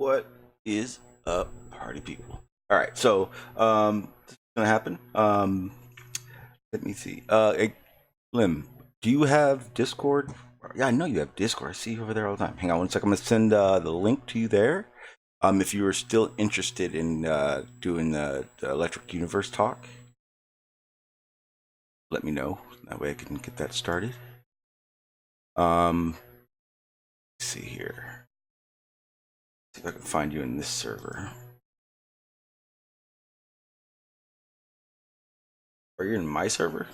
What is up, party people? All right, so this is gonna happen. Let me see. Hey, Lim, do you have Discord? Yeah, I know you have Discord. I see you over there all the time. Hang on one second. I'm gonna send the link to you there. If you are still interested in doing the Electric Universe talk, let me know. That way I can get that started. Let's see here. See if I can find you in this server. Are you in my server?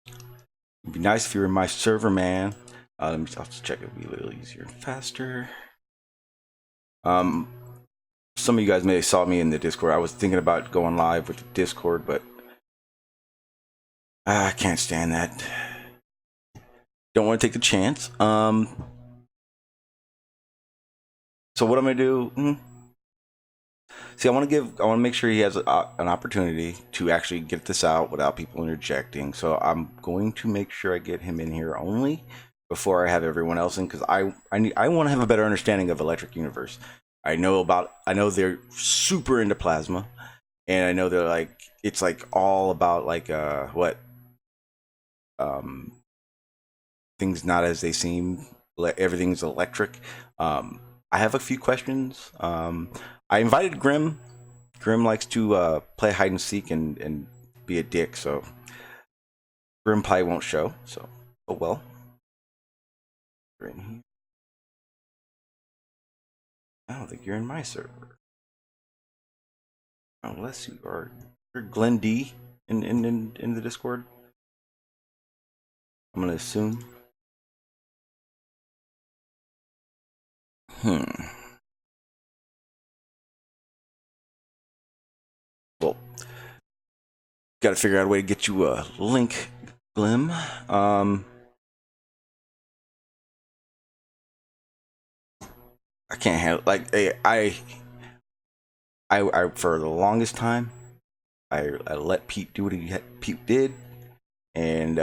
It'd be nice if you were in my server, man. I'll just check. It'd be a little easier and faster. Some of you guys may have saw me in the Discord. I was thinking about going live with the Discord, but I can't stand that. Don't want to take the chance. So what I'm gonna do? See, I want to make sure he has an opportunity to actually get this out without people interjecting. So I'm going to make sure I get him in here only before I have everyone else in, because I want to have a better understanding of Electric Universe. I know they're super into plasma, and I know they're like, it's like all about like things not as they seem. Everything's electric. I have a few questions. I invited Grim. Grim likes to play hide and seek and be a dick, so Grim probably won't show. So, oh well. You're in here. I don't think you're in my server, unless you are. You're Glenn D in the Discord. I'm gonna assume. Well, got to figure out a way to get you a link, Glim. I can't handle, like, I for the longest time I let Pete do what Pete did, and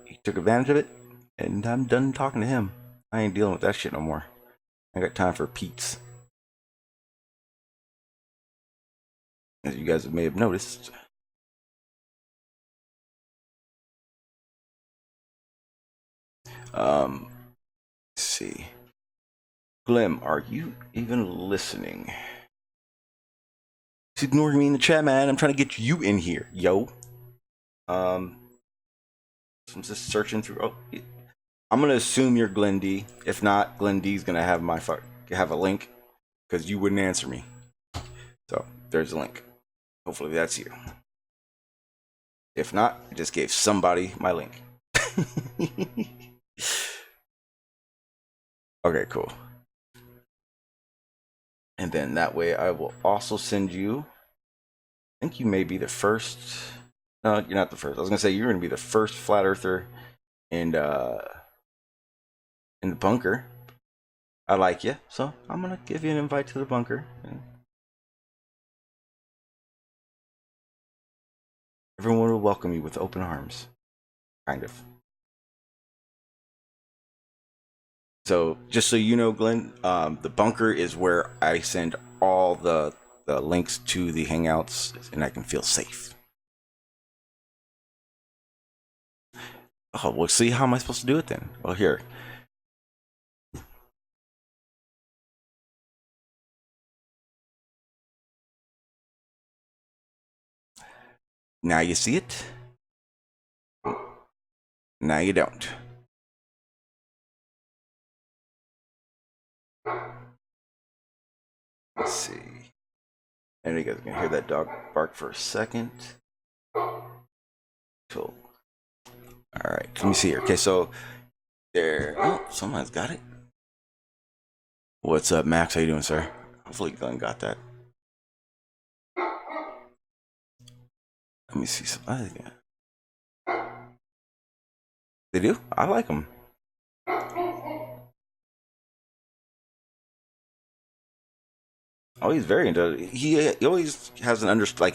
he took advantage of it, and I'm done talking to him. I ain't dealing with that shit no more. I got time for Pete's, as you guys may have noticed. Let's see. Glim, are you even listening? He's ignoring me in the chat, man. I'm trying to get you in here, yo. I'm just searching through. Oh, I'm gonna assume you're Glenn D. If not, Glenn D's gonna have have a link, because you wouldn't answer me. So there's a link. Hopefully that's you. If not, I just gave somebody my link. Okay, cool. And then that way I will also send you, I think you may be the first. No, you're not the first. I was gonna say you're gonna be the first flat earther in the bunker. I like you, so I'm gonna give you an invite to the bunker. Everyone will welcome you with open arms, kind of. So just so you know, Glenn, the bunker is where I send all the links to the hangouts, and I can feel safe. Oh, well, see, how am I supposed to do it then? Well, here. Now you see it. Now you don't. Let's see. And you guys can hear that dog bark for a second. Cool. All right, let me see here. Okay, so there. Oh, someone's got it. What's up, Max? How you doing, sir? Hopefully Glenn got that. Let me see some other thing. They do? I like them. Oh, he's very into it. He always has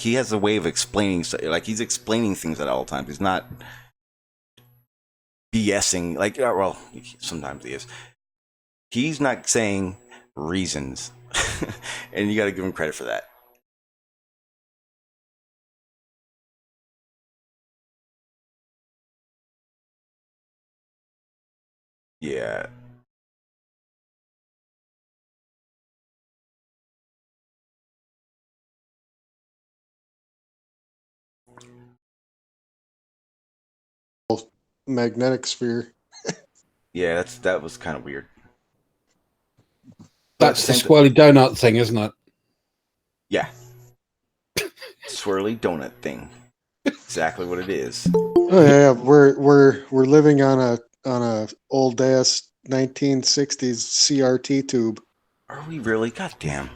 he has a way of explaining, like he's explaining things at all times. He's not BSing, like, well, sometimes he is. He's not saying reasons. And you got to give him credit for that. Yeah. Magnetic sphere. Yeah, that was kind of weird. That's the swirly donut thing, isn't it? Yeah. Swirly donut thing. Exactly what it is. Oh yeah, we're living on a old ass 1960s CRT tube. Are we really? Goddamn.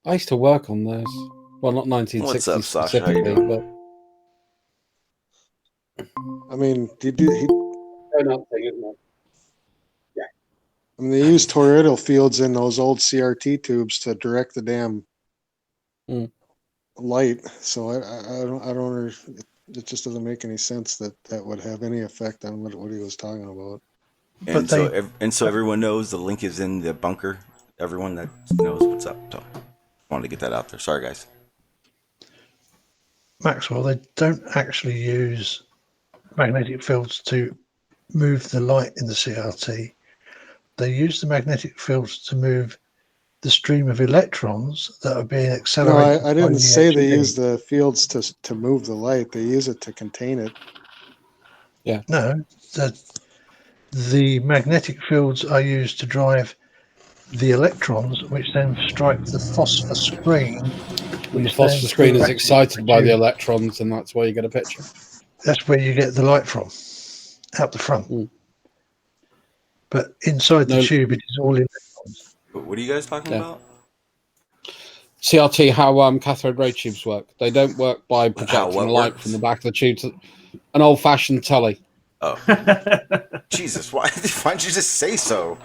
I used to work on those. Well, not 1960s What's up, Sasha? specifically, How you doing? but I mean, donut thing, isn't it? I mean, they use toroidal fields in those old CRT tubes to direct the damn light. So I don't. It just doesn't make any sense that would have any effect on what he was talking about. And so everyone knows the link is in the bunker. Everyone that knows what's up. So wanted to get that out there. Sorry, guys. Maxwell, they don't actually use magnetic fields to move the light in the CRT. They use the magnetic fields to move the stream of electrons that are being accelerated. No, I didn't say they use the fields to move the light. They use it to contain it. Yeah. No, the magnetic fields are used to drive the electrons, which then strike the phosphor screen. When the phosphor screen is excited by the electrons, and that's where you get a picture. That's where you get the light from, out the front. But inside the tube, it is all electrons. What are you guys talking about? CRT, how cathode ray tubes work. They don't work by projecting light from the back of the tube to an old-fashioned telly. Oh. Jesus, why didn't you just say so?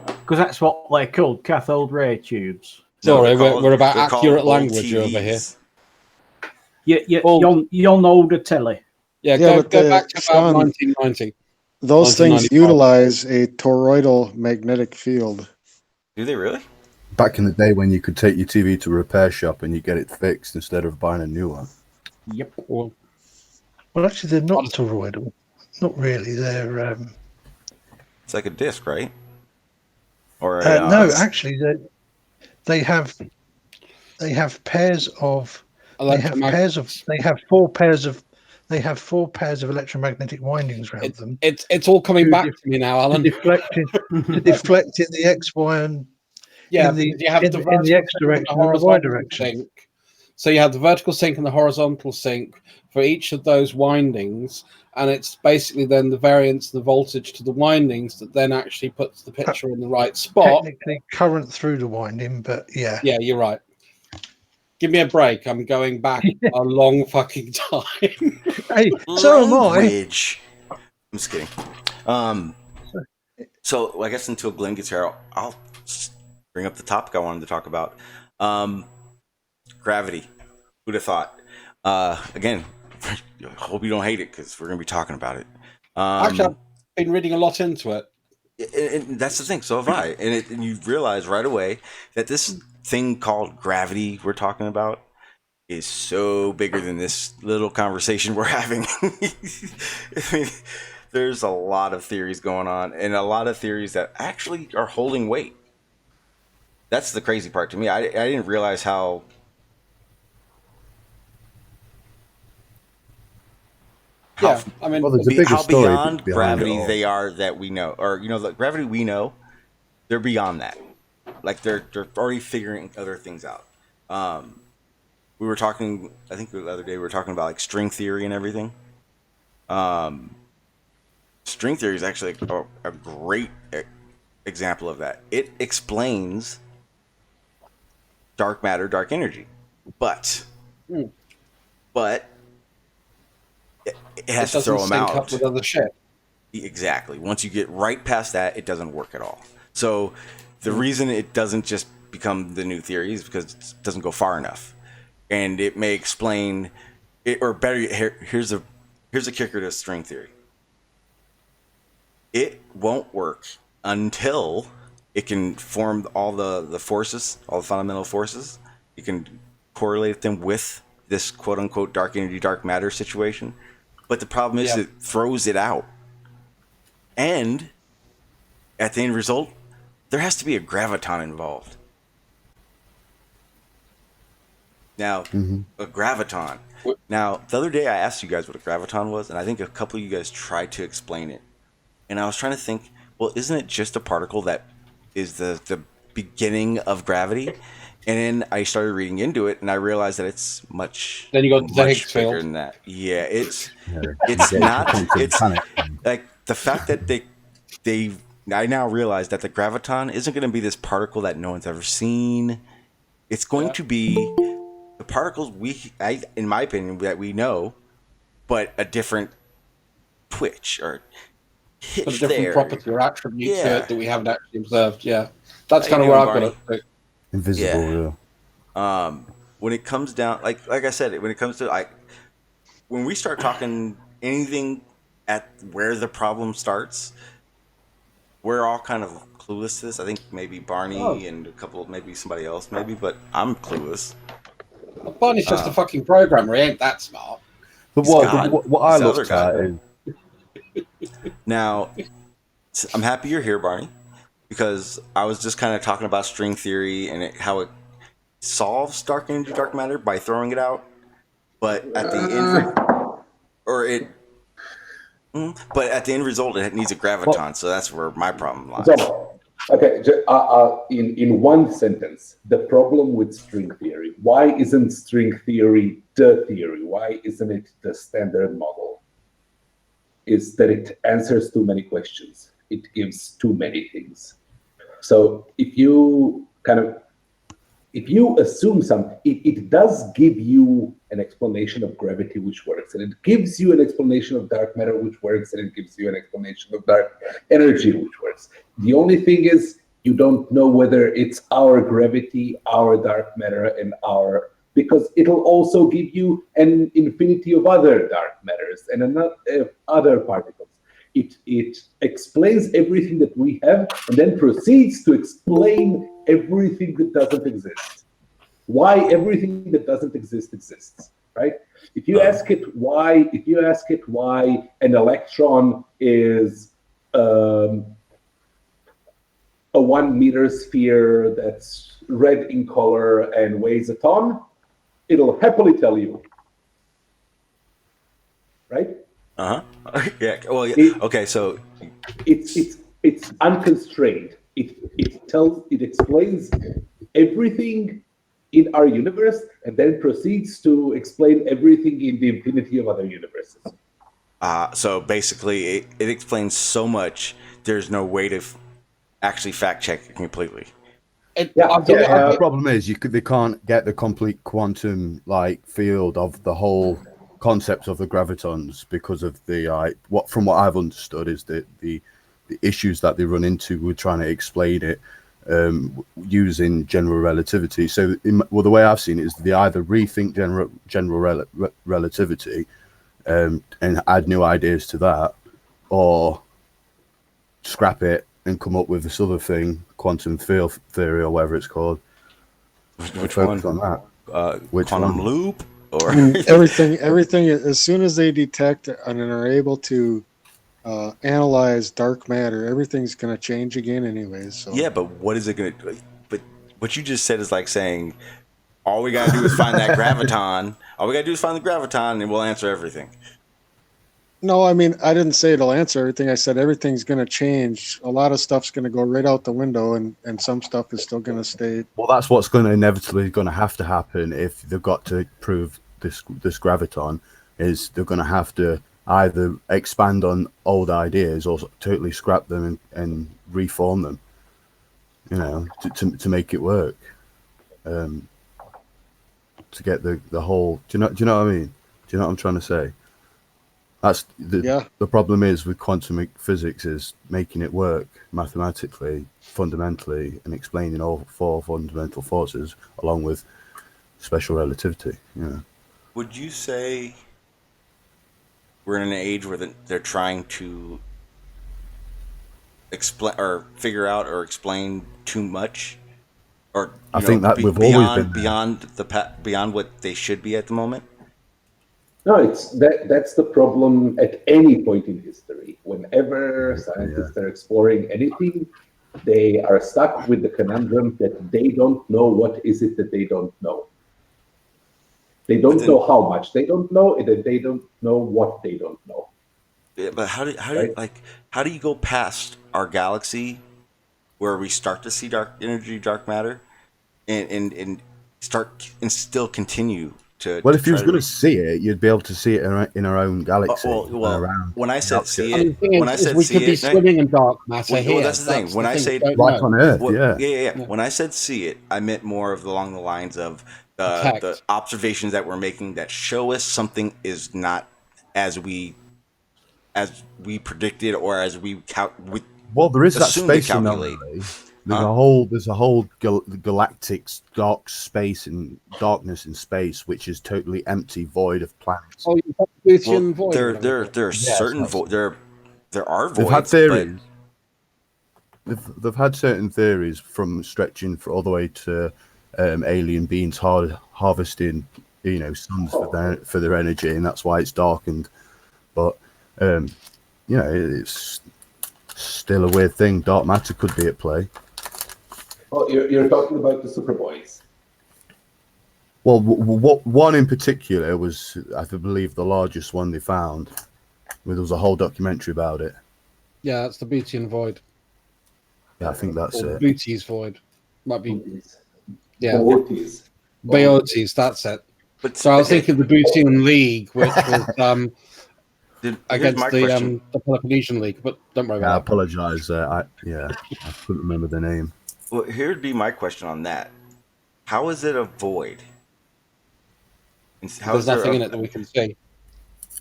Because that's what they're called, cathode ray tubes. Sorry, we're about accurate language over here. You'll know the telly. Yeah, go back to about 1990. Those things utilize a toroidal magnetic field. Do they really? Back in the day when you could take your TV to a repair shop and you get it fixed instead of buying a new one. Yep. Well, actually, they're not toroidal. Not really. They're. It's like a disc, right? Or no, actually, they have pairs of. They have four pairs of electromagnetic windings around them. It's all coming back to me now, Alan. To deflect in the X, Y, and you have the X direction and the Y direction. Sync. So you have the vertical sync and the horizontal sync for each of those windings, and it's basically then the variance of the voltage to the windings that then actually puts the picture in the right spot. Technically current through the winding, but yeah. Yeah, you're right. Give me a break. I'm going back a long fucking time. Hey, so am I. I'm just kidding. So I guess until Glenn gets here, I'll bring up the topic I wanted to talk about. Gravity. Who'd have thought? Again, I hope you don't hate it because we're going to be talking about it. Actually, I've been reading a lot into it. And that's the thing. So have I. And you realize right away that this thing called gravity we're talking about is so bigger than this little conversation we're having. I mean, there's a lot of theories going on, and a lot of theories that actually are holding weight. That's the crazy part to me. I didn't realize how I mean, how beyond gravity they are that we know, or the gravity we know, they're beyond that. Like they're already figuring other things out. We were talking, I think the other day we were talking about like string theory and everything. String theory is actually a great example of that. It explains dark matter, dark energy, but it has to throw them out. With other shit. Exactly. Once you get right past that, it doesn't work at all. So the reason it doesn't just become the new theory is because it doesn't go far enough, and it may explain it, or better. Here's a kicker to string theory. It won't work until It can form all the forces, all the fundamental forces. You can correlate them with this quote unquote dark energy, dark matter situation. But the problem is it throws it out. And at the end result, there has to be a graviton involved. Now, a graviton. Now, the other day I asked you guys what a graviton was, and I think a couple of you guys tried to explain it. And I was trying to think, well, isn't it just a particle that is the beginning of gravity? And then I started reading into it, and I realized that it's much Then you got the Higgs bigger field. than that. Yeah, it's Yeah, not. it's It's like the fact that they. I now realize that the graviton isn't going to be this particle that no one's ever seen. It's going to be the particles in my opinion, that we know, but a different twitch or hitch But a different there. property or attribute to Yeah. it that we haven't actually observed. Yeah, that's How kind you of where doing, I've got it. invisible. Yeah. When it comes down, like I said, when it comes to when we start talking anything at where the problem starts, we're all kind of clueless to this. I think maybe Barney and a couple, maybe somebody else, maybe, but I'm clueless. Barney's just a fucking programmer. He ain't that smart. But what I looked at is Now, I'm happy you're here, Barney, because I was just kind of talking about string theory and how it solves dark energy, dark matter by throwing it out, but at the end result, it needs a graviton. So that's where my problem lies. So, okay, in one sentence, the problem with string theory. Why isn't string theory the theory? Why isn't it the standard model? Is that it answers too many questions. It gives too many things. So if you assume something, it does give you an explanation of gravity which works, and it gives you an explanation of dark matter which works, and it gives you an explanation of dark energy which works. The only thing is you don't know whether it's our gravity, our dark matter, and because it'll also give you an infinity of other dark matters and other particles. It explains everything that we have and then proceeds to explain everything that doesn't exist. Why everything that doesn't exist exists, right? If you ask it why an electron is a 1 meter sphere that's red in color and weighs a ton, it'll happily tell you, right? Yeah. Well, yeah. Okay. So it's unconstrained. It explains everything in our universe and then proceeds to explain everything in the infinity of other universes. So basically, it explains so much. There's no way to actually fact check it completely. The problem is they can't get the complete quantum field of the whole concept of the gravitons because of the from what I've understood is that the issues that they run into with trying to explain it using general relativity. So the way I've seen it is they either rethink general relativity and add new ideas to that, or scrap it and come up with this other thing, quantum field theory or whatever it's called. Which one? On that. Which quantum loop? Or everything. As soon as they detect and are able to analyze dark matter, everything's going to change again, anyways. So yeah, but what is it going to? But what you just said is like saying, all we got to do is find that graviton. All we got to do is find the graviton, and we'll answer everything. No, I mean, I didn't say it'll answer everything. I said everything's going to change. A lot of stuff's going to go right out the window, and some stuff is still going to stay. Well, that's what's going to inevitably going to have to happen if they've got to prove this graviton. Is they're going to have to either expand on old ideas or totally scrap them and reform them, to make it work. To get the whole. Do you know what I mean? Do you know what I'm trying to say? That's the problem is with quantum physics is making it work mathematically, fundamentally, and explaining all 4 fundamental forces along with special relativity. Would you say we're in an age where they're trying to explain or figure out or explain too much, or I think that we've always been there. beyond what they should be at the moment. No, that's the problem at any point in history. Whenever scientists are exploring anything, they are stuck with the conundrum that they don't know what is it that they don't know. They don't know how much they don't know, and that they don't know what they don't know. Yeah, but how do you go past our galaxy where we start to see dark energy, dark matter, and still continue to? Well, if you was going to see it, you'd be able to see it in our own galaxy. Around. When I said see I mean, it, the thing when I is said we see could be it, swimming in dark matter here. well, that's the thing. When I say like on Earth, yeah. When I said see it, I meant more of along the lines of the observations that we're making that show us something is not as we predicted, or as we well, there is that assume to space calculate. anomaly. There's a whole galactic dark space and darkness in space, which is totally empty, void of planets. Oh, you've got the Boothian void. There are certain there are voids. They've had theories. They've had certain theories from stretching all the way to alien beings harvesting, suns for their energy, and that's why it's darkened. But it's still a weird thing. Dark matter could be at play. Oh, you're talking about the Superboys. Well, one in particular was, I believe, the largest one they found. There was a whole documentary about it. Yeah, that's the Boothian void. Yeah, I think that's it. Booties void. Might be. Yeah. Boötes, that's it. But so I was thinking the Boothian League, which was against the Peloponnesian League, but don't worry about it. I apologize. I couldn't remember the name. Well, here'd be my question on that. How is it a void? There's nothing in it that we can see.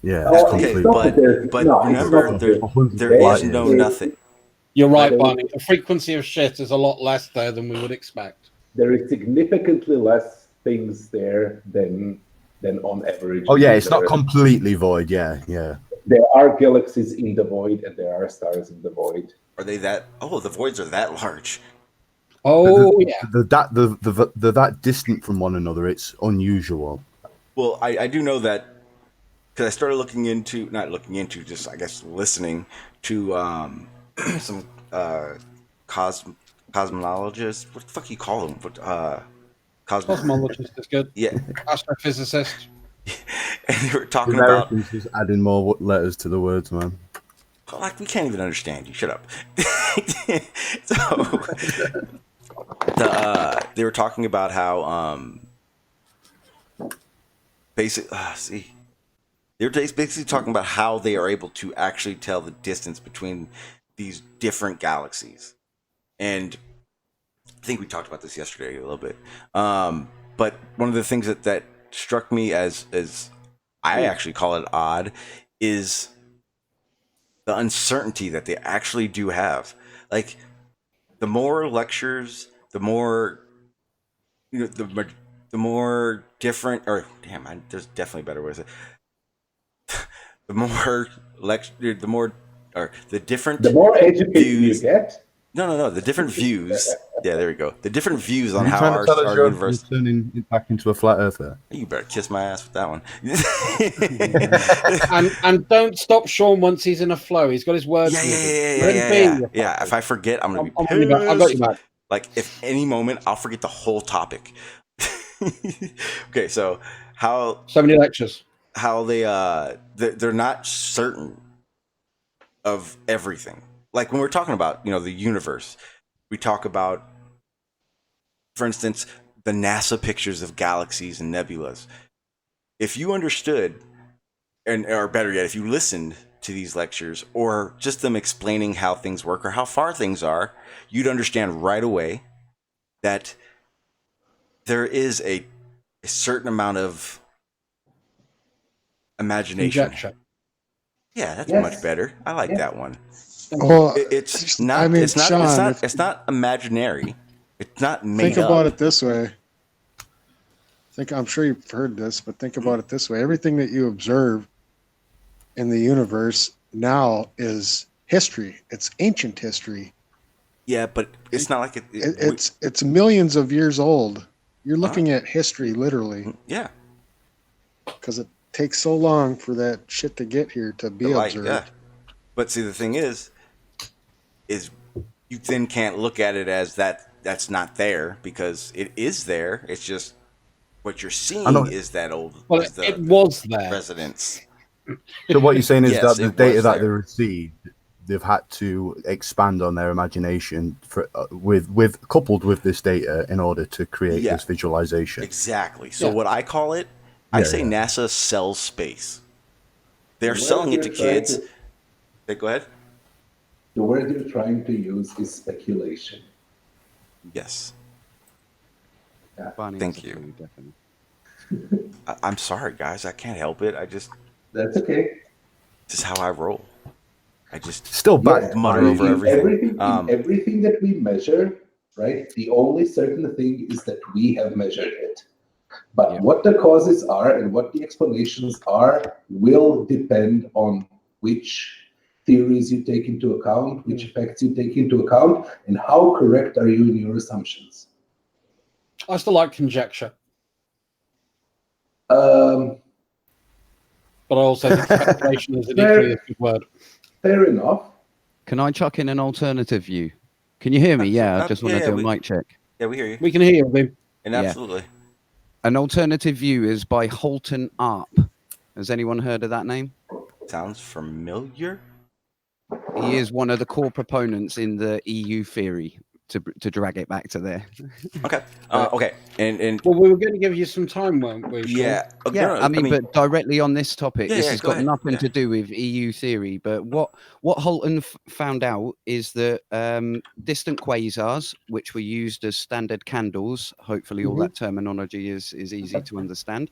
Yeah, okay, but remember, there is no nothing. You're right, Barney. The frequency of shit is a lot less there than we would expect. There is significantly less things there than on average. Oh yeah, it's not completely void. Yeah. There are galaxies in the void, and there are stars in the void. Are they that? Oh, the voids are that large. Oh yeah. They're that distant from one another. It's unusual. Well, I do know that because I started just I guess listening to some cosmologists. What the fuck you call them? Cosmologist is good. Yeah. Astrophysicist. And they were talking about just adding more letters to the words, man. Like we can't even understand you. Shut up. So they were talking about how they're basically talking about how they are able to actually tell the distance between these different galaxies. And I think we talked about this yesterday a little bit. But one of the things that struck me as I actually call it odd is the uncertainty that they actually do have. Like the more lectures, the more the more different, or there's definitely better ways. The more the more educated views you get. No, the different views. Yeah, there we go. The different views on how our universe turning back into a flat earther. You better kiss my ass with that one. and don't stop Sean once he's in a flow. He's got his words. Yeah. If I forget, I'm gonna be pissed. I've got you back. Like if any moment I'll forget the whole topic. Okay, so so many lectures. How they're not certain of everything. Like when we're talking about, the universe, we talk about, for instance, the NASA pictures of galaxies and nebulas. If you understood, or better yet, if you listened to these lectures, or just them explaining how things work or how far things are, you'd understand right away that there is a certain amount of imagination. Conjecture. Yeah, that's much better. I like that one. Well, it's not imaginary. It's not made up. Think about it this way. I'm sure you've heard this, but think about it this way. Everything that you observe in the universe now is history. It's ancient history. Yeah, but it's not like It's millions of years old. You're looking at history, literally, yeah. because it takes so long for that shit to get here to be observed. Yeah. But see, the thing is you then can't look at it as that's not there, because it is there. It's just what you're seeing is that old. Well, it was there. Residence. So what you're saying is Yes, that the it data was that there. they received, they've had to expand on their imagination with coupled with this data in order to create this visualization. Exactly. So what I call it, I say NASA sells space. They're selling it to kids. Go ahead. The word you're trying to use is speculation. Yes. Barney, Thank you. I'm sorry, guys. I can't help it. That's okay. This is how I roll. I just still back mutter over everything. Everything that we measure, right? The only certain thing is that we have measured it. But what the causes are and what the explanations are will depend on which theories you take into account, which effects you take into account, and how correct are you in your assumptions. I still like conjecture. But I also think speculation is an equally good word. Fair enough. Can I chuck in an alternative view? Can you hear me? Yeah, I just want to do a mic check. Yeah, we hear you. We can hear you, Vim. And absolutely. An alternative view is by Holton Arp. Has anyone heard of that name? Sounds familiar. He is one of the core proponents in the EU theory, to drag it back to there. Okay. Okay. And well, we were going to give you some time, weren't we? Yeah. Sean? Yeah. I mean, but directly on this topic, this has got ahead. nothing to do with EU theory. But what Holton found out is that distant quasars, which were used as standard candles, hopefully all that terminology is easy to understand.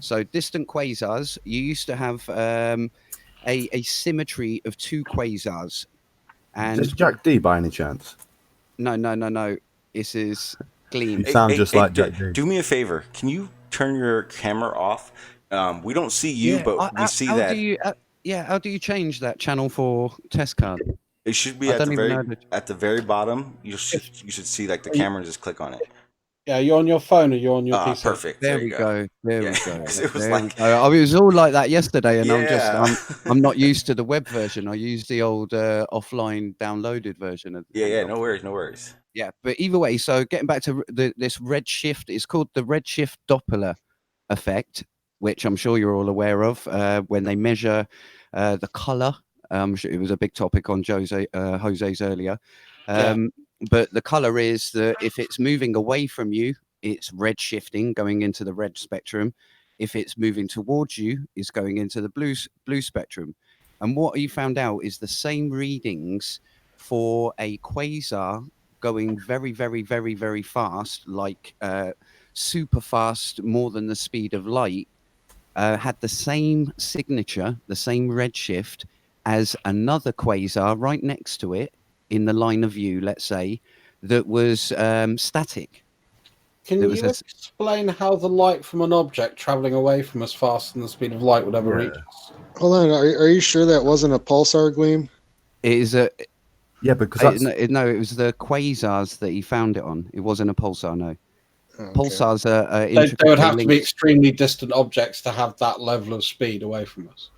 So distant quasars, you used to have a symmetry of two quasars. And is this Jack D by any chance? No. This is Gleam. You sound just like Jack D. Do me a favor. Can you turn your camera off? We don't see you, but we see how that. How do you change that channel 4 test card? It should be at the very bottom. You should see like the camera and just click on it. Yeah, you're on your phone or you're on your PC. Perfect. There we go. There we go. It was it was all like that yesterday, and I'm not used to the web version. I use the old offline downloaded version of. No worries. Yeah, but either way, so getting back to this redshift, it's called the redshift Doppler effect, which I'm sure you're all aware of. When they measure the color, it was a big topic on Jose's earlier. But the color is that if it's moving away from you, it's red shifting, going into the red spectrum. If it's moving towards you, it's going into the blue spectrum. And what he found out is the same readings for a quasar going very, very, very, very fast, like super fast, more than the speed of light, had the same signature, the same redshift as another quasar right next to it in the line of view, let's say, that was static. Can you explain how the light from an object traveling away from us faster than the speed of light would ever reach us? Hold on, are you sure that wasn't a pulsar, Gleam? It is a... Yeah, because no, it was the quasars that he found it on. It wasn't a pulsar, no. Okay. Pulsars are they would have to be extremely distant objects to have that level of speed away from us.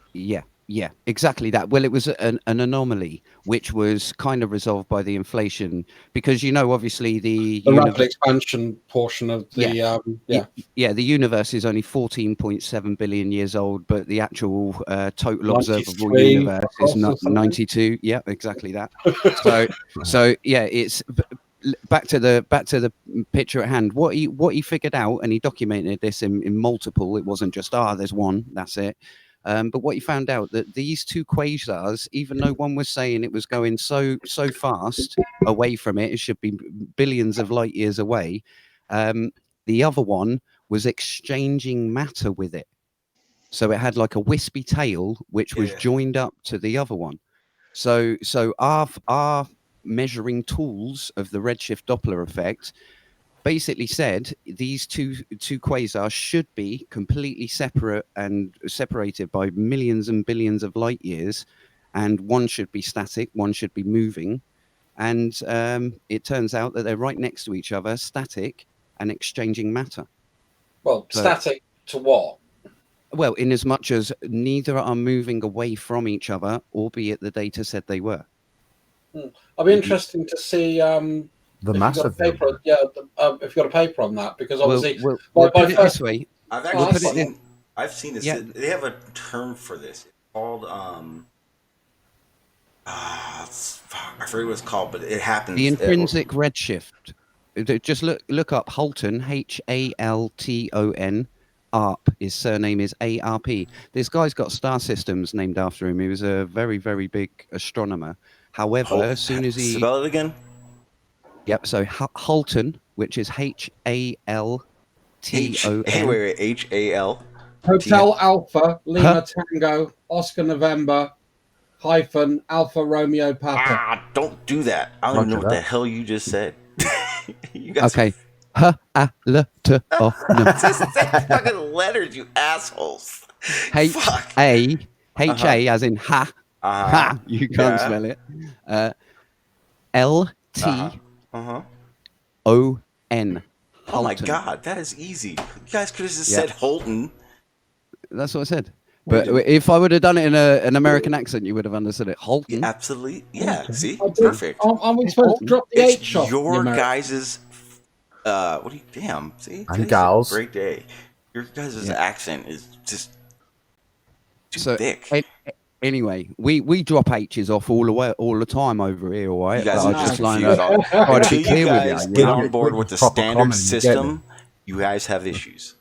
Yeah, exactly that. Well, it was an anomaly, which was kind of resolved by the inflation, because obviously the rapid expansion portion of the the universe is only 14.7 billion years old, but the actual total observable universe is not 92. Yeah, exactly that. so it's back to the picture at hand. What he figured out, and he documented this in multiple. It wasn't just there's one, that's it. But what he found out that these two quasars, even though one was saying it was going so fast away from it should be billions of light years away, the other one was exchanging matter with it. So it had like a wispy tail, which was joined up to the other one. So our measuring tools of the redshift Doppler effect basically said these two quasars should be completely separate and separated by millions and billions of light years, and one should be static, one should be moving. And it turns out that they're right next to each other, static and exchanging matter. Well, So- static to what? Well, in as much as neither are moving away from each other, albeit the data said they were. I'll be interesting to see The if you've mass got a of them. paper. Yeah, if you've got a paper on that, because obviously, We'll by put it first- this way. I've Well, actually that's- seen. I've seen this. Yeah. They have a term for this. It's called I forget what it's called, but it happens. The intrinsic redshift. Just look up Halton, Halton. ARP. His surname is ARP. This guy's got star systems named after him. He was a very, very big astronomer. However, as soon as he spell it again. Yep. So Halton, which is HALTON. Wait, HAL. Hotel Alpha Lima Tango Oscar November hyphen Alpha Romeo Papa. Don't do that. I don't even know Roger what the that. hell you just said. You guys Okay. H-A-L-T-O. It's the same fucking letters, you assholes. Fuck. H-A as in ha. Ha. You can't Yeah. spell it. L-T-O-N. Oh my Halton. god, that is easy. You guys could have just Yeah. said Holton. That's what I said. But if I would have done it in an American accent, you would have understood it. Halton. Absolutely. Yeah, see? Oh, Perfect. Aren't we supposed to drop the It's H off? your guys's what do you damn, see? And Today's gals. a great day. Your guys' Yeah. accent is just too So, thick. Anyway, we drop H's off all the time over here, all right? You guys But are I just line confused. up- try to Until be you clear with guys you, get know? on board with the Proper standard common, you get system, you guys have issues.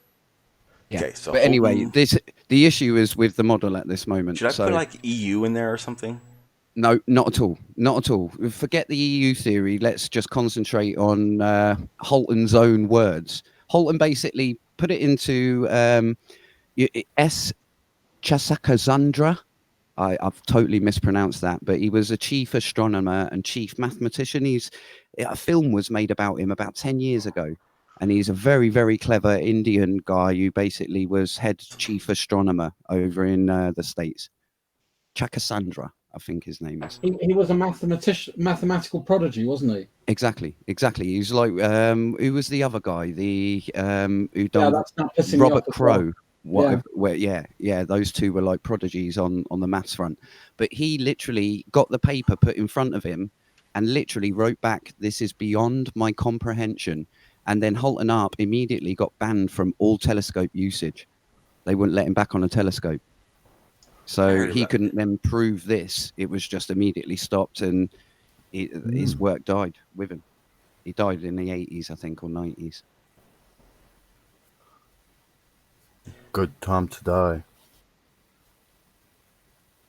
Yeah. Okay, so But anyway, Holton- the issue is with the model at this moment. should I so, put like EU in there or something? No, not at all. Not at all. Forget the EU theory. Let's just concentrate on Holton's own words. Holton basically put it into S. Chasakazandra. I've totally mispronounced that, but he was a chief astronomer and chief mathematician. A film was made about him about 10 years ago. And he's a very, very clever Indian guy who basically was head chief astronomer over in the States. Chakasandra, I think his name is. He was a mathematical prodigy, wasn't he? Exactly. He's like, who was the other guy? Who Yeah, done that's not pissing me Robert off as well. Crowe. Those two were like prodigies on the maths front. But he literally got the paper put in front of him and literally wrote back, "This is beyond my comprehension." And then Holton ARP immediately got banned from all telescope usage. They wouldn't let him back on a telescope. So he couldn't then prove this. It was just immediately stopped, and his work died with him. He died in the 80s, I think, or 90s. Good time to die.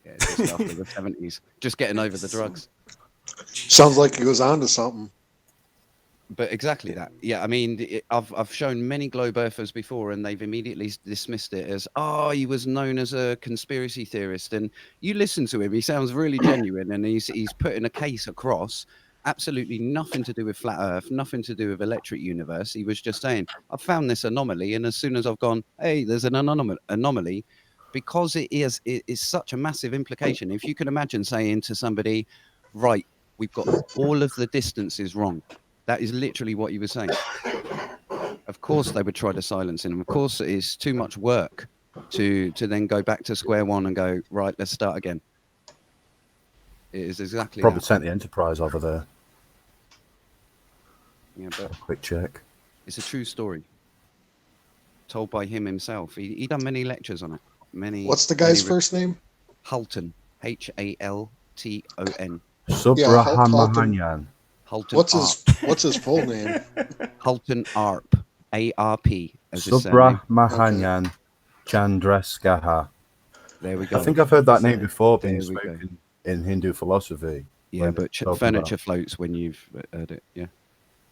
Yeah, just after the 70s. Just getting over the drugs. Sounds like he goes on to something. But exactly that. Yeah, I mean, I've shown many globe earthers before, and they've immediately dismissed it as, oh, he was known as a conspiracy theorist. And you listen to him, he sounds really genuine, and he's putting a case across. Absolutely nothing to do with flat Earth, nothing to do with electric universe. He was just saying, I've found this anomaly, and as soon as I've gone, hey, there's an anomaly, because it is such a massive implication. If you can imagine saying to somebody, right, we've got all of the distances wrong. That is literally what he was saying. Of course they would try to silence him. Of course it's too much work to then go back to square one and go, right, let's start again. It is exactly Probably that. sent the Enterprise over there. Yeah, but Quick check. it's a true story. Told by him himself. He done many lectures on it. What's the guy's many first name? Halton. Halton. Subrahmanyan. Halton What's ARP. his full name? Halton ARP. A-R-P. As his surname. Subrahmanyan Chandrasekhar. There we go. I think I've heard that name before There being we go. spoken in Hindu philosophy. Yeah, when but talking furniture about- floats when you've heard it. Yeah.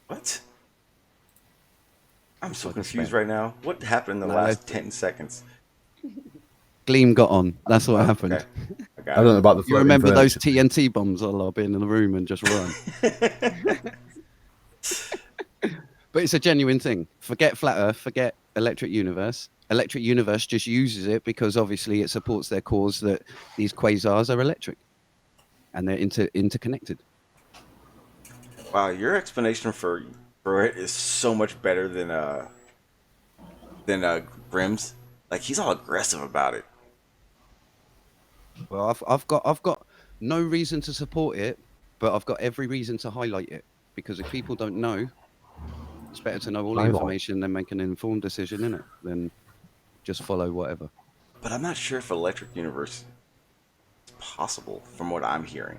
What? I'm so Like a confused spell. right now. What happened in the No, last that's- 10 seconds? Gleam got on. That's what happened. Okay. I got I don't know about the You floating remember those furniture. TNT bombs? I'll be in the room and just run. But it's a genuine thing. Forget flat Earth. Forget electric universe. Electric universe just uses it because obviously it supports their cause that these quasars are electric. and they're interconnected. Wow, your explanation for it is so much better than Grimm's. Like, he's all aggressive about it. Well, I've got no reason to support it, but I've got every reason to highlight it, because if people don't know, it's better to know all the information than make an informed decision in it than just follow whatever. But I'm not sure if Electric Universe is possible from what I'm hearing.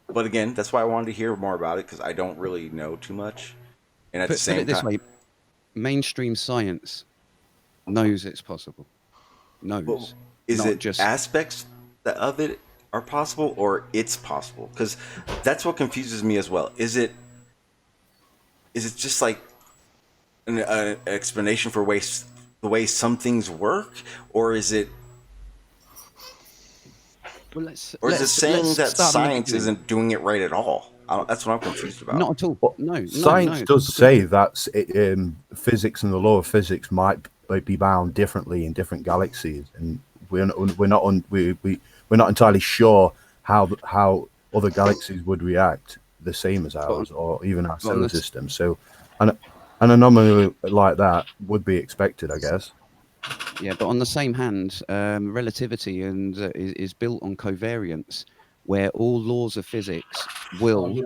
But again, that's why I wanted to hear more about it, because I don't really know too much. And at the same put it this time, way, mainstream science knows it's possible. Knows. well, is not it just aspects of it are possible, or it's possible? Because that's what confuses me as well. Is it just like an explanation for the way some things work, or is it? Well, is it saying that science isn't doing it right at all? That's what I'm confused about. Not at all. Well, No. Science does say that physics and the law of physics might be bound differently in different galaxies, and we're not entirely sure how other galaxies would react the same as ours, or even our solar system. So, an anomaly like that would be expected, I guess. Yeah, but on the same hand, relativity is built on covariance, where all laws of physics will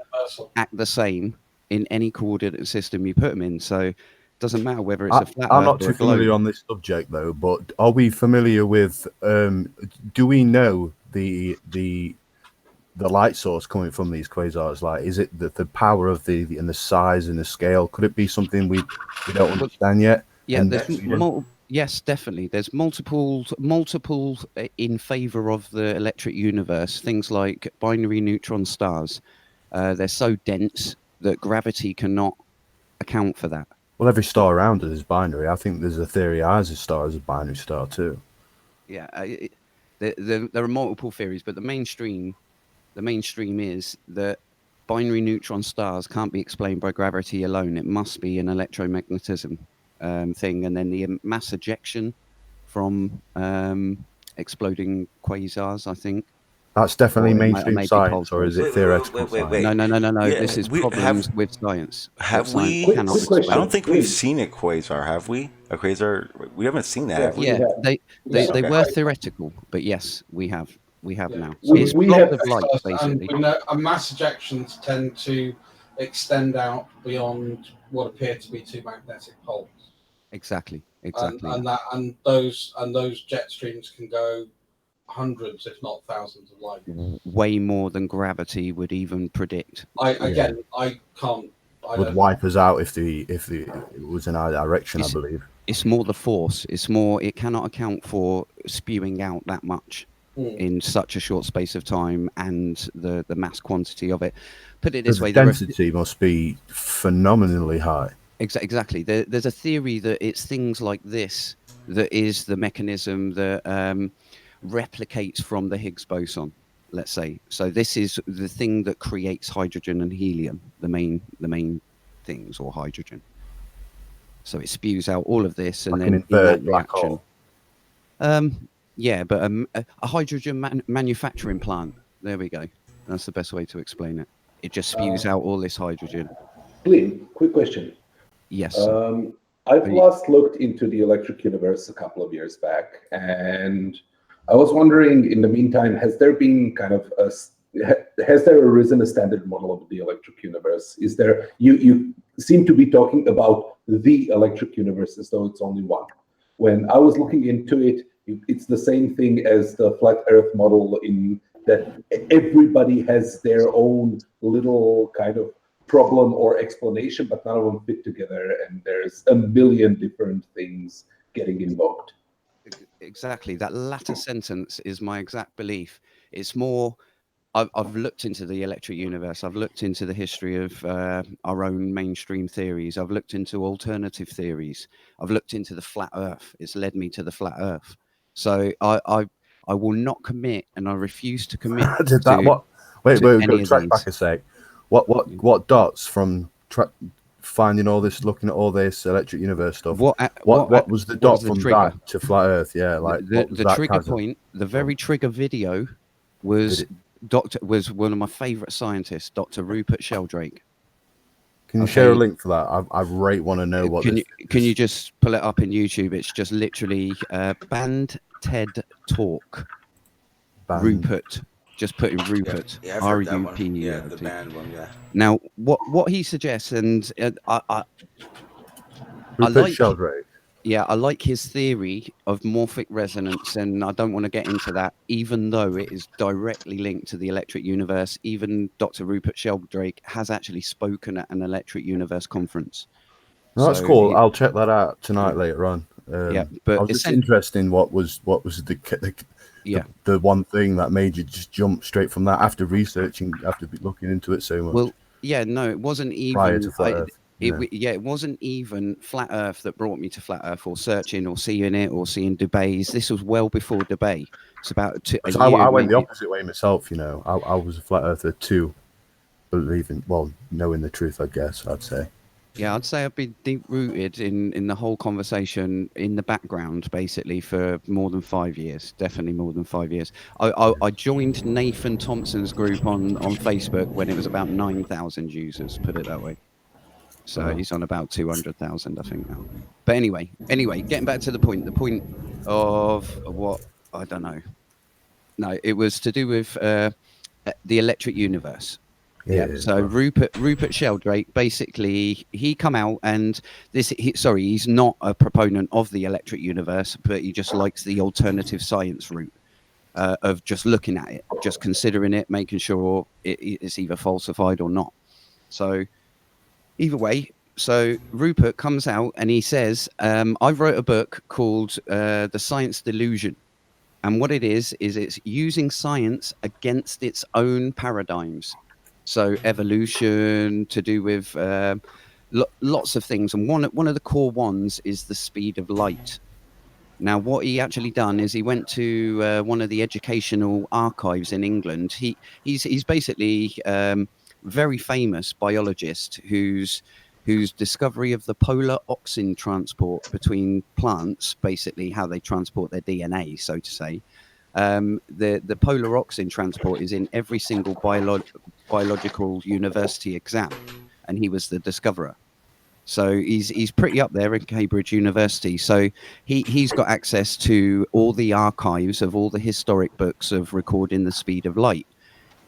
act the same in any coordinate system you put them in. So it doesn't matter whether it's a flat I'm Earth not or too a globe. familiar on this subject though, but are we familiar with? Do we know the light source coming from these quasars? Like, is it the power of the size and the scale? Could it be something we don't understand yet? Yeah, yes, definitely. There's multiple in favor of the electric universe. Things like binary neutron stars. They're so dense that gravity cannot account for that. Well, every star around us is binary. I think there's a theory ours star is a binary star too. Yeah, there are multiple theories, but the mainstream is that binary neutron stars can't be explained by gravity alone. It must be an electromagnetism thing, and then the mass ejection from exploding quasars, I think. That's definitely mainstream science, or is it theoretical science? Wait. No. Yeah, this is problems with science. Have we? Quick question. I don't think we've seen a quasar, have we? A quasar? We haven't seen that, have we? Yeah, they Okay. were theoretical, but yes, we have now. We It's have blobs of light, And basically. we know mass ejections tend to extend out beyond what appear to be two magnetic poles. Exactly. And those jet streams can go hundreds, if not thousands, of light years. Way more than gravity would even predict. I can't. Would wipe us out if it was in our direction, I believe. It's more the force. It's more. It cannot account for spewing out that much in such a short space of time, and the mass quantity of it. Put it this way: the density must be phenomenally high. Exactly. There's a theory that it's things like this that is the mechanism that replicates from the Higgs boson, let's say. So this is the thing that creates hydrogen and helium, the main things, or hydrogen. So it spews out all of this, and like then an inverted black hole. Yeah, but a hydrogen manufacturing plant. There we go. That's the best way to explain it. It just spews out all this hydrogen. Glyn, quick question. Yes. I've last looked into the electric universe a couple of years back, and I was wondering, in the meantime, has there been has there arisen a standard model of the electric universe? Is there? You seem to be talking about the electric universe as though it's only one. When I was looking into it, it's the same thing as the flat Earth model, in that everybody has their own little kind of problem or explanation, but none of them fit together, and there's a million different things getting invoked. Exactly. That latter sentence is my exact belief. It's more, I've looked into the electric universe. I've looked into the history of our own mainstream theories. I've looked into alternative theories. I've looked into the flat Earth. It's led me to the flat Earth. So I will not commit, and I refuse to commit. Did that? What? Wait, go track back a sec. What dots from finding all this, looking at all this electric universe stuff? What was the dot from trigger? That to flat Earth? Yeah, like the trigger point. The very trigger video was was one of my favorite scientists, Dr. Rupert Sheldrake. Can you share a link for that? I right want to know what. Can you just pull it up in YouTube? It's just literally Band TED Talk. Rupert. Just put in Rupert. Yeah, I've heard that one. R-U-P-E-R-T. Yeah, the band one. Yeah. Now, what he suggests, and I Rupert like Sheldrake. Yeah, I like his theory of morphic resonance, and I don't want to get into that, even though it is directly linked to the electric universe. Even Dr. Rupert Sheldrake has actually spoken at an electric universe conference. No, that's cool. I'll check that out tonight later on. Yeah, but I was just interested in what was the one thing that made you just jump straight from that after researching, after looking into it so much. Well, yeah, no, it wasn't even prior to Flat Earth. It wasn't even Flat Earth that brought me to Flat Earth, or searching, or seeing it, or seeing Dubai's. This was well before Dubai. It's about a year. I went the opposite way myself. You know, I was a Flat Earther too, knowing the truth. I guess I'd say. Yeah, I'd say I've been deep rooted in the whole conversation in the background, basically, for more than 5 years. Definitely more than 5 years. I joined Nathan Thompson's group on Facebook when it was about 9,000 users. Put it that way. So he's on about 200,000, I think now. But anyway, getting back to the point of what, I don't know. No, it was to do with the electric universe. Yeah. So Rupert Sheldrake, basically, he come out and he's not a proponent of the electric universe, but he just likes the alternative science route of just looking at it, just considering it, making sure it's either falsified or not. So either way, so Rupert comes out and he says, I wrote a book called The Science Delusion. And what it is it's using science against its own paradigms. So evolution, to do with lots of things. And one of the core ones is the speed of light. Now, what he actually done is he went to one of the educational archives in England. He's basically very famous biologist whose discovery of the polar auxin transport between plants, basically how they transport their DNA, so to say. The polar auxin transport is in every single biological university exam, and he was the discoverer. So he's pretty up there in Cambridge University. So he's got access to all the archives of all the historic books of recording the speed of light.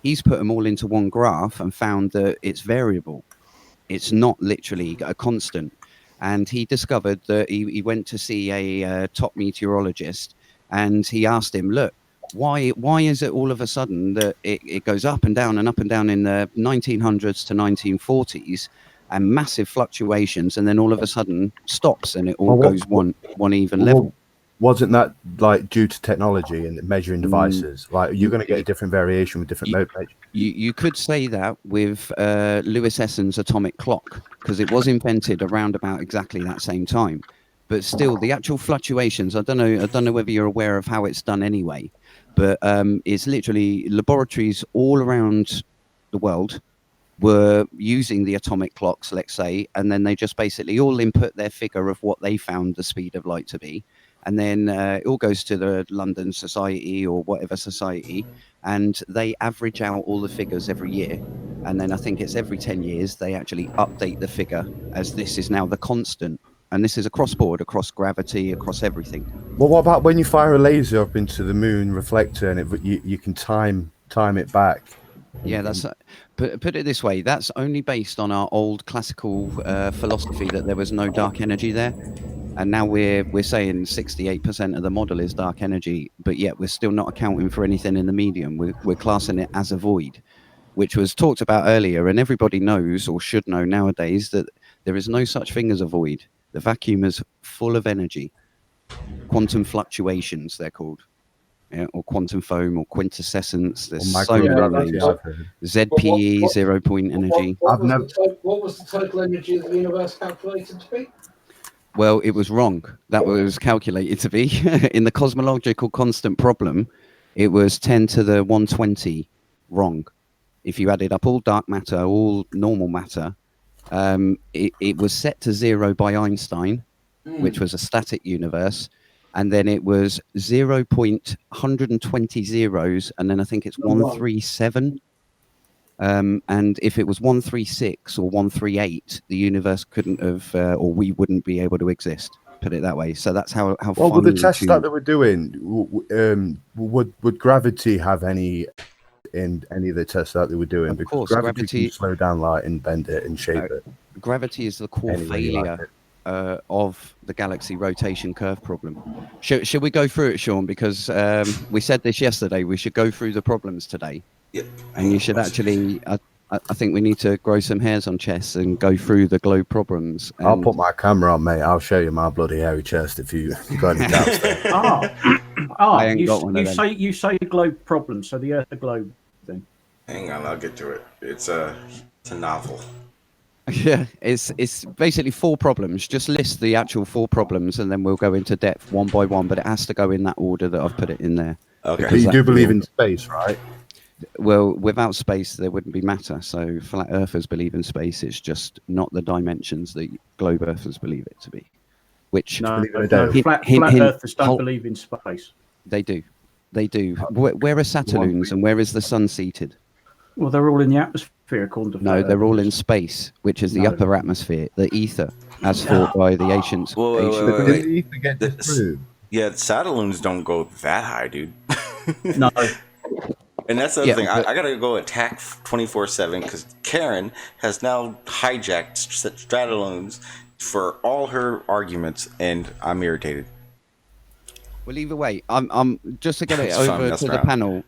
He's put them all into one graph and found that it's variable. It's not literally a constant. And he discovered that he went to see a top meteorologist, and he asked him, look, why is it all of a sudden that it goes up and down in the 1900s to 1940s, and massive fluctuations, and then all of a sudden stops and it all goes one even level? Wasn't that like due to technology and measuring devices? Like you're going to get a different variation with different mode. You could say that with Lewis Esson's atomic clock, because it was invented around about exactly that same time. But still, the actual fluctuations, I don't know whether you're aware of how it's done anyway, but it's literally laboratories all around the world were using the atomic clocks, let's say, and then they just basically all input their figure of what they found the speed of light to be. And then it all goes to the London Society or whatever society, and they average out all the figures every year. And then I think it's every 10 years they actually update the figure, as this is now the constant. And this is across board, across gravity, across everything. Well, what about when you fire a laser up into the moon reflector and you can time it back? Yeah, that's put it this way. That's only based on our old classical philosophy that there was no dark energy there. And now we're saying 68% of the model is dark energy, but yet we're still not accounting for anything in the medium. We're classing it as a void, which was talked about earlier. And everybody knows, or should know nowadays, that there is no such thing as a void. The vacuum is full of energy. Quantum fluctuations, they're called. Yeah, or quantum foam, or quintessence. There's so many names. ZPE, 0 point energy. What was the total energy of the universe calculated to be? Well, it was wrong. That was calculated to be. In the cosmological constant problem, it was 10 to the 120 wrong. If you added up all dark matter, all normal matter, it was set to 0 by Einstein, which was a static universe. and then it was 0.120 zeros, and then I think it's 137. And if it was 136 or 138, the universe couldn't have, or we wouldn't be able to exist. Put it that way. So that's how. Well, with the tests that they were doing, would gravity have any in any of the tests that they were doing? Of course, gravity can slow down light and bend it and shape it. Gravity is the core failure of the galaxy rotation curve problem. Should we go through it, Sean? Because we said this yesterday. We should go through the problems today. Yep. And you should actually. I think we need to grow some hairs on chests and go through the globe problems. I'll put my camera on, mate. I'll show you my bloody hairy chest if you got any doubts there. You say globe problems, so the Earth the globe thing. Hang on, I'll get to it. It's a novel. Yeah, it's basically 4 problems. Just list the actual 4 problems, and then we'll go into depth one by one. But it has to go in that order that I've put it in there. Okay. But you do believe in space, right? Well, without space, there wouldn't be matter. So flat earthers believe in space. It's just not the dimensions that globe earthers believe it to be. Which flat earthers don't believe in space. They do. They do. Where are Saturns and where is the sun seated? Well, they're all in the atmosphere, according to No, they're all in space, which is the upper atmosphere, the ether, as thought by the ancients. Wait. Yeah, Saturns don't go that high, dude. No. And that's the other thing. I gotta go attack 24/7 because Karen has now hijacked Strataloons for all her arguments, and I'm irritated. Well, either way, I'm just to get it over to the panel.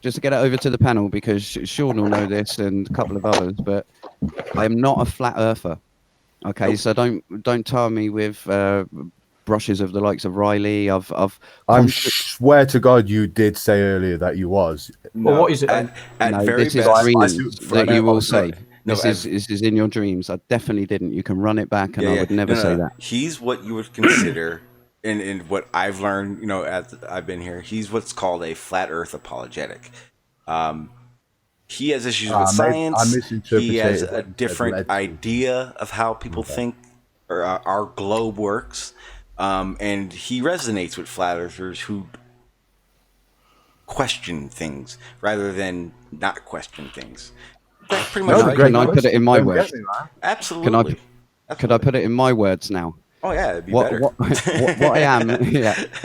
Just to get it over to the panel, because Sean will know this and a couple of others, but I am not a flat earther. Okay, so don't tar me with brushes of the likes of Riley. I swear to God, you did say earlier that you was. Well, what is it? This is dreams that you will say. This is in your dreams. I definitely didn't. You can run it back, and I would never say that. He's what you would consider, in what I've learned, as I've been here, he's what's called a flat Earth apologetic. He has issues with science. He has a different idea of how people think or our globe works. And he resonates with flat earthers who question things rather than not question things. That's pretty much Can I put it in my words? Absolutely. Could I put it in my words now? Oh yeah, it'd be better. What I am,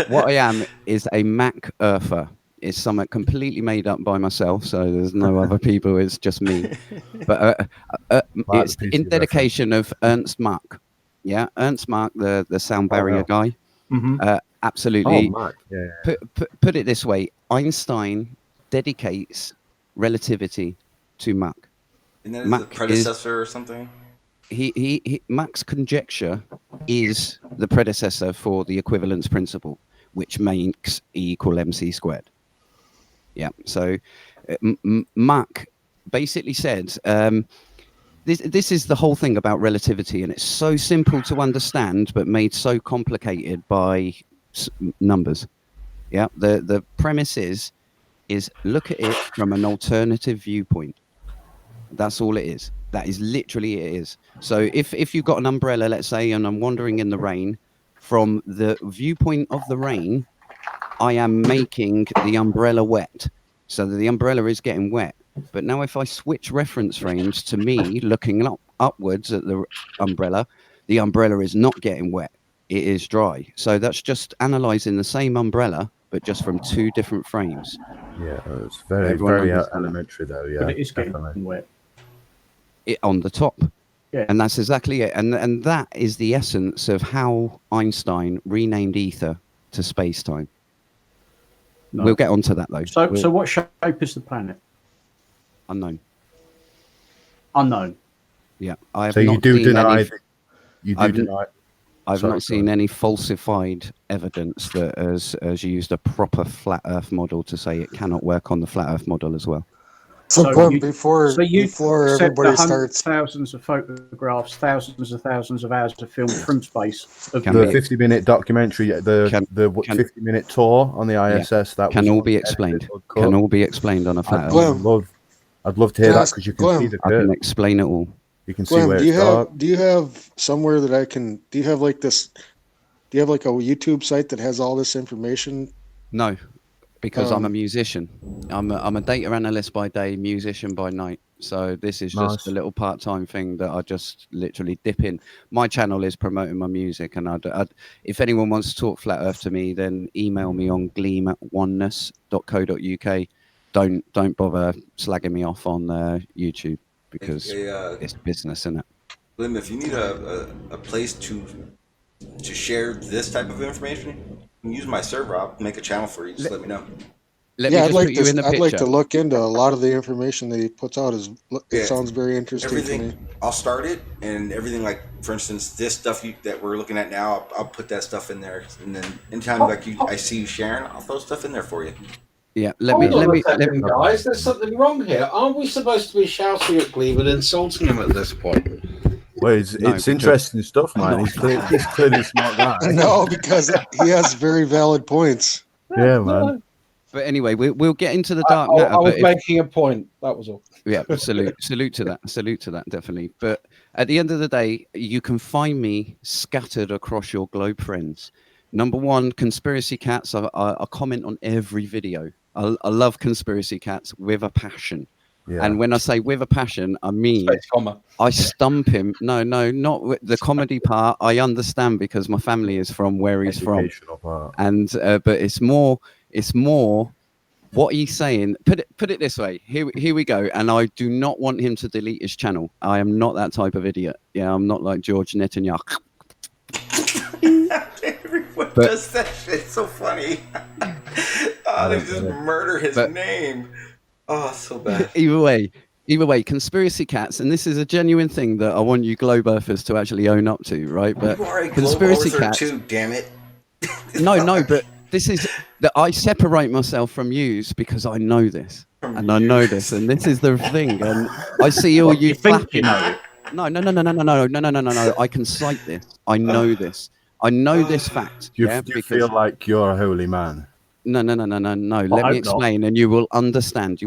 what I am is a Mac earther. It's something completely made up by myself, so there's no other people. It's just me. But it's in dedication of Ernst Mach. Yeah, Ernst Mach, the sound barrier guy. Mm-hmm. Absolutely. Oh, Mach. Yeah. Put it this way: Einstein dedicates relativity to Mach. And then Mach the predecessor or something. Mach's conjecture is the predecessor for the equivalence principle, which makes E equal mc squared. Yeah. So Mach basically said. This is the whole thing about relativity, and it's so simple to understand, but made so complicated by numbers. Yeah, the premise is look at it from an alternative viewpoint. That's all it is. That is literally it is. So if you've got an umbrella, let's say, and I'm wandering in the rain, from the viewpoint of the rain, I am making the umbrella wet. So the umbrella is getting wet. But now if I switch reference frames to me looking upwards at the umbrella is not getting wet. It is dry. So that's just analyzing the same umbrella, but just from 2 different frames. Yeah, it's very elementary though. Yeah, but it is getting wet. On the top. Yeah. And that's exactly it. And that is the essence of how Einstein renamed ether to space-time. No. We'll get onto that though. So what shape is the planet? Unknown. Yeah. I've not seen any falsified evidence that has used a proper flat Earth model to say it cannot work on the flat Earth model as well. Before everybody starts, thousands of photographs, thousands of hours of film from space. The 50-minute documentary, the 50-minute tour on the ISS, that can all be explained. Can all be explained on a flat Earth. I'd love to hear that because you can see the curve. I can explain it all. You can see where it's dark. Do you have somewhere that I can? Do you have like this Do you have like a YouTube site that has all this information? No, because I'm a musician. I'm a data analyst by day, musician by night. So this is just a little part-time thing that I just literally dip in. My channel is promoting my music, and if anyone wants to talk flat Earth to me, then email me on gleam@oneness.co.uk. Don't bother slagging me off on YouTube because it's business, isn't it? Lim, if you need a place to share this type of information, you can use my server. I'll make a channel for you. Just let me know. I'd like to look into a lot of the information that he puts out. It sounds very interesting to me. I'll start it, and everything, like for instance, this stuff that we're looking at now, I'll put that stuff in there, and then anytime I see you sharing, I'll throw stuff in there for you. Yeah, let me, guys. There's something wrong here. Aren't we supposed to be shouting at Gleam and insulting him at this point? Well, it's interesting stuff, man. He's clearly smart guy. No, because he has very valid points. Yeah, man. But anyway, we'll get into the dark matter. I was making a point. That was all. Yeah, salute to that. Salute to that, definitely. But at the end of the day, you can find me scattered across your globe, friends. Number one, conspiracy cats. I comment on every video. I love conspiracy cats with a passion. Yeah. And when I say with a passion, I mean I stump him. No, not with the comedy part. I understand because my family is from where he's from. Part. And but it's more what he's saying. Put it this way. Here we go. And I do not want him to delete his channel. I am not that type of idiot. Yeah, I'm not like George Netanyahu. Everyone does that shit. It's so funny. They just murder his name. Oh, so bad. Either way, conspiracy cats, and this is a genuine thing that I want you globe earthers to actually own up to, right? But you are a conspiracy cats too, damn it. No, but this is that I separate myself from yous because I know this, and I know this, and this is the thing, and I see all you flapping. No. I can cite this. I know this. I know this fact. Do you feel like you're a holy man? No. Let me explain, and you will understand.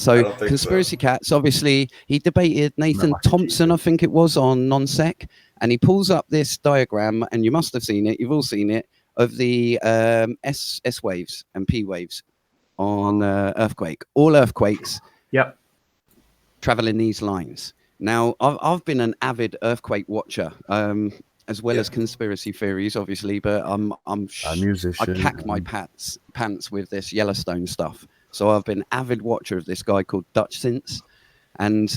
So, conspiracy cats. Obviously, he debated Nathan Thompson, I think it was, on non-sec, and he pulls up this diagram, and you must have seen it. You've all seen it of the S waves and P waves on earthquake. All earthquakes. Yep. Travel in these lines. Now, I've been an avid earthquake watcher. As well as conspiracy theories, obviously, but I cack my pants with this Yellowstone stuff. So I've been avid watcher of this guy called Dutch Since, and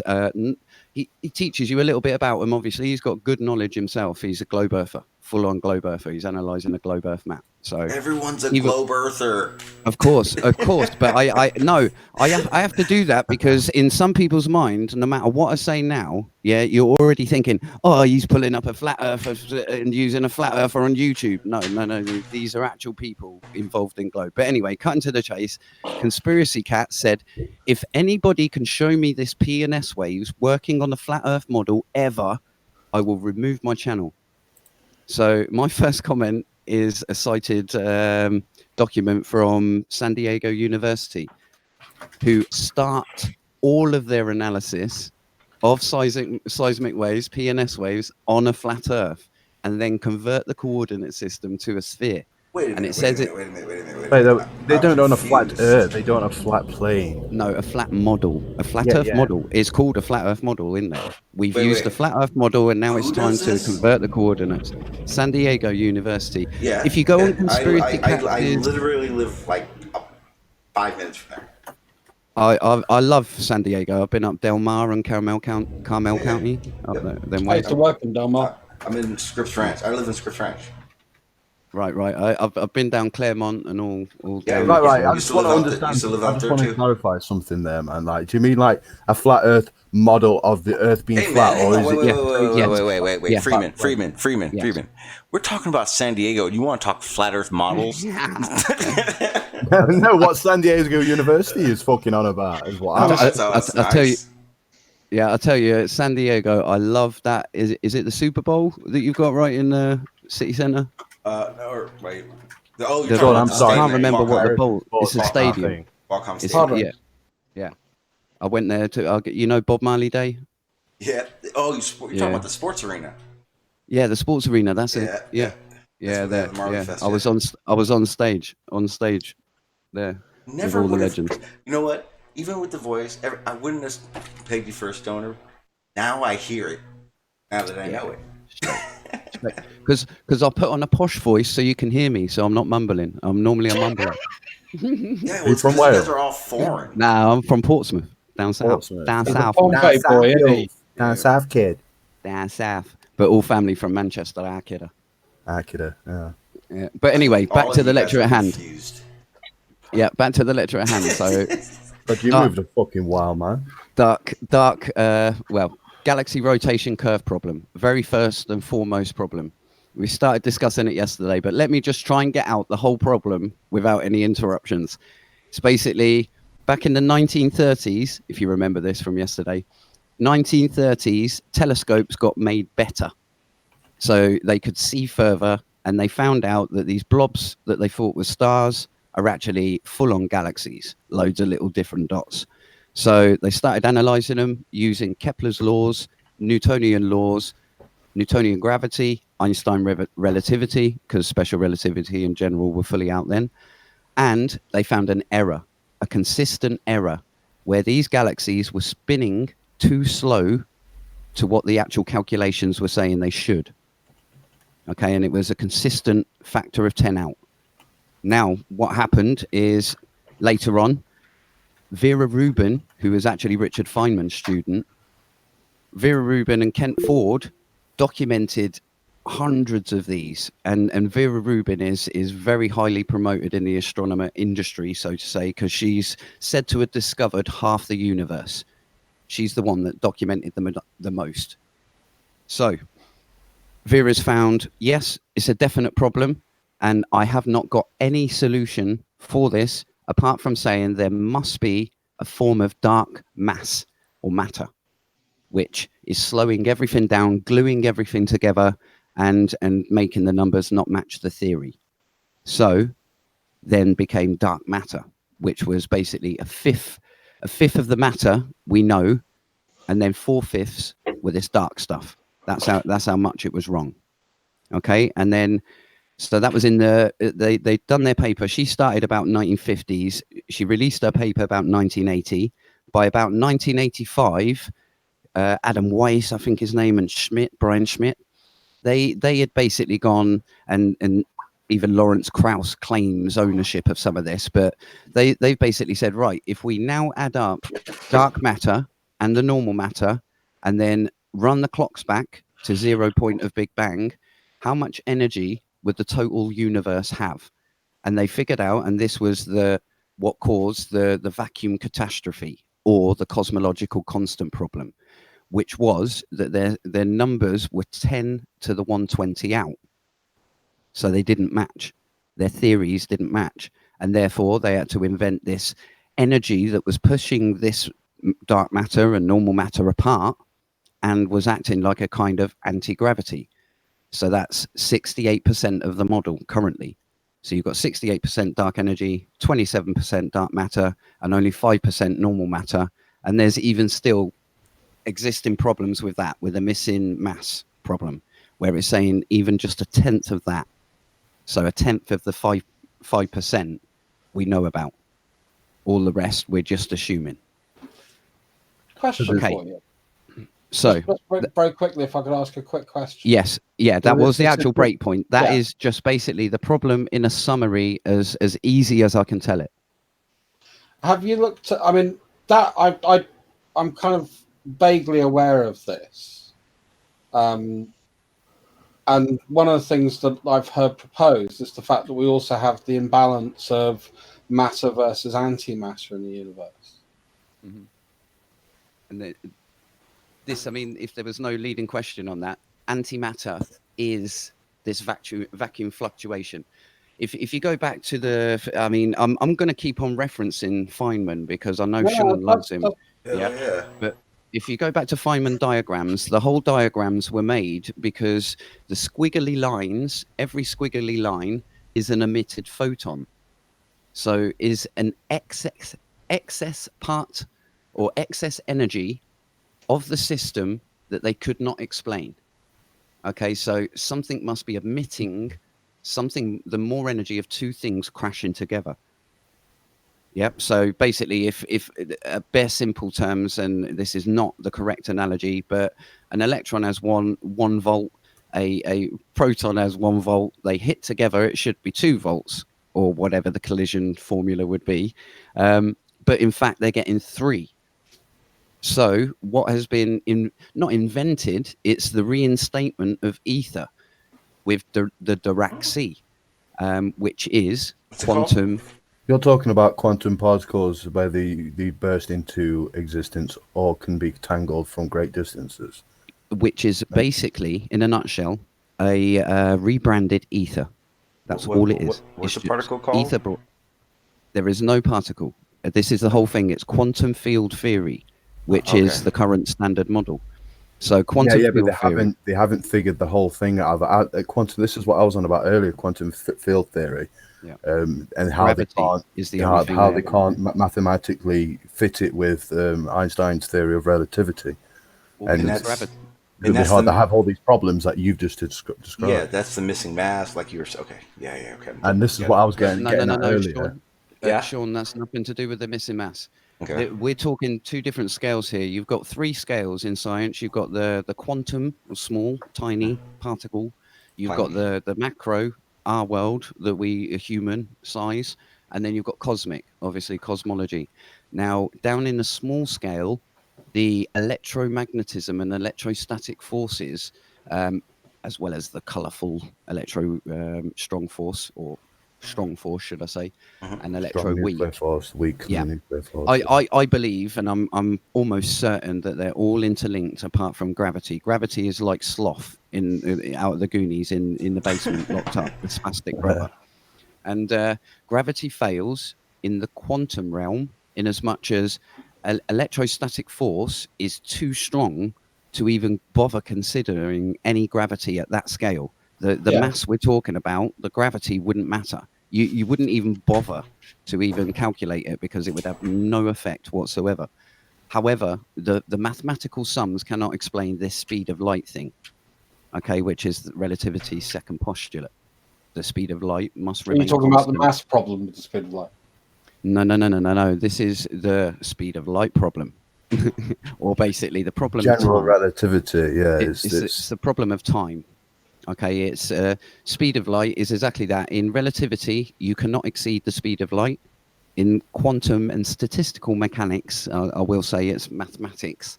he teaches you a little bit about him. Obviously, he's got good knowledge himself. He's a globe earther, full-on globe earther. He's analysing a globe earth map. So everyone's a globe earther. Of course. But I have to do that because in some people's mind, no matter what I say now, yeah, you're already thinking, oh, he's pulling up a flat earther and using a flat earther on YouTube. No. These are actual people involved in globe. But anyway, cutting to the chase, Conspiracy Cat said, if anybody can show me this P and S waves working on the flat earth model ever, I will remove my channel. So my first comment is a cited document from San Diego University, who start all of their analysis of seismic waves, PNS waves, on a flat Earth, and then convert the coordinate system to a sphere. Wait a minute. They don't own a flat Earth. They don't have a flat plane. No, a flat model. A flat Earth model is called a flat Earth model, isn't it? We've used the flat Earth model, and now it's time to convert the coordinates. San Diego University. Yeah. If you go on conspiracy, I literally live like 5 minutes from there. I love San Diego. I've been up Del Mar and Carmel County. Up there. I used to work in Del Mar. I'm in Scripps Ranch. I live in Scripps Ranch. Right. I've been down Claremont and all. Yeah, right. I just want to understand. I just want to clarify something there, man. Like, do you mean like a flat Earth model of the Earth being flat, or is it? Wait. Freeman. We're talking about San Diego. You want to talk flat Earth models? No, what San Diego University is fucking on about is what I'll tell you. Yeah, I'll tell you, San Diego. I love that. Is it the Super Bowl that you've got right in the city center? No, wait. Oh, I can't remember what the bowl. It's a stadium. Yeah. I went there to. Bob Marley Day. Yeah. Oh, you're talking about the sports arena. Yeah, the sports arena. That's it. Yeah. Yeah, where they there. have the Marley Yeah, Fest, I was yeah. on stage there with Never all the would have. legends. You know what? Even with the voice, I wouldn't have pegged you for a stoner. Now I hear it. Now that I Yeah, know it. because I put on a posh voice so you can hear me, so I'm not mumbling. I'm normally a mumbler. Yeah, Are well, you it's from because you guys Wales? are all foreign. Nah, I'm from Portsmouth, down south. Portsmouth. Down He's a south. Pompey boy, isn't he? Down Yeah. south, kid. Down south. But all family from Manchester, I kidder. Akira. Yeah. Yeah. But anyway, back All to of the you guys lecture are at hand. confused. Yeah, back to the lecture at hand. So But you Dark- moved a fucking while, man. well, galaxy rotation curve problem. Very first and foremost problem. We started discussing it yesterday, but let me just try and get out the whole problem without any interruptions. It's basically back in the 1930s, if you remember this from yesterday, 1930s, telescopes got made better. So they could see further, and they found out that these blobs that they thought were stars are actually full-on galaxies, loads of little different dots. So they started analyzing them using Kepler's laws, Newtonian laws, Newtonian gravity, Einstein relativity, because special relativity in general were fully out then. And they found an error, a consistent error, where these galaxies were spinning too slow to what the actual calculations were saying they should. Okay, and it was a consistent factor of 10 out. Now, what happened is later on, Vera Rubin, who was actually Richard Feynman's student, Vera Rubin and Kent Ford documented hundreds of these, and Vera Rubin is very highly promoted in the astronomer industry, so to say, because she's said to have discovered half the universe. She's the one that documented them the most. So Vera's found, yes, it's a definite problem, and I have not got any solution for this apart from saying there must be a form of dark mass or matter, which is slowing everything down, gluing everything together, and making the numbers not match the theory. So then became dark matter, which was basically a fifth of the matter we know, and then 4/5 were this dark stuff. That's how much it was wrong. Okay, and then so that was in the they'd done their paper. She started about 1950s. She released her paper about 1980. By about 1985, Adam Weiss, I think his name, and Brian Schmidt, they had basically gone, and even Lawrence Krauss claims ownership of some of this, but they've basically said, right, if we now add up dark matter and the normal matter, and then run the clocks back to 0 point of Big Bang, how much energy would the total universe have? And they figured out, and this was what caused the vacuum catastrophe, or the cosmological constant problem, which was that their numbers were 10 to the 120 out. So they didn't match. Their theories didn't match. And therefore, they had to invent this energy that was pushing this dark matter and normal matter apart and was acting like a kind of anti-gravity. So that's 68% of the model currently. So you've got 68% dark energy, 27% dark matter, and only 5% normal matter. And there's even still existing problems with that, with a missing mass problem, where it's saying even just a tenth of that, so a tenth of the 5% we know about. All the rest we're just assuming. Question Okay. for you. So Just very quickly, if I could ask a quick question. yes, yeah, that was the actual break point. That Yeah. is just basically the problem in a summary, as easy as I can tell it. Have you looked at? I mean, that I'm kind of vaguely aware of this. And one of the things that I've heard proposed is the fact that we also have the imbalance of matter versus antimatter in the universe. Mm-hmm. And this, I mean, if there was no leading question on that, antimatter is this vacuum fluctuation. If you go back to I mean, I'm going to keep on referencing Feynman because I know Sean loves him. Yeah. But if you go back to Feynman diagrams, the whole diagrams were made because the squiggly lines, every squiggly line is an emitted photon. So is an excess part or excess energy of the system that they could not explain. Okay, so something must be emitting the more energy of two things crashing together. Yep. So basically, if bare simple terms, and this is not the correct analogy, but an electron has one volt, a proton has 1 volt. They hit together, it should be 2 volts, or whatever the collision formula would be. But in fact, they're getting 3. So what has been not invented? It's the reinstatement of ether with the Dirac C, which is quantum. You're talking about quantum particles where they burst into existence or can be tangled from great distances. Which is basically, in a nutshell, a rebranded ether. That's all it is. What's the particle called? Ether. There is no particle. This is the whole thing. It's quantum field theory, which is the current standard model. So quantum field but theory. They haven't figured the whole thing out. Quantum. This is what I was on about earlier. Quantum field theory. Yeah. And how they can't mathematically fit it with Einstein's theory of relativity. And they have all these problems that you've just described. Yeah, that's the missing mass, like you were. Okay, yeah, okay. And this is what I was getting at earlier. Sean, that's nothing to do with the missing mass. Okay. We're talking 2 different scales here. You've got 3 scales in science. You've got the quantum, small, tiny particle. You've got the macro, our world, that we are human size, and then you've got cosmic, obviously cosmology. Now, down in the small scale, the electromagnetism and electrostatic forces, as well as the colourful strong force, or strong force, should I say, and electro-weak. Force, weak nuclear force. I believe, and I'm almost certain that they're all interlinked apart from gravity. Gravity is like Sloth out of the Goonies in the basement, locked up, the spastic brother. And gravity fails in the quantum realm in as much as electrostatic force is too strong to even bother considering any gravity at that scale. The mass we're talking about, the gravity wouldn't matter. You wouldn't even bother to even calculate it because it would have no effect whatsoever. However, the mathematical sums cannot explain this speed of light thing, okay, which is relativity's second postulate. The speed of light must remain. Are you talking constant. about the mass problem with the speed of light? No. This is the speed of light problem. Or basically the problem general of time. Relativity, yeah. It's the problem of time. Okay, it's speed of light is exactly that. In relativity, you cannot exceed the speed of light. In quantum and statistical mechanics, I will say it's mathematics,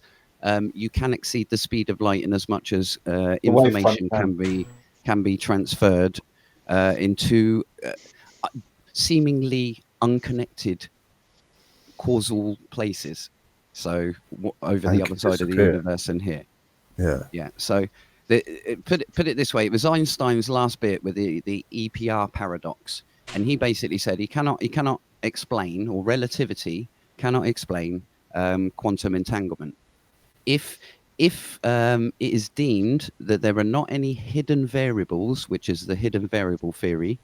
you can exceed the speed of light in as much as information can be transferred into seemingly unconnected causal places. So over the other side of the universe and here. Yeah. So put it this way: it was Einstein's last bit with the EPR paradox, and he basically said he cannot explain, or relativity cannot explain quantum entanglement. If it is deemed that there are not any hidden variables, which is the hidden variable theory,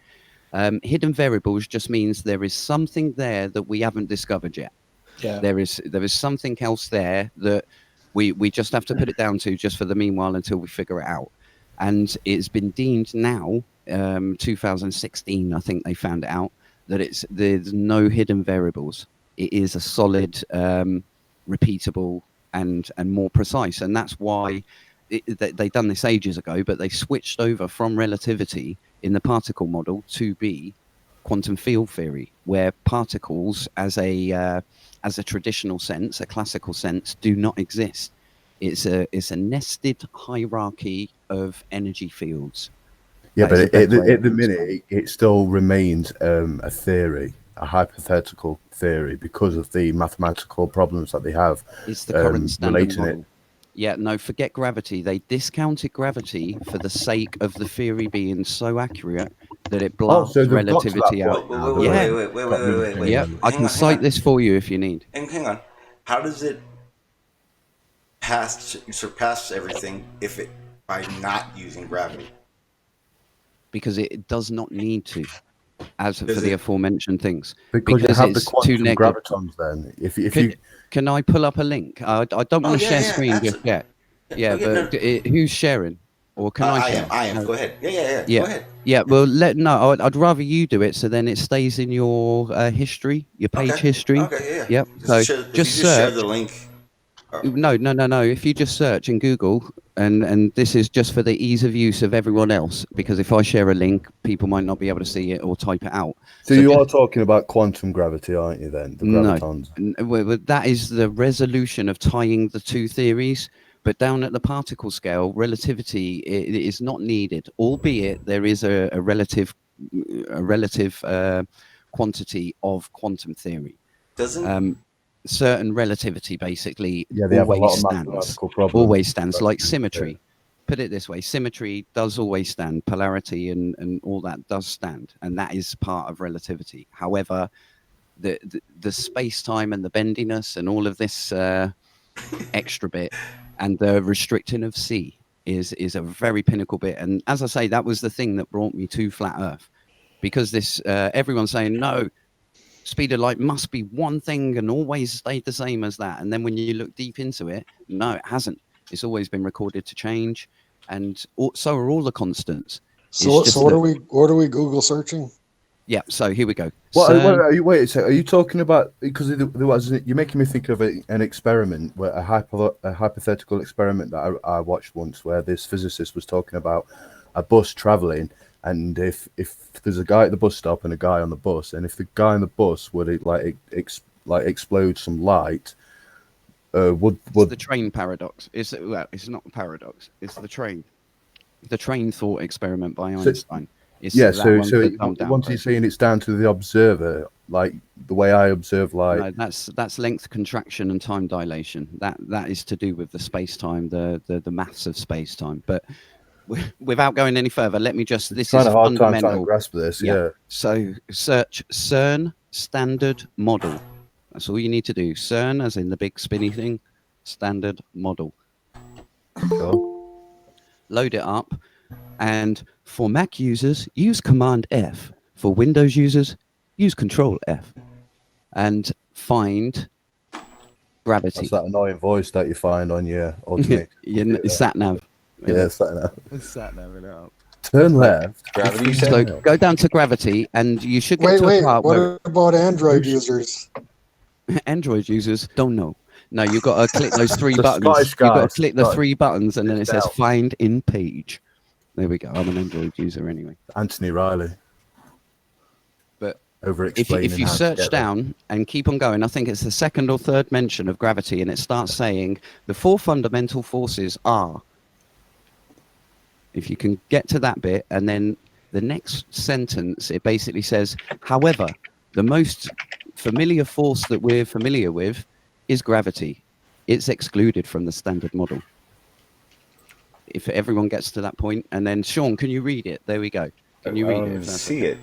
hidden variables just means there is something there that we haven't discovered yet. Yeah. There is something else there that we just have to put it down to just for the meanwhile until we figure it out. And it's been deemed now, 2016, I think they found it out, that there's no hidden variables. It is a solid, repeatable and more precise. And that's why they done this ages ago, but they switched over from relativity in the particle model to be quantum field theory, where particles as a traditional sense, a classical sense, do not exist. It's a nested hierarchy of energy fields. Yeah, but at the minute, it still remains a theory, a hypothetical theory, because of the mathematical problems that they have. It's the current standard model. Yeah, no, forget gravity. They discounted gravity for the sake of the theory being so accurate that it blasts relativity out. Wait. Yeah, I can cite this for you if you need. And hang on, how does it surpass everything by not using gravity? Because it does not need to, for the aforementioned things. Because you have the quantum gravitons then. Can I pull up a link? I don't want to share screen just yet. Yeah, but who's sharing? or can I share? I am. Go ahead. Yeah. Go ahead. Yeah. Well, I'd rather you do it, so then it stays in your history, your page history. Okay. Yeah. Yep. So Just share the link. No. If you just search in Google, and this is just for the ease of use of everyone else, because if I share a link, people might not be able to see it or type it out. So you are talking about quantum gravity, aren't you? Then the gravitons. No, that is the resolution of tying the two theories. But down at the particle scale, relativity it is not needed, albeit there is a relative quantity of quantum theory. Doesn't certain relativity basically they have a lot of mathematical problems. Always stands, like symmetry. Put it this way, symmetry does always stand, polarity and all that does stand, and that is part of relativity. However, the space-time and the bendiness and all of this extra bit and the restricting of C is a very pinnacle bit. And as I say, that was the thing that brought me to flat Earth, because this everyone's saying no, speed of light must be one thing and always stayed the same as that. And then when you look deep into it, no, it hasn't. It's always been recorded to change, and so are all the constants. So what are we Google searching? Yeah, so here we go. Wait a second. Are you talking about, because you're making me think of an experiment, where a hypothetical experiment that I watched once, where this physicist was talking about a bus traveling, and if there's a guy at the bus stop and a guy on the bus, and if the guy on the bus would explode some light, would it's the train paradox? It's not a paradox. It's the train thought experiment by Einstein. So once you're saying it's down to the observer, like the way I observe light. No, that's length contraction and time dilation. That is to do with the space-time, the maths of space-time. But without going any further, let me just. This is fundamental. Time trying to grasp this. Yeah. So search CERN standard model. That's all you need to do. CERN, as in the big spinny thing, standard model. Cool. Load it up. And for Mac users, use Command F. For Windows users, use Control F. And find gravity. That's that annoying voice that you find on your automated. Sat nav. Yeah, sat nav. Sat nav it up. Turn left. Gravity. So go down to gravity, and you should get to a part where. What about Android users? Android users don't know. No, you've got to click those three buttons. You've got to click the three buttons, and then it says find in page. There we go. I'm an Android user anyway. Anthony Riley. But if you search down and keep on going, I think it's the second or third mention of gravity, and it starts saying the four fundamental forces are. If you can get to that bit, and then the next sentence, it basically says, however, the most familiar force that we're familiar with is gravity. It's excluded from the standard model. If everyone gets to that point, and then Sean, can you read it? There we go. Can you read it? See it.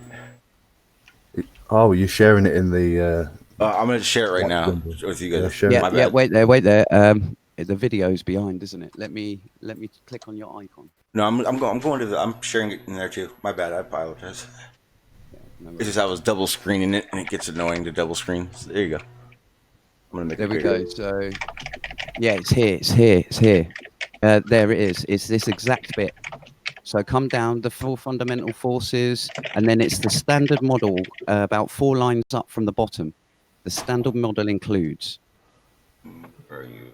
Oh, you're sharing it in the. I'm going to share it right now with you guys. Yeah. Wait there. The video's behind, isn't it? Let me click on your icon. No, I'm going to. I'm sharing it in there too. My bad. I apologize. It's just I was double screening it, and it gets annoying to double screen. So there you go. I'm gonna make there it we bigger. go. So yeah, it's here. There it is. It's this exact bit. So come down, the four fundamental forces, and then it's the standard model, about 4 lines up from the bottom. The standard model includes.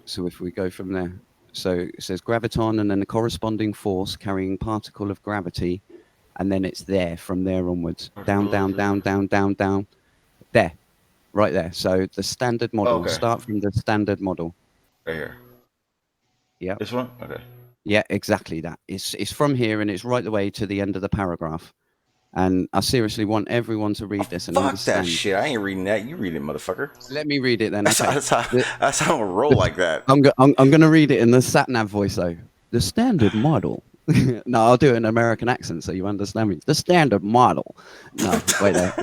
So if we go from there, so it says graviton, and then the corresponding force carrying particle of gravity, and then it's there from there onwards. Down. There, right there. So the standard model. Okay. Start from the standard model. Right here. Yeah. This one? Okay. Yeah, exactly that. It's from here, and it's right the way to the end of the paragraph. And I seriously want everyone to read this and Fuck understand. that shit. I ain't reading that. You read it, motherfucker. Let me read it then. That's how I roll like that. I'm going to read it in the sat-nav voice, though. The standard model. No, I'll do it in an American accent so you understand me. The standard model. No, wait there.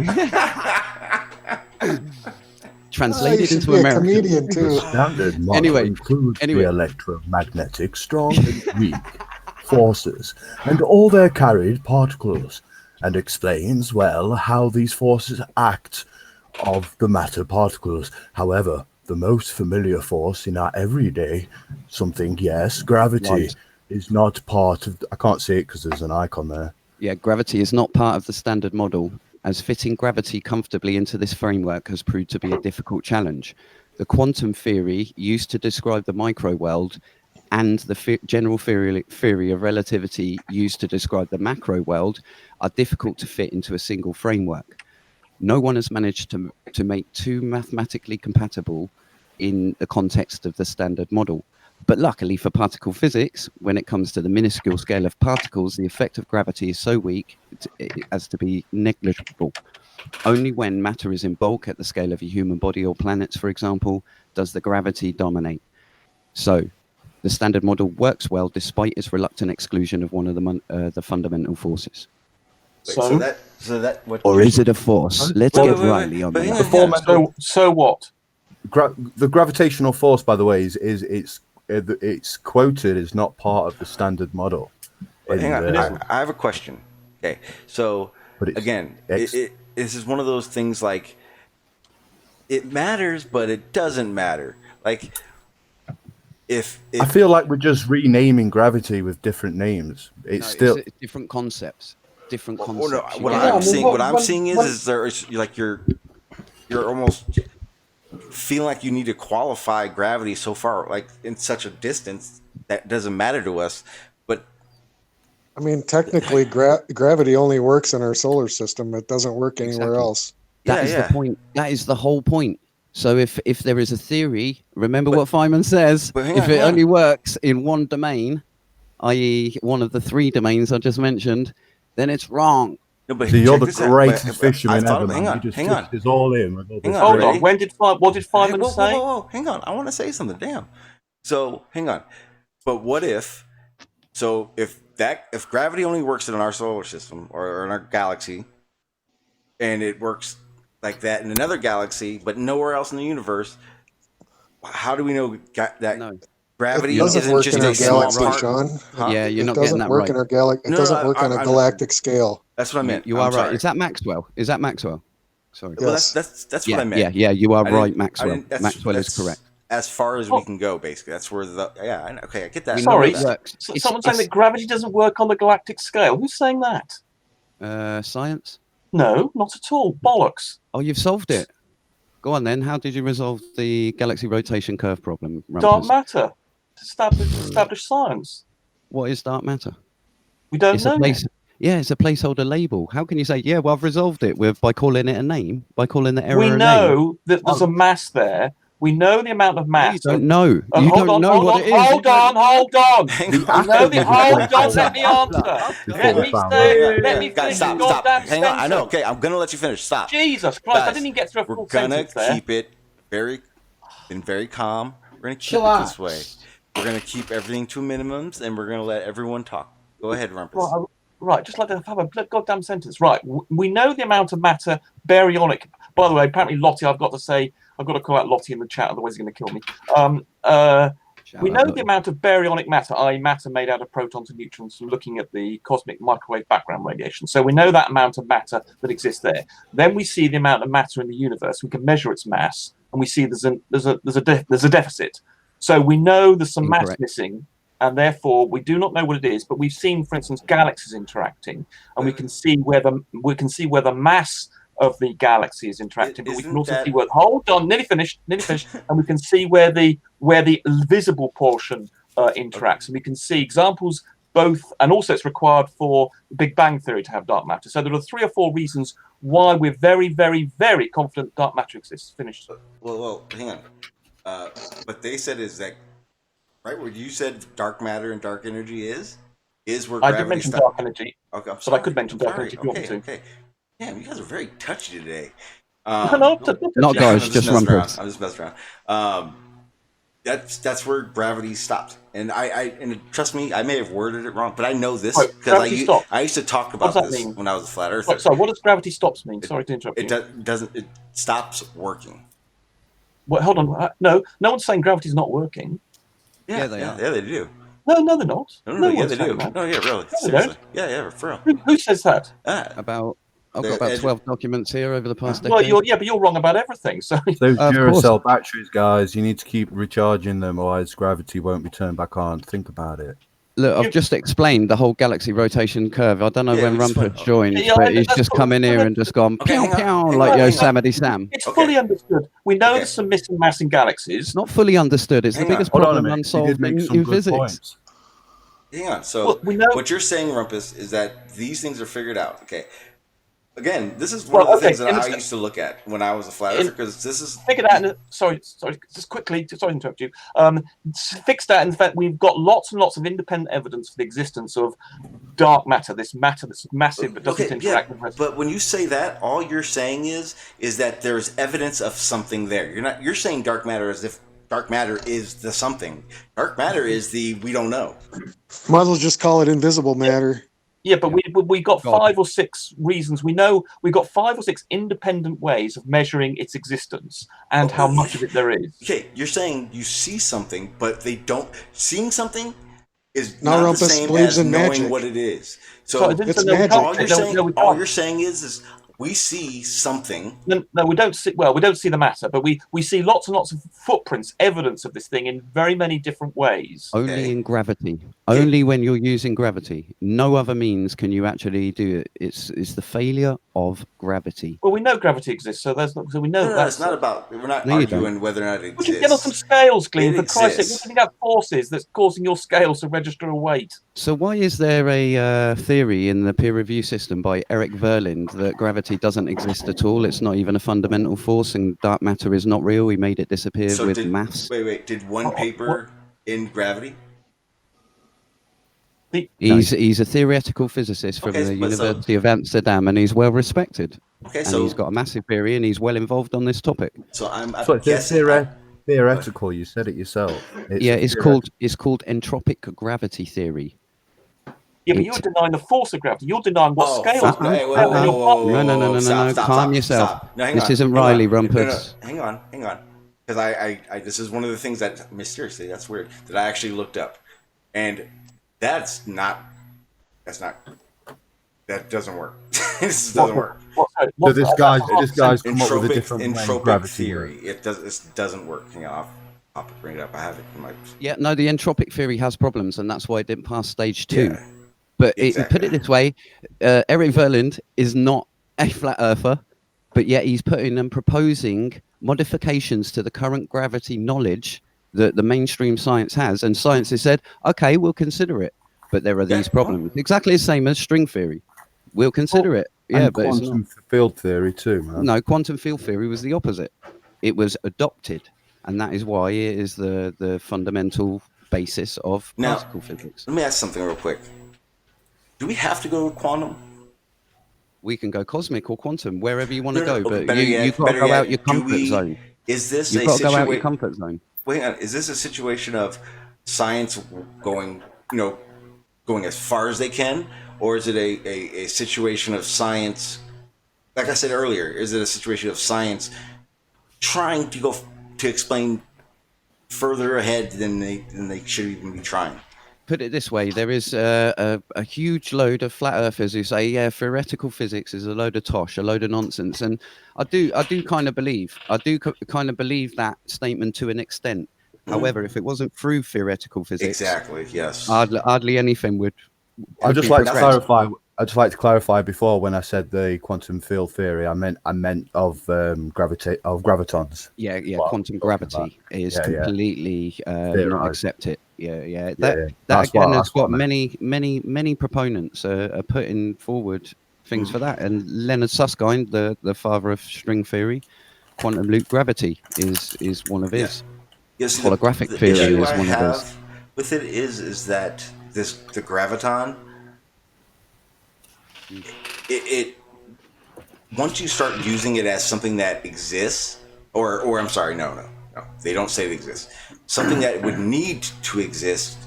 Translated into American. Comedian too. The standard model includes the electromagnetic strong and weak forces and all their carried particles, and explains well how these forces act of the matter particles. However, the most familiar force in our everyday gravity, is not part of. I can't see it because there's an icon there. Yeah, gravity is not part of the standard model, as fitting gravity comfortably into this framework has proved to be a difficult challenge. The quantum theory used to describe the micro world and the general theory of relativity used to describe the macro world are difficult to fit into a single framework. No one has managed to make two mathematically compatible in the context of the standard model. But luckily for particle physics, when it comes to the minuscule scale of particles, the effect of gravity is so weak as to be negligible. Only when matter is in bulk at the scale of a human body or planets, for example, does the gravity dominate. So the standard model works well despite its reluctant exclusion of one of the fundamental forces. So what? Or is it a force? Let's get Riley on that. So what? The gravitational force, by the way, it's quoted as not part of the standard model. But hang on, I have a question. Okay, so again, this is one of those things like it matters, but it doesn't matter. Like if I feel like we're just renaming gravity with different names. It's different concepts. Different concepts. Well, no, what I'm seeing is there's like you're almost feeling like you need to qualify gravity so far, like in such a distance that doesn't matter to us. But I mean, technically, gravity only works in our solar system. It doesn't work anywhere else. That is the point. That is the whole point. So if there is a theory, remember what Feynman says, if it only works in one domain, i.e. one of the three domains I just mentioned, then it's wrong. No, but you're the greatest fisherman ever. Hang on. It's all in. Hold on. What did Feynman say? Whoa, hang on. I want to say something. Damn. So hang on. But what if? So if gravity only works in our solar system or in our galaxy, and it works like that in another galaxy, but nowhere else in the universe, how do we know that gravity isn't just a small part? Sean. Huh? Yeah, you're not getting that right. It doesn't work on a galactic scale. That's what I meant. You are right. Is that Maxwell? Sorry. Well, that's what I meant. Yeah, you are right, Maxwell. Maxwell is correct. As far as we can go, basically. That's where okay, I get that. Sorry, someone's saying that gravity doesn't work on the galactic scale. Who's saying that? Science? No, not at all. Bollocks. Oh, you've solved it. Go on then. How did you resolve the galaxy rotation curve problem? Rumpus? Dark matter. Established science. What is dark matter? We don't know. It's a placeholder label. How can you say, yeah, well, I've resolved it by calling it a name, by calling the error a name? We know that there's a mass there. We know the amount of mass. You don't know. You don't know what it is. Hold on. Hold on. Let me answer. Let me finish. Stop. Hang on. I know. Okay, I'm going to let you finish. Stop. Jesus Christ, I didn't even get through a full sentence there. We're going to keep it very calm. We're going to keep it this way. We're going to keep everything to minimums, and we're going to let everyone talk. Go ahead, Rumpus. Right, just let them have a goddamn sentence. Right, we know the amount of matter baryonic. By the way, apparently Lottie, I've got to call out Lottie in the chat, otherwise he's going to kill me. We know the amount of baryonic matter, i.e. matter made out of protons and neutrons, from looking at the cosmic microwave background radiation. So we know that amount of matter that exists there. Then we see the amount of matter in the universe. We can measure its mass, and we see there's a deficit. So we know there's some mass missing, and therefore we do not know what it is. But we've seen, for instance, galaxies interacting, and we can see where the mass of the galaxy is interacting. But we can also see where. Hold on, nearly finished, and we can see where the visible portion interacts, and we can see examples both, and also it's required for the Big Bang theory to have dark matter. So there are 3 or 4 reasons why we're very, very, very confident dark matter exists. Finished. Well, hang on. What they said is that, right, where you said dark matter and dark energy is where I did mention dark energy. Okay, but I could mention dark energy if you want me to. Okay. Damn, you guys are very touchy today. Not guys, just Rumpus. I'm just messing around. That's where gravity stops. And and trust me, I may have worded it wrong, but I know this because I used to talk about this when I was a flat earther. So what does gravity stops mean? Sorry to interrupt you. It stops working. Well, hold on. No one's saying gravity's not working. Yeah, they are. Yeah, they do. No, they're not. No, yeah, they do. No, yeah, really. Seriously. Yeah, for real. Who says that? I've got about 12 documents here over the past decade. Well, but you're wrong about everything. So those Duracell batteries, guys, you need to keep recharging them, otherwise gravity won't be turned back on. Think about it. Look, I've just explained the whole galaxy rotation curve. I don't know when Rumpus joined, but he's just come in here and just gone pew pew like Yosemite Sam. It's fully understood. We know there's some missing mass in galaxies. It's not fully understood. It's the biggest problem unsolved in physics. Points. Hang on. So what you're saying, Rumpus, is that these things are figured out. Okay. Again, this is one of the things that I used to look at when I was a flat earther, because this is figured out. Sorry, just quickly. Sorry to interrupt you. Fixed out in the fact we've got lots and lots of independent evidence for the existence of dark matter. This matter that's massive but doesn't interact with. But when you say that, all you're saying is that there's evidence of something there. You're saying dark matter as if dark matter is the something. Dark matter is the we don't know. Might as well just call it invisible matter. Yeah, but we got 5 or 6 reasons. We know we've got 5 or 6 independent ways of measuring its existence and how much of it there is. Okay, you're saying you see something, but they don't. Seeing something is not the same as knowing what it is. So it's magic. All you're saying is we see something. No, we don't see. Well, we don't see the matter, but we see lots and lots of footprints, evidence of this thing in very many different ways. Only in gravity. Only when you're using gravity. No other means can you actually do it. It's the failure of gravity. Well, we know gravity exists, so we know that's it's not about. We're not arguing whether or not it exists. We can get on some scales, Glenn. For Christ's sake, we can have forces that's causing your scales to register a weight. So why is there a theory in the peer review system by Eric Verlind that gravity doesn't exist at all? It's not even a fundamental force, and dark matter is not real. He made it disappear with maths. Wait. Did one paper in gravity? He's a theoretical physicist from the University of Amsterdam, and he's well respected. Okay, and he's got a massive theory, and he's well involved on this topic. So I'm guessing. Theoretical. You said it yourself. It's called entropic gravity theory. Yeah, but you're denying the force of gravity. You're denying what scales. No. Calm yourself. This isn't Riley Rumpus. Hang on. Because I this is one of the things that mysteriously, that's weird, that I actually looked up, and that doesn't work. This doesn't work. So this guy's come up with a different entropic theory. It doesn't work. Hang on, I'll bring it up. I have it in my. Yeah, no, the entropic theory has problems, and that's why it didn't pass stage 2. Yeah, but put it this way, Eric Verlind is not a flat earther, but yet he's putting and proposing modifications to the current gravity knowledge that the mainstream science has, and science has said, okay, we'll consider it, but there are these problems. Exactly the same as string theory. We'll consider it. Yeah, but quantum field theory too, man. No, quantum field theory was the opposite. It was adopted, and that is why it is the fundamental basis of particle physics. Let me ask something real quick. Do we have to go quantum? We can go cosmic or quantum, wherever you want to go, but you've got to go out your comfort zone. Is this you've got to go out your comfort zone? Wait on, is this a situation of science going as far as they can, or is it a situation of science, like I said earlier, is it a situation of science trying to go to explain further ahead than they should even be trying? Put it this way, there is a huge load of flat earthers who say, yeah, theoretical physics is a load of tosh, a load of nonsense. And I do kind of believe that statement to an extent. However, if it wasn't through theoretical physics, exactly, yes, hardly anything would. I'd just like to clarify before, when I said the quantum field theory, I meant of gravitons. Yeah, quantum gravity is completely not accept it. Yeah. That again has got many proponents are putting forward things for that. And Leonard Susskind, the father of string theory, quantum loop gravity is one of his. Yes, holographic theory is one of his. With it is that the graviton, it once you start using it as something that exists, or I'm sorry, no, they don't say it exists. Something that would need to exist.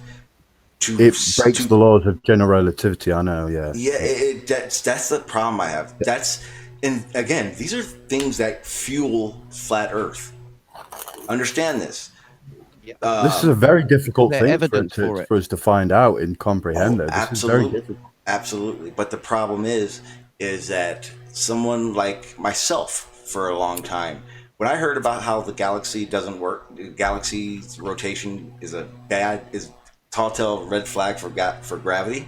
It breaks the laws of general relativity. I know, yeah. Yeah, that's the problem I have. And again, these are things that fuel flat Earth. Understand this. This is a very difficult thing for us to find out and comprehend. This is very difficult. Absolutely. But the problem is that someone like myself, for a long time, when I heard about how the galaxy doesn't work, the galaxy's rotation is tall tale red flag for gravity.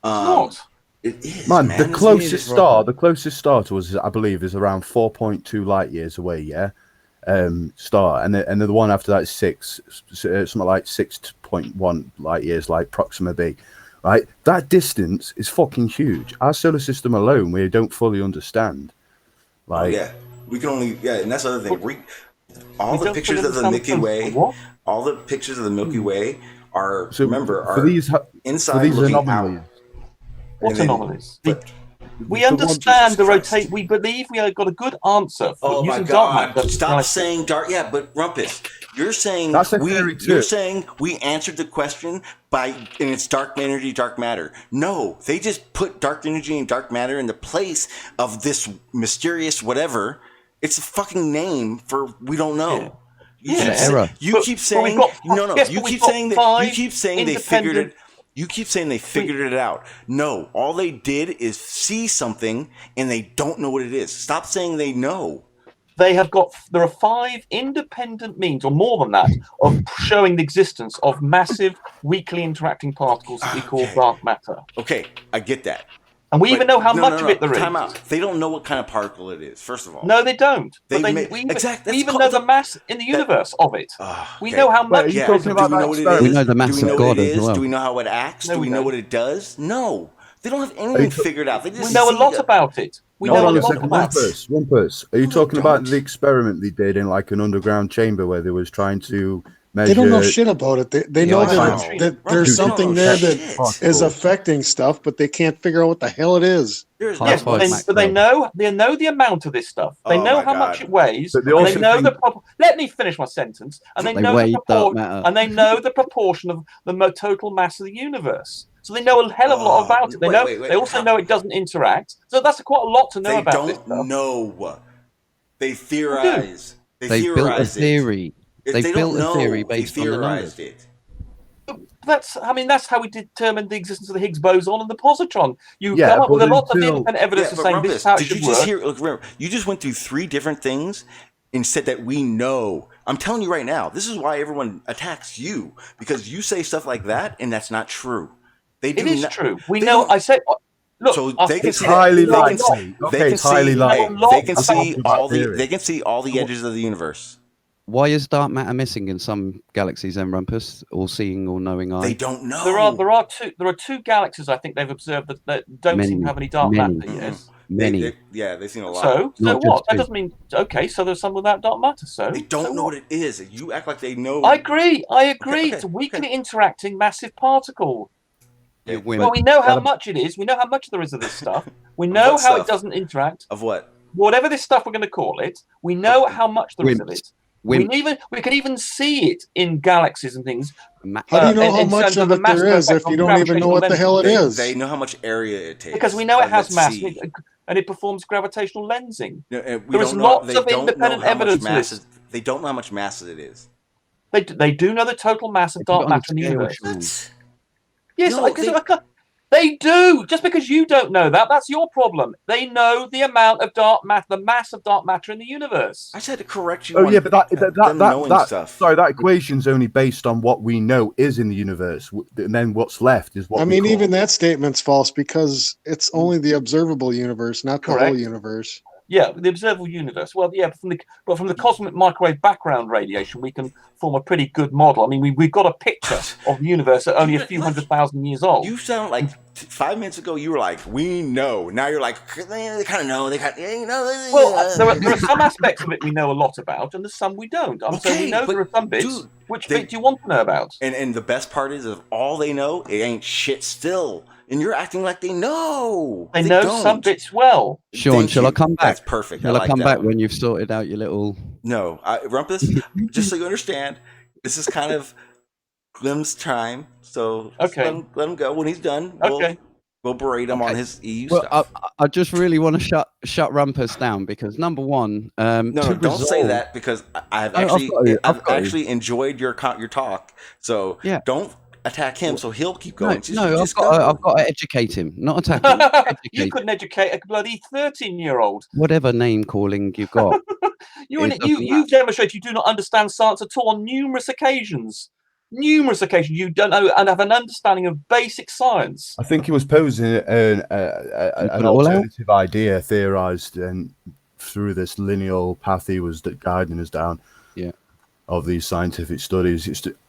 Not. It is, Man, man. the It's closest needed, bro. the closest star to us, I believe, is around 4.2 light years away. Yeah, star, and the one after that is something like 6.1 light years, like Proxima b. Right, that distance is fucking huge. Our solar system alone, we don't fully understand. Like, yeah, we can only and that's the other thing. All We the don't pictures fully of the understand Milky the Way, what? all the pictures of the Milky Way are so are inside for these looking anomalies. out. What And then- anomalies? but- We the understand Jesus the Christ. rotate. We believe we have got a good answer for Oh my using dark God! matter. Stop saying dark. Yeah, but Rumpus, you're saying That's a theory too. you're saying we answered the question and it's dark energy, dark matter. No, they just put dark energy and dark matter in the place of this mysterious whatever. It's a fucking name for we don't know. Yeah. You keep saying You keep saying they figured it. You keep saying they figured it out. No, all they did is see something and they don't know what it is. Stop saying they know. There are 5 independent means, or more than that, of showing the existence of massive, weakly interacting particles that we call dark matter. Okay, I get that. And we even know how much of it there is. Time out. They don't know what kind of particle it is, first of all. No, they don't. We even know the mass in the universe of it. We know how much. Yeah, do we know what it is? We know the mass Do we know of what God it as is? well. Do we know how it acts? Do we know what it does? No. They don't have anything figured out. They just We know a lot about it. We know a lot about it. Rumpus. Are you talking about the experiment they did in like an underground chamber where they was trying to measure? They don't know shit about it. They know that there's something there that is affecting stuff, but they can't figure out what the hell it is. Yes, but they know the amount of this stuff. They know how much it weighs. But They know let me finish my sentence. And they know the proportion of the total mass of the universe. So they know a hell of a lot about it. They also know it doesn't interact. So that's quite a lot to know about this stuff. They don't know. They theorize. They built a theory. They built a theory based on the numbers. That's how we determined the existence of the Higgs boson and the positron. You come up with a lot of independent evidence of saying this is how it should work. Remember, you just went through 3 different things and said that we know. I'm telling you right now, this is why everyone attacks you, because you say stuff like that, and that's not true. It is true. We know. I said. Look, so they can see highly that. likely. They can highly likely. They can see all the. They can see all the edges of the universe. Why is dark matter missing in some galaxies, then, Rumpus? All seeing, all knowing eye. They don't know. There are 2 galaxies I think they've observed that don't seem to have any dark matter yet. Many. They've seen a lot. So what? That doesn't mean so there's some without dark matter. So they don't know what it is. You act like they know. I agree. It's a weakly interacting massive particle. Well, we know how much it is. We know how much there is of this stuff. We know how it doesn't interact. Of what? Whatever this stuff we're going to call it, we know how much there is of it. We can even see it in galaxies and things. How do you know how much of it there is if you don't even know what the hell it is? They know how much area it takes. Because we know it has mass and it performs gravitational lensing. There is lots of independent evidence. They don't know how much mass it is. They do know the total mass of dark matter in the universe. Yes, they do. Just because you don't know that's your problem. They know the amount of dark matter, the mass of dark matter in the universe. I just had to correct you. Oh yeah, but that stuff. Equation's only based on what we know is in the universe, and then what's left is what. I mean, even that statement's false because it's only the observable universe, not the whole universe. Yeah, the observable universe. Well, yeah, from the cosmic microwave background radiation, we can form a pretty good model. I mean, we've got a picture of the universe that only a few 100,000 years old. You sound like 5 minutes ago you were like, we know. Now you're like, they kind of know. They kind of, Well, there are some aspects of it we know a lot about, and there's some we don't. So we know there are some bits. Dude, which bit do you want to know about? And the best part is, of all they know, it ain't shit still. And you're acting like they know. They know some bits well. Sean, shall I come back? That's perfect. Shall I come back when you've sorted out your little... No, Rumpus, just so you understand, this is kind of Glim's time. So let him go. When he's done, we'll berate him on his EU stuff. I just really want to shut Rumpus down because, number one... don't say that because I've actually enjoyed your talk. So don't attack him, so he'll keep going. I've got to educate him, not attack him. You couldn't educate a bloody 13-year-old. Whatever name calling you've got. You've demonstrated you do not understand science at all on numerous occasions. numerous occasions you don't know and have an understanding of basic science. I think he was posing an alternative idea theorized and through this lineal path he was guiding us down. Yeah. Of these scientific studies.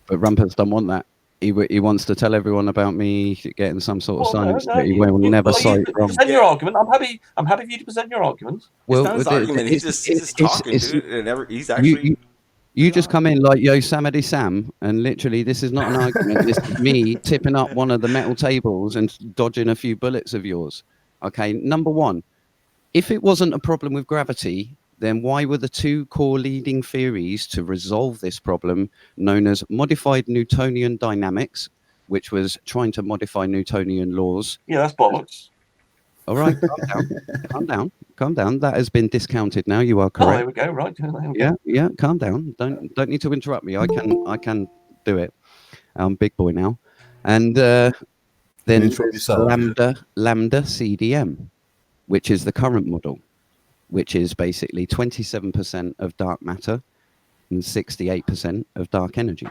But Rumpus don't want that. He wants to tell everyone about me getting some sort of science that he will never cite from. Present your argument. I'm happy for you to present your argument. Well, it's not his argument. He's just talking, dude. He's actually. You just come in like Yosemite Sam, and literally, this is not an argument. This is me tipping up one of the metal tables and dodging a few bullets of yours. Okay, number one, if it wasn't a problem with gravity, then why were the two core leading theories to resolve this problem known as modified Newtonian dynamics, which was trying to modify Newtonian laws? Yeah, that's bollocks. All right, calm down. That has been discounted now. You are correct. Oh, there we go. Right. Yeah. Calm down. Don't need to interrupt me. I can do it. I'm big boy now. And then lambda CDM, which is the current model, which is basically 27% of dark matter and 68% of dark energy.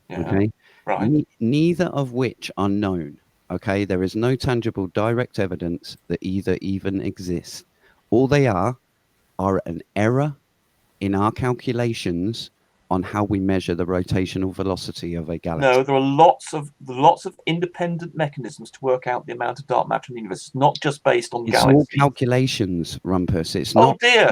Yeah, okay, right. Neither of which are known. Okay, there is no tangible direct evidence that either even exist. All they are an error in our calculations on how we measure the rotational velocity of a galaxy. No, there are lots of independent mechanisms to work out the amount of dark matter in the universe. It's not just based on galaxies. It's all calculations, Rumpus. It's not. Oh dear!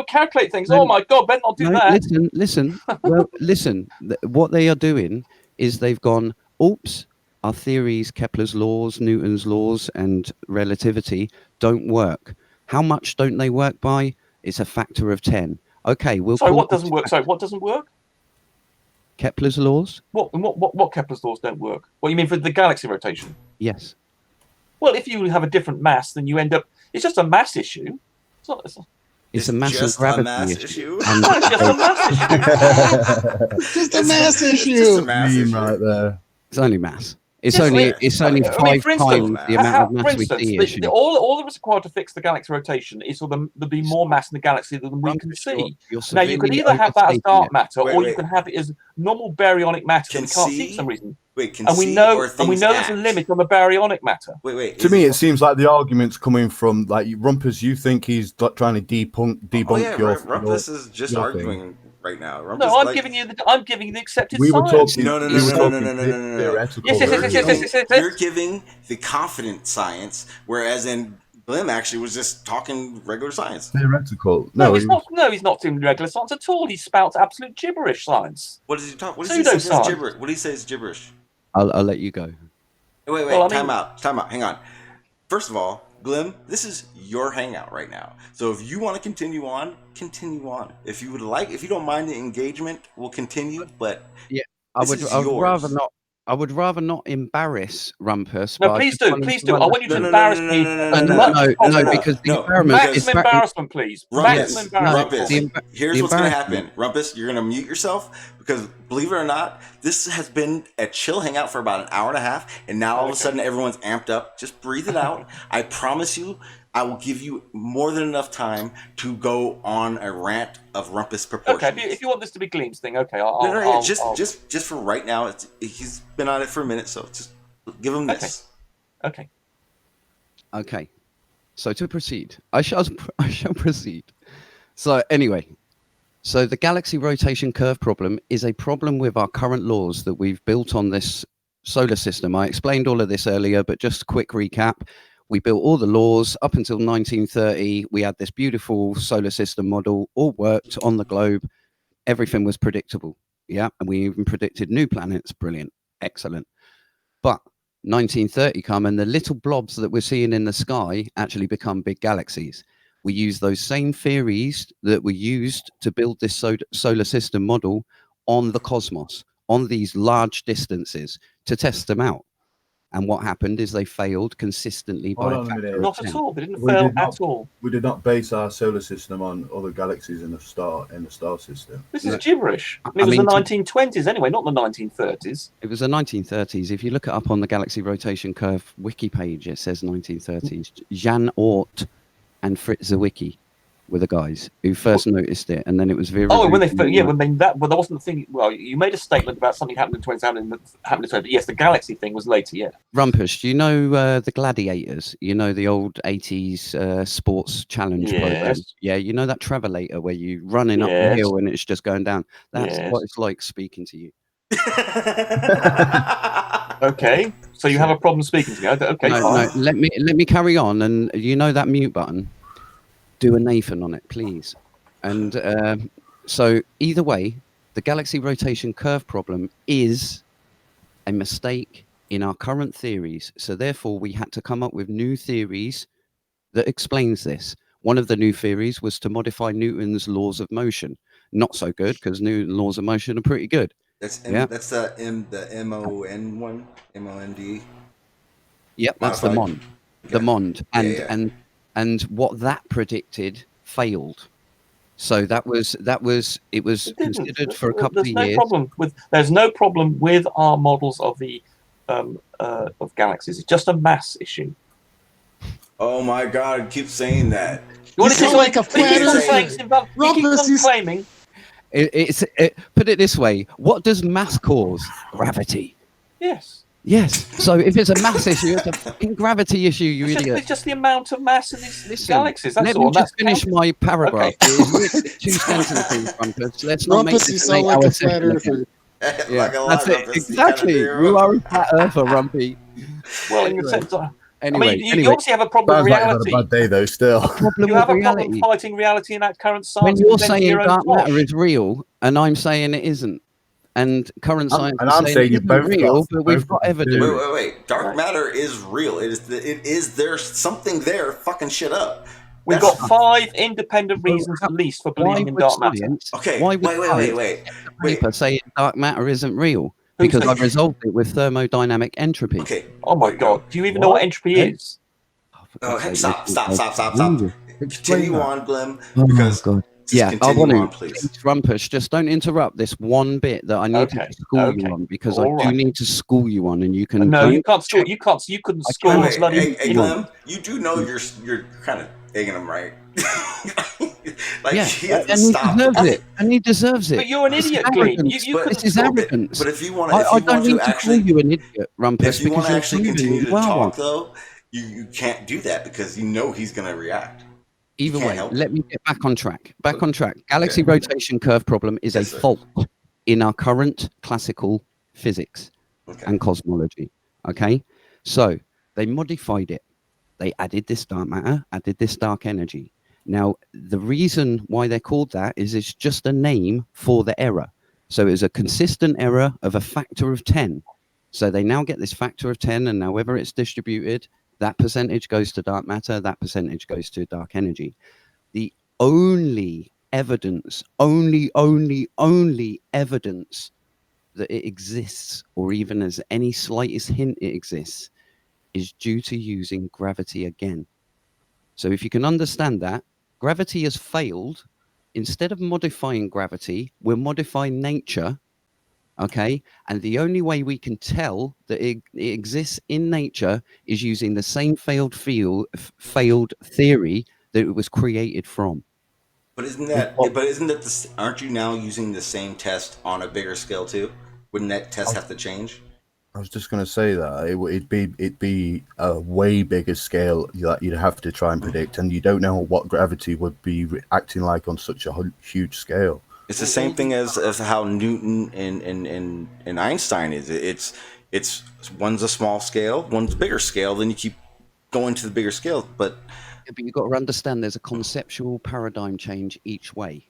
Calculate things. Oh my God! Better not do that. Listen. Well, listen. What they are doing is they've gone. Oops. Our theories, Kepler's laws, Newton's laws, and relativity don't work. How much don't they work by? It's a factor of 10. Okay, we'll. Sorry, what doesn't work? Sorry, what doesn't work? Kepler's laws. What Kepler's laws don't work? What you mean for the galaxy rotation? Yes. Well, if you have a different mass, then you end up. It's just a mass issue. It's a mass of gravity issue. It's just a mass issue. It's just a mass issue. It's just a mass issue. Right there. It's only mass. It's only 5 times the amount of mass we see. All that was required to fix the galaxy rotation is for there be more mass in the galaxy than we can see. Now you could either have that as dark matter, or you can have it as normal baryonic matter that we can't see for some reason. And we know there's a limit on the baryonic matter. To me, it seems like the argument's coming from like Rumpus. You think he's trying to debunk your. Rumpus is just arguing right now. Rumpus, no, I'm giving you the accepted we were science. talking, no. Yes. You're giving the confident science, whereas in Blim actually was just talking regular science. Theoretical. No, he's not. No, he's not doing regular science at all. He spouts absolute gibberish science. What does he talk? What does he say is gibberish? What do he say is gibberish? I'll let you go. Wait. Well, time out. Hang on. First of all, Glim, this is your hangout right now. So if you want to continue on, continue on. If you would like, if you don't mind the engagement, we'll continue. But yeah, I would rather not embarrass Rumpus. No, please do. I want you to embarrass me. No, because the maximum embarrassment, please. Maximum embarrassment. Here's what's going to happen. Rumpus, you're going to mute yourself because, believe it or not, this has been a chill hangout for about an hour and a half, and now all of a sudden everyone's amped up. Just breathe it out. I promise you, I will give you more than enough time to go on a rant of Rumpus proportions. Okay, if you want this to be Gleam's thing, okay, just for right now. He's been on it for a minute, so just give him this. Okay. So to proceed, I shall proceed. So anyway, so the galaxy rotation curve problem is a problem with our current laws that we've built on this solar system. I explained all of this earlier, but just a quick recap. We built all the laws up until 1930. We had this beautiful solar system model, all worked on the globe. Everything was predictable. Yeah. And we even predicted new planets. Brilliant. Excellent. But 1930 come and the little blobs that we're seeing in the sky actually become big galaxies. We use those same theories that we used to build this solar system model on the cosmos, on these large distances to test them out. And what happened is they failed consistently by a factor of 10. Not at all. They didn't fail at all. We did not base our solar system on other galaxies in the star system. This is gibberish. It was the 1920s anyway, not the 1930s. It was the 1930s. If you look it up on the Galaxy Rotation Curve wiki page, it says 1930s. Jan Oort and Fritz Zwicky were the guys who first noticed it, and then it was very. Oh, when that wasn't the thing. Well, you made a statement about something happening in 2020. But yes, the galaxy thing was later. Yeah. Rumpus, do you know the Gladiators? You know the old 80s sports challenge program? Yeah, you know that Travelator where you running up the hill and it's just going down. That's what it's like speaking to you. Okay, so you have a problem speaking to me. Okay, no, let me carry on. And you know that mute button? Do a Nathan on it, please. And so either way, the galaxy rotation curve problem is a mistake in our current theories. So therefore, we had to come up with new theories that explains this. One of the new theories was to modify Newton's laws of motion. Not so good, because Newton's laws of motion are pretty good. That's the MON one, MOND. Yep, that's the MOND. Okay. The MOND. And what that predicted failed. So it was considered for a couple of years. There's no problem with our models of the of galaxies. It's just a mass issue. Oh my God! I keep saying that. You sound like a flat earther. Rumpus, claiming. Put it this way: what does mass cause? Gravity. Yes. So if it's a mass issue, it's a fucking gravity issue, you idiot. It's just the amount of mass in these galaxies. That's let all. me just finish my paragraph. Okay. 2 sentences, Rumpus. Let's not make this sound like a flat earther. Yeah, that's it. Exactly. You are a flat earther, Rumpy. Well, in the sense, anyway, you obviously have a problem with reality. Like a bad day, though. Still, you have a problem fighting reality in that current science. When you're saying dark matter is real, and I'm saying it isn't. And current science is saying you're both real, but we've got evidence. Wait. Dark matter is real. It is there's something there fucking shit up. We've got 5 independent reasons at least for believing in dark matter. Okay, why wait. Paper saying dark matter isn't real because I've resolved it with thermodynamic entropy. Okay. Oh my God. Do you even know what entropy is? Stop. Continue on, Glim. Because yeah, I want to. Please. Rumpus, just don't interrupt this one bit that I need to school you on because I do need to school you on, and you can. No, you can't school. You couldn't school. Hey, Glim, you do know you're kind of egging him, right? And he deserves it. And he deserves it. But you're an idiot, Glim. This is arrogance. But if you want I to, don't need to call you an idiot, Rumpus. If you want to actually continue to talk, though, you can't do that because you know he's going to react. Either way, let me get back on track. Galaxy rotation curve problem is a fault in our current classical physics and cosmology. Okay, so they modified it. They added this dark matter, added this dark energy. Now, the reason why they're called that is it's just a name for the error. So it's a consistent error of a factor of 10. So they now get this factor of 10, and however it's distributed, that percentage goes to dark matter, that percentage goes to dark energy. The only evidence, only evidence that it exists, or even as any slightest hint it exists, is due to using gravity again. So if you can understand that, gravity has failed. Instead of modifying gravity, we're modifying nature. Okay, and the only way we can tell that it exists in nature is using the same failed theory that it was created from. But aren't you now using the same test on a bigger scale too? Wouldn't that test have to change? I was just going to say that it'd be a way bigger scale that you'd have to try and predict, and you don't know what gravity would be acting like on such a huge scale. It's the same thing as how Newton and Einstein is. It's one's a small scale, one's a bigger scale. Then you keep going to the bigger scale, but you've got to understand there's a conceptual paradigm change each way.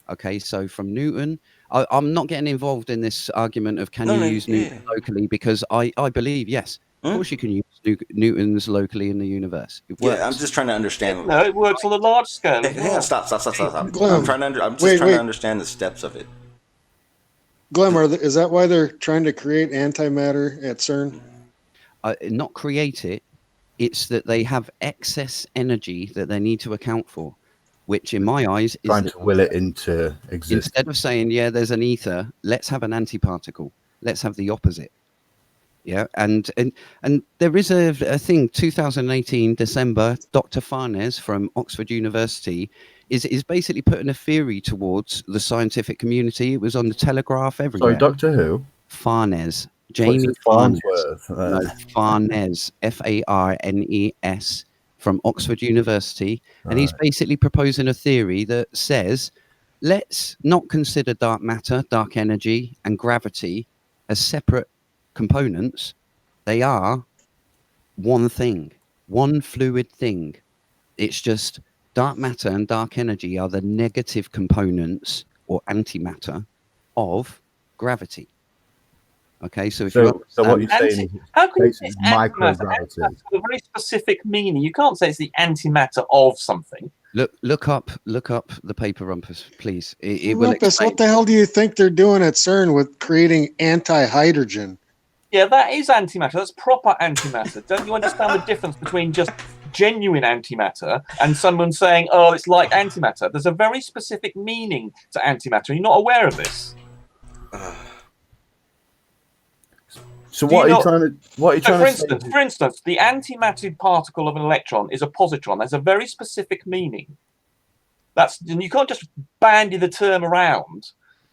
Okay, so from Newton, I'm not getting involved in this argument of can you use Newton locally, because I believe yes, of course you can use Newton's locally in the universe. It works. Yeah, I'm just trying to understand. No, it works on a large scale. Stop. I'm trying to understand the steps of it. Glenn, is that why they're trying to create antimatter at CERN? Not create it. It's that they have excess energy that they need to account for, which in my eyes is trying to will it into existence. Instead of saying, yeah, there's an ether, let's have an antiparticle. Let's have the opposite. Yeah, and there is a thing. 2018 December, Dr. Farnes from Oxford University is basically putting a theory towards the scientific community. It was on the Telegraph everywhere. Sorry, Doctor Who? Farnes, Jamie Farnsworth. No, Farnes, Farnes, from Oxford University, and he's basically proposing a theory that says, let's not consider dark matter, dark energy, and gravity as separate components. They are one thing, one fluid thing. It's just dark matter and dark energy are the negative components or antimatter of gravity. Okay, so if you so what you're saying is how can you say it's it's antimatter? microgravity. That's a very specific meaning. You can't say it's the antimatter of something. Look up the paper, Rumpus, please. It will Rumpus, explain. what the hell do you think they're doing at CERN with creating anti-hydrogen? Yeah, that is antimatter. That's proper antimatter. Don't you understand the difference between just genuine antimatter and someone saying, "Oh, it's like antimatter"? There's a very specific meaning to antimatter. You're not aware of this. So what are you trying to say? For instance, the antimatter particle of an electron is a positron. There's a very specific meaning. And you can't just bandy the term around.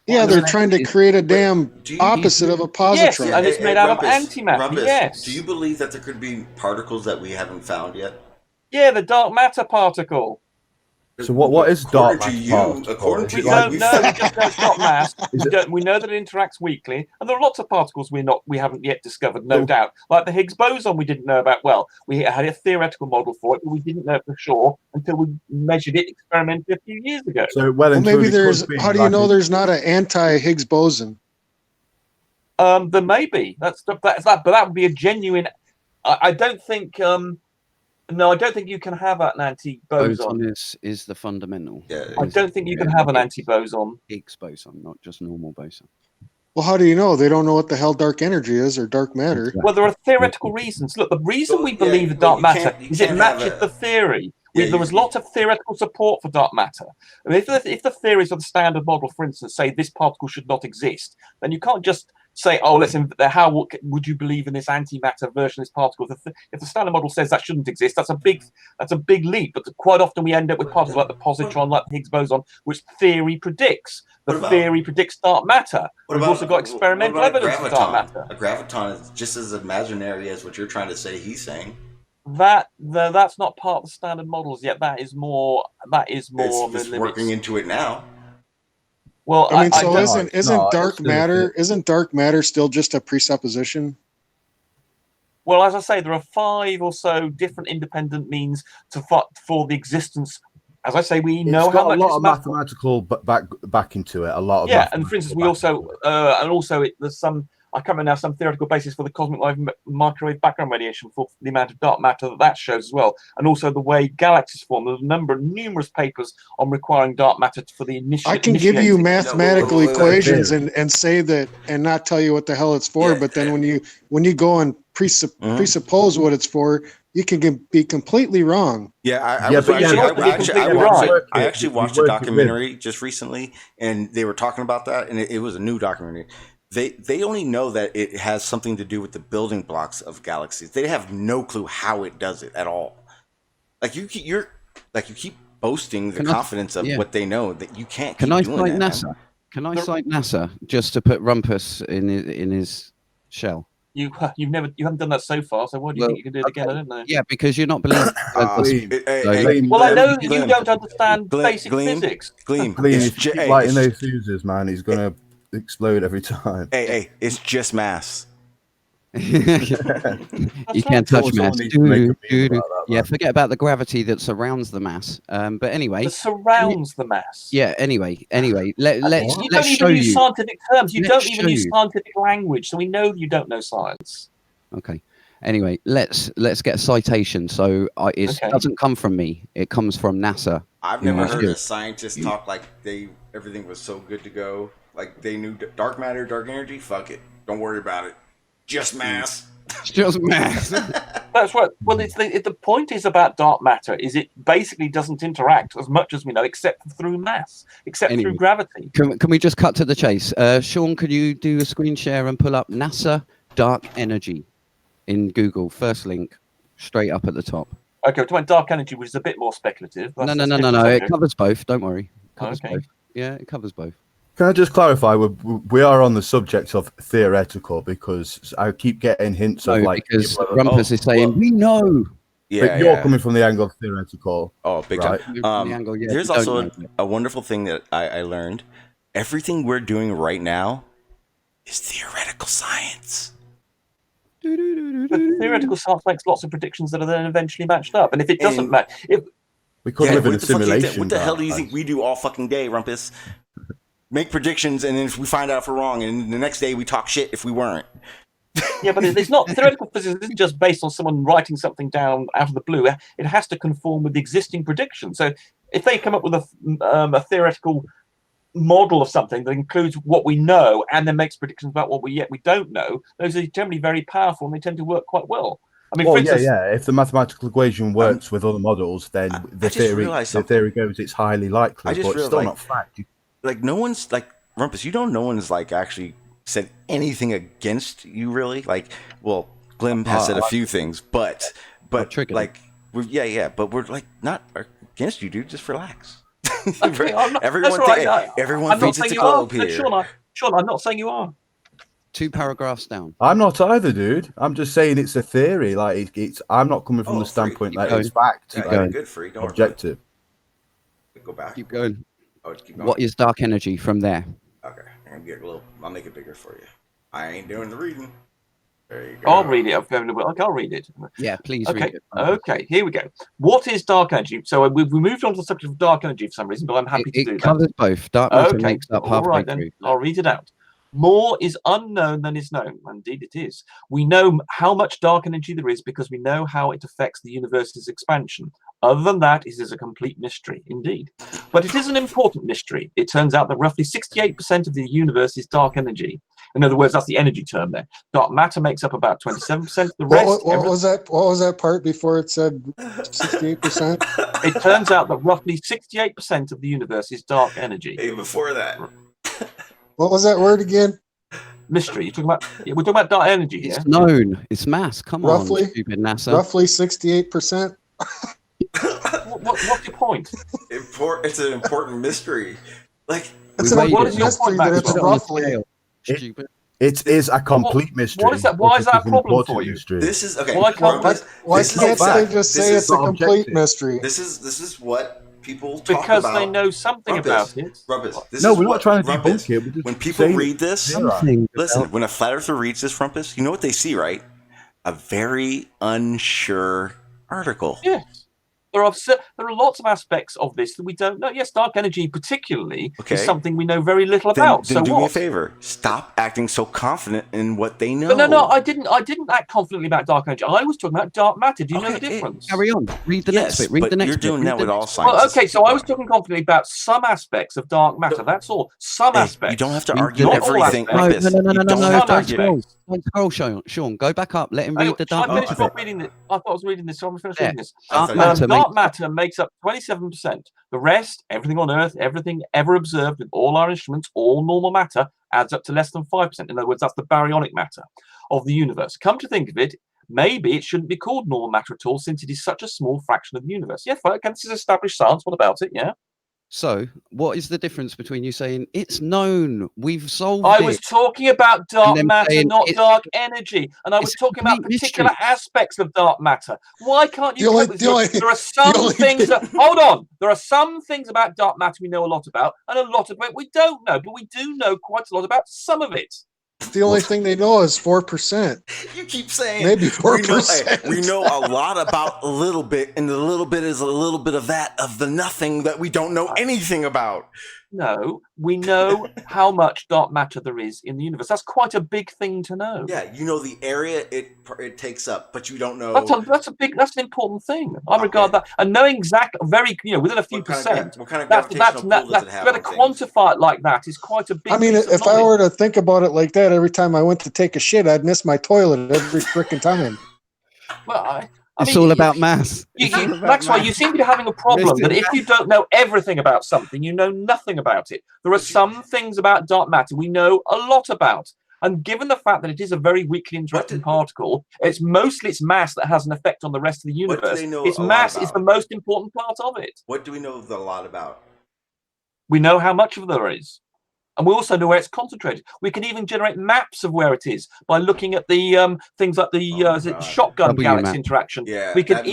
Yeah, they're trying to create a damn opposite of a positron. Yes, and it's made out of antimatter. Rumpus, yes. Do you believe that there could be particles that we haven't found yet? Yeah, the dark matter particle. So what is dark matter? According to We you, don't know. We just know it's not mass. We know that it interacts weakly, and there are lots of particles we haven't yet discovered, no doubt. Like the Higgs boson, we didn't know about. Well, we had a theoretical model for it, but we didn't know for sure until we measured it experimentally a few years ago. So well maybe there's. How do you know there's not an anti-Higgs boson? There may be. That's that. But that would be a genuine. I don't think. No, I don't think you can have an anti-boson. Boson is the fundamental. Yeah, I don't think you can have an anti-boson. Higgs boson, not just normal boson. Well, how do you know? They don't know what the hell dark energy is or dark matter. Well, there are theoretical reasons. Look, the reason we believe in dark matter is it matches the theory. There was lots of theoretical support for dark matter. I mean, if the theories of the standard model, for instance, say this particle should not exist, then you can't just say, "Oh, how would you believe in this antimatter version of this particle?" If the standard model says that shouldn't exist, that's a big leap. But quite often we end up with particles like the positron, like the Higgs boson, which theory predicts. Theory predicts dark matter. We've also got experimental evidence for dark matter. A graviton is just as imaginary as what you're trying to say. He's saying that's not part of the standard models yet. That is more. It's working into it now. Well, I mean, isn't dark matter still just a presupposition? Well, as I say, there are 5 or so different independent means for the existence. As I say, we know how much a lot of mathematical back into it. A lot of and for instance, we also there's some. I can't remember now some theoretical basis for the cosmic microwave background radiation for the amount of dark matter that shows as well, and also the way galaxies form. There's numerous papers on requiring dark matter for the initial. I can give you mathematical equations and say that and not tell you what the hell it's for. But then when you go and presuppose what it's for, you can be completely wrong. Yeah, I actually watched a documentary just recently, and they were talking about that, and it was a new documentary. They only know that it has something to do with the building blocks of galaxies. They have no clue how it does it at all. Like you keep boasting the confidence of what they know that you can't. Can I cite NASA? Can I cite NASA just to put Rumpus in his shell? You haven't done that so far. So why do you think you can do it again? I don't know. Yeah, because you're not believing. Well, I know that you don't understand basic physics. Gleam, lighting those fuses, man. He's gonna explode every time. Hey, it's just mass. You can't touch mass. Yeah, forget about the gravity that surrounds the mass. But anyway, that surrounds the mass. Yeah. Anyway, let's you don't even use scientific terms. You don't even use scientific language, so we know you don't know science. Okay. Anyway, let's get a citation. So it doesn't come from me. It comes from NASA. I've never heard a scientist talk like everything was so good to go. Like they knew dark matter, dark energy. Fuck it. Don't worry about it. Just mass. Just mass. That's right. Well, the point is about dark matter is it basically doesn't interact as much as we know, except through mass, through gravity. Can we just cut to the chase? Sean, could you do a screen share and pull up NASA dark energy in Google. First link, straight up at the top. Okay, we're talking about dark energy, which is a bit more speculative. No. It covers both. Don't worry. It covers both. Yeah, it covers both. Can I just clarify? We are on the subject of theoretical because I keep getting hints of like because Rumpus is saying we know. Yeah, but you're coming from the angle of theoretical. Oh, big right? time. There's also a wonderful thing that I learned. Everything we're doing right now is theoretical science. But theoretical science makes lots of predictions that are then eventually matched up. And if it doesn't match, we could live in a simulation. What the hell do you think we do all fucking day, Rumpus? Make predictions, and then if we find out if we're wrong, and the next day we talk shit if we weren't. Yeah, but it's not theoretical physics isn't just based on someone writing something down out of the blue. It has to conform with the existing predictions. So if they come up with a theoretical model of something that includes what we know and then makes predictions about what we don't know, those are generally very powerful and they tend to work quite well. I mean, for instance, if the mathematical equation works with other models, then the theory goes it's highly likely, but it's still not fact. Like no one's like Rumpus, no one's like actually said anything against you really. Like, well, Glim has said a few things, but like but we're like not against you, dude. Just relax. Okay, everyone thinks it's a globe here. Sean, I'm not saying you are. 2 paragraphs down. I'm not either, dude. I'm just saying it's a theory. Like it's I'm not coming from the standpoint that it's fact. Good free. Don't objective. Go back. Keep going. Keep going. What is dark energy from there? Okay, I'm gonna get a little. I'll make it bigger for you. I ain't doing the reading. There you go. I'll read it. I'll read it. Yeah, please read it. Okay, here we go. What is dark energy? So we've moved on to the subject of dark energy for some reason, but I'm happy to do that. It covers both. Dark matter makes up halfway through. I'll read it out. More is unknown than is known. Indeed, it is. We know how much dark energy there is because we know how it affects the universe's expansion. Other than that, it is a complete mystery, indeed. But it is an important mystery. It turns out that roughly 68% of the universe is dark energy. In other words, that's the energy term there. Dark matter makes up about 27%. The rest. What was that part before it said 68%? It turns out that roughly 68% of the universe is dark energy. Hey, before that. What was that word again? Mystery. We're talking about dark energy here. It's known. It's mass. Come roughly, on, stupid NASA. Roughly 68%. What's your point? It's an important mystery. Like, it's an important mystery that it's roughly. Stupid. It is a complete mystery. What is that? Why is that a problem for you? Mystery. This is okay. Why can't they just say it's a complete mystery? This is what people talk because about. They know something about it. No, we're not trying to debunk it. When people read this, listen. When a flat earther reads this, Rumpus, you know what they see, right? A very unsure article. Yes. There are lots of aspects of this that we don't know. Yes, dark energy particularly is something we know very little about. Then do me a favor. Stop acting so confident in what they know. No, I didn't act confidently about dark energy. I was talking about dark matter. Do you know the difference? Carry on. Read the next bit. Read the next bit. You're doing that with all science. Well, okay, so I was talking confidently about some aspects of dark matter. That's all. Some aspects. You don't have to argue everything like this. No. Don't scroll, Sean. Go back up. Let him read the dark matter. I thought I was reading this, so I'm finished reading this. Dark matter makes up 27%. The rest, everything on Earth, everything ever observed with all our instruments, all normal matter, adds up to less than 5%. In other words, that's the baryonic matter of the universe. Come to think of it, maybe it shouldn't be called normal matter at all, since it is such a small fraction of the universe. Yeah, fine. This is established science. What about it? Yeah. So, what is the difference between you saying it's known, we've solved it? I was talking about dark matter, not dark energy, and I was talking about particular aspects of dark matter. Why can't you? There are some things that hold on. There are some things about dark matter we know a lot about, and a lot of it we don't know, but we do know quite a lot about some of it. The only thing they know is 4%. You keep saying maybe 4%. We know a lot about a little bit, and the little bit is a little bit of that of the nothing that we don't know anything about. No, we know how much dark matter there is in the universe. That's quite a big thing to know. Yeah, you know the area it takes up, but you don't know. That's an important thing. I regard that, and knowing exactly, within a few percent. What kind of gravitational pull does it have? To quantify it like that is quite a big. I mean, if I were to think about it like that, every time I went to take a shit, I'd miss my toilet every freaking time. Well, it's all about mass. That's why you seem to be having a problem that if you don't know everything about something, you know nothing about it. There are some things about dark matter we know a lot about. And given the fact that it is a very weakly interacting particle, it's mostly its mass that has an effect on the rest of the What do universe. they know Its a lot mass is about? the most important part of it. What do we know a lot about? We know how much of there is. And we also know where it's concentrated. We can even generate maps of where it is by looking at the things like the shotgun galaxy interaction. Yeah, we can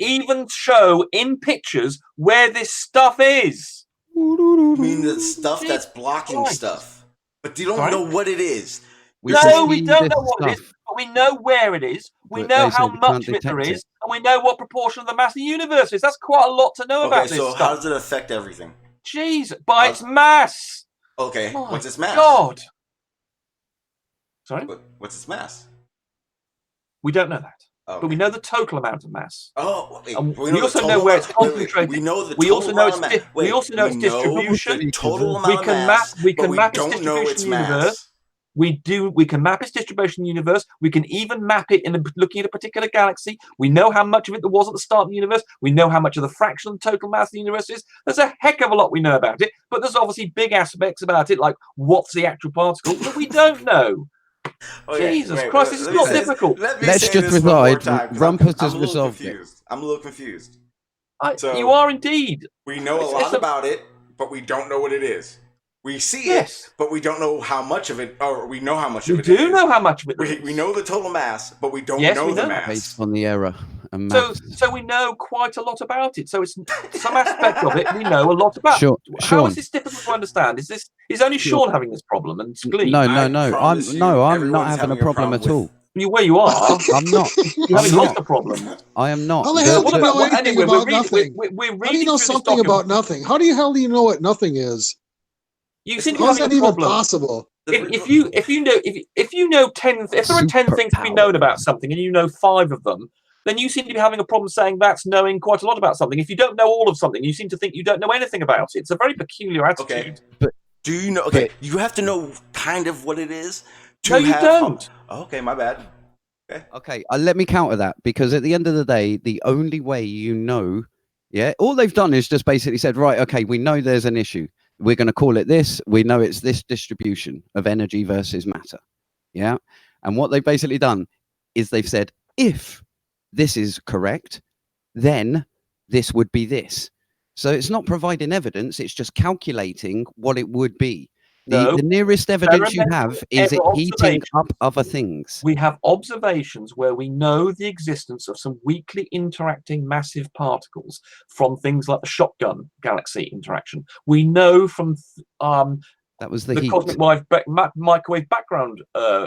even show in pictures where this stuff is. You mean the stuff that's blocking stuff? But you don't know what it is. We don't know what it is, but we know where it is. We know how much of it there is, and we know what proportion of the mass of the universe is. That's quite a lot to know about this stuff. How does it affect everything? Jeez, by its mass. Okay, what's its mass? God. Sorry? What's its mass? We don't know that. Okay. But we know the total amount of mass. Oh, wait, we also know where it's concentrated. We know the we also know its distribution. Total amount of mass. We can map its distribution universe. We can map its distribution universe. We can even map it looking at a particular galaxy. We know how much of it there was at the start of the universe. We know how much of the fraction of the total mass of the universe is. There's a heck of a lot we know about it, but there's obviously big aspects about it, like what's the actual particle that we don't know. Jesus Christ, this is not difficult. Let's just resolve. Rumpus has resolved it. I'm a little confused. You are indeed. We know a lot about it, but we don't know what it is. We see it, but we don't know how much of it, or we know how much of it. We do know how much of it. We know the total mass, but we don't know the mass. Based on the error. So we know quite a lot about it. So it's some aspect of it we know a lot about. How is this difficult to understand? Is only Sean having this problem and Glee? No. I'm not having a problem at all. Where you are, I'm not. You haven't got the problem. I am not. How the hell do you know anything about nothing? How do you know something about nothing? How the hell do you know what nothing is? You seem to How be is that having a even problem. possible? If you know 10, if there are 10 things to be known about something and you know 5 of them, then you seem to be having a problem saying that's knowing quite a lot about something. If you don't know all of something, you seem to think you don't know anything about it. It's a very peculiar attitude. Okay, but do you know? Okay, you have to know kind of what it is. No, you don't. Okay, my bad. Okay, let me counter that, because at the end of the day, the only way you know, all they've done is just basically said, right, okay, we know there's an issue. We're going to call it this. We know it's this distribution of energy versus matter. Yeah. And what they've basically done is they've said, if this is correct, then this would be this. So it's not providing evidence. It's just calculating what it would be. The nearest evidence you have is it heating up other things. We have observations where we know the existence of some weakly interacting massive particles from things like the shotgun galaxy interaction. We know from that was the cosmic microwave background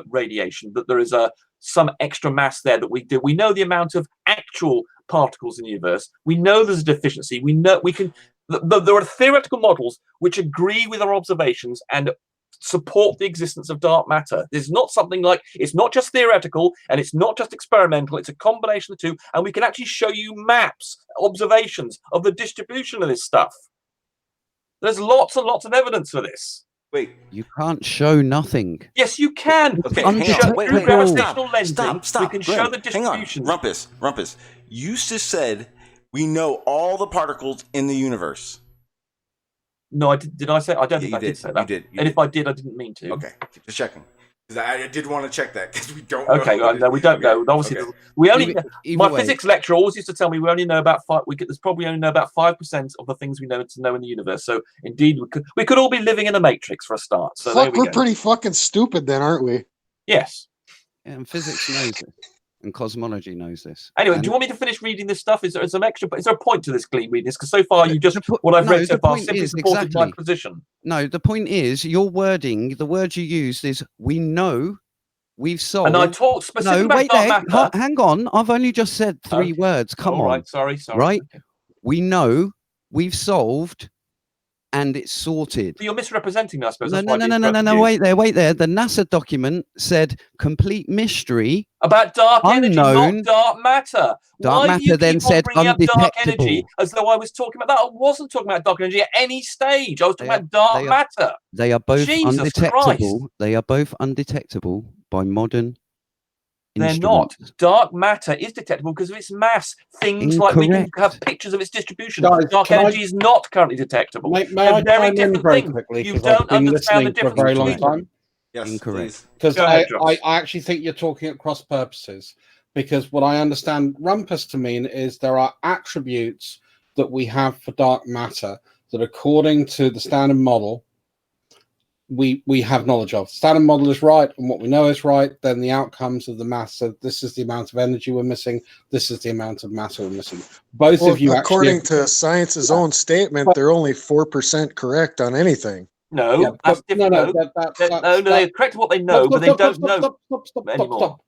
radiation that there is some extra mass there that we do. We know the amount of actual particles in the universe. We know there's a deficiency. We know we can. There are theoretical models which agree with our observations and support the existence of dark matter. There's not something like, it's not just theoretical and it's not just experimental, it's a combination of the two, and we can actually show you maps, observations of the distribution of this stuff. There's lots and lots of evidence for this. Wait, you can't show nothing. Yes, you can. Okay, wait, gravitational lensing, stop. We can show the distribution. Hang on, Rumpus. You just said we know all the particles in the universe. No, I did I say? I don't think I did say that. You did. And if I did, I didn't mean to. Okay, just checking. Because I did want to check that, because we don't know. No, we don't know. Obviously, we only. My way, physics lecturer always used to tell me we only know about 5. There's probably only know about 5% of the things we know to know in the universe. So indeed, we could all be living in a matrix for a start. So we're pretty fucking stupid then, aren't we? Yes. Yeah, and physics knows it. And cosmology knows this. Anyway, do you want me to finish reading this stuff? Is there some extra? Is there a point to this, Glee, reading this? Because so far you just what I've read so far simply supported my position. No, the point is your wording. The word you used is "we know, we've solved." And I talked specifically about dark matter. Hang on, I've only just said 3 words. Come on. Right, sorry. Right, okay. We know, we've solved, and it's sorted. But you're misrepresenting me, I suppose. No. Wait there. The NASA document said complete mystery about dark energy, not dark matter. Dark matter then said undetectable. Dark energy as though I was talking about that. I wasn't talking about dark energy at any stage. I was talking about dark matter. They are both undetectable. They are both undetectable by modern. They're not. Dark matter is detectable because of its mass. Things like we can have pictures of its distribution. Dark energy is not currently detectable. May I chime in very quickly? You don't understand the difference. For a very long time. Yes, Incorrect. Because Go ahead, I Josh. actually think you're talking at cross purposes. Because what I understand rumpus to mean is there are attributes that we have for dark matter that, according to the standard model, we have knowledge of. Standard model is right, and what we know is right. Then the outcomes of the math. So this is the amount of energy we're missing. This is the amount of matter we're missing. Both Well, of you according actually. to science's own statement, they're only 4% correct on anything. No, Yeah, that's but no, different. no, They're correct what they know, but they don't know anymore. Stop.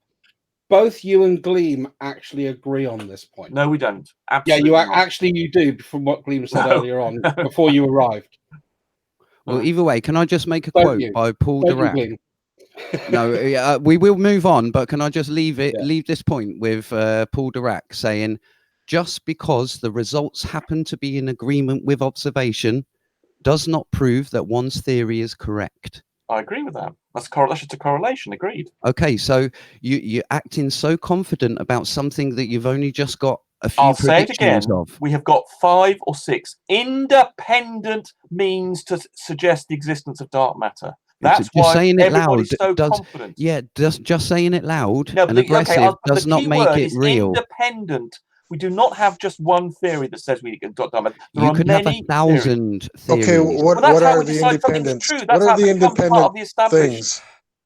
Both you and Gleam actually agree on this point. No, we don't. Yeah, Absolutely you not. actually you do, from what Gleam said No, earlier on, no. before you arrived. Well, either way, can I just make a Don't quote you? by Paul Don't you, Dirac? Gleam? No, we will move on, but can I just leave Yeah. this point with Paul Dirac saying, just because the results happen to be in agreement with observation does not prove that one's theory is correct. I agree with that. That's just a correlation. Agreed. Okay, so you're acting so confident about something that you've only just got a few I'll say it predictions again. of. We have got 5 or 6 independent means to suggest the existence of dark matter. That's Just why saying it loud everybody's so does, confident. yeah, just saying it loud No, and but aggressive does the not key make word it is real. independent. We do not have just one theory that says we can dark matter. There You are could have many 1,000 theories. Okay, what that's how are we the decide something's independent? true. What That's are how the it becomes part independent of the established. things?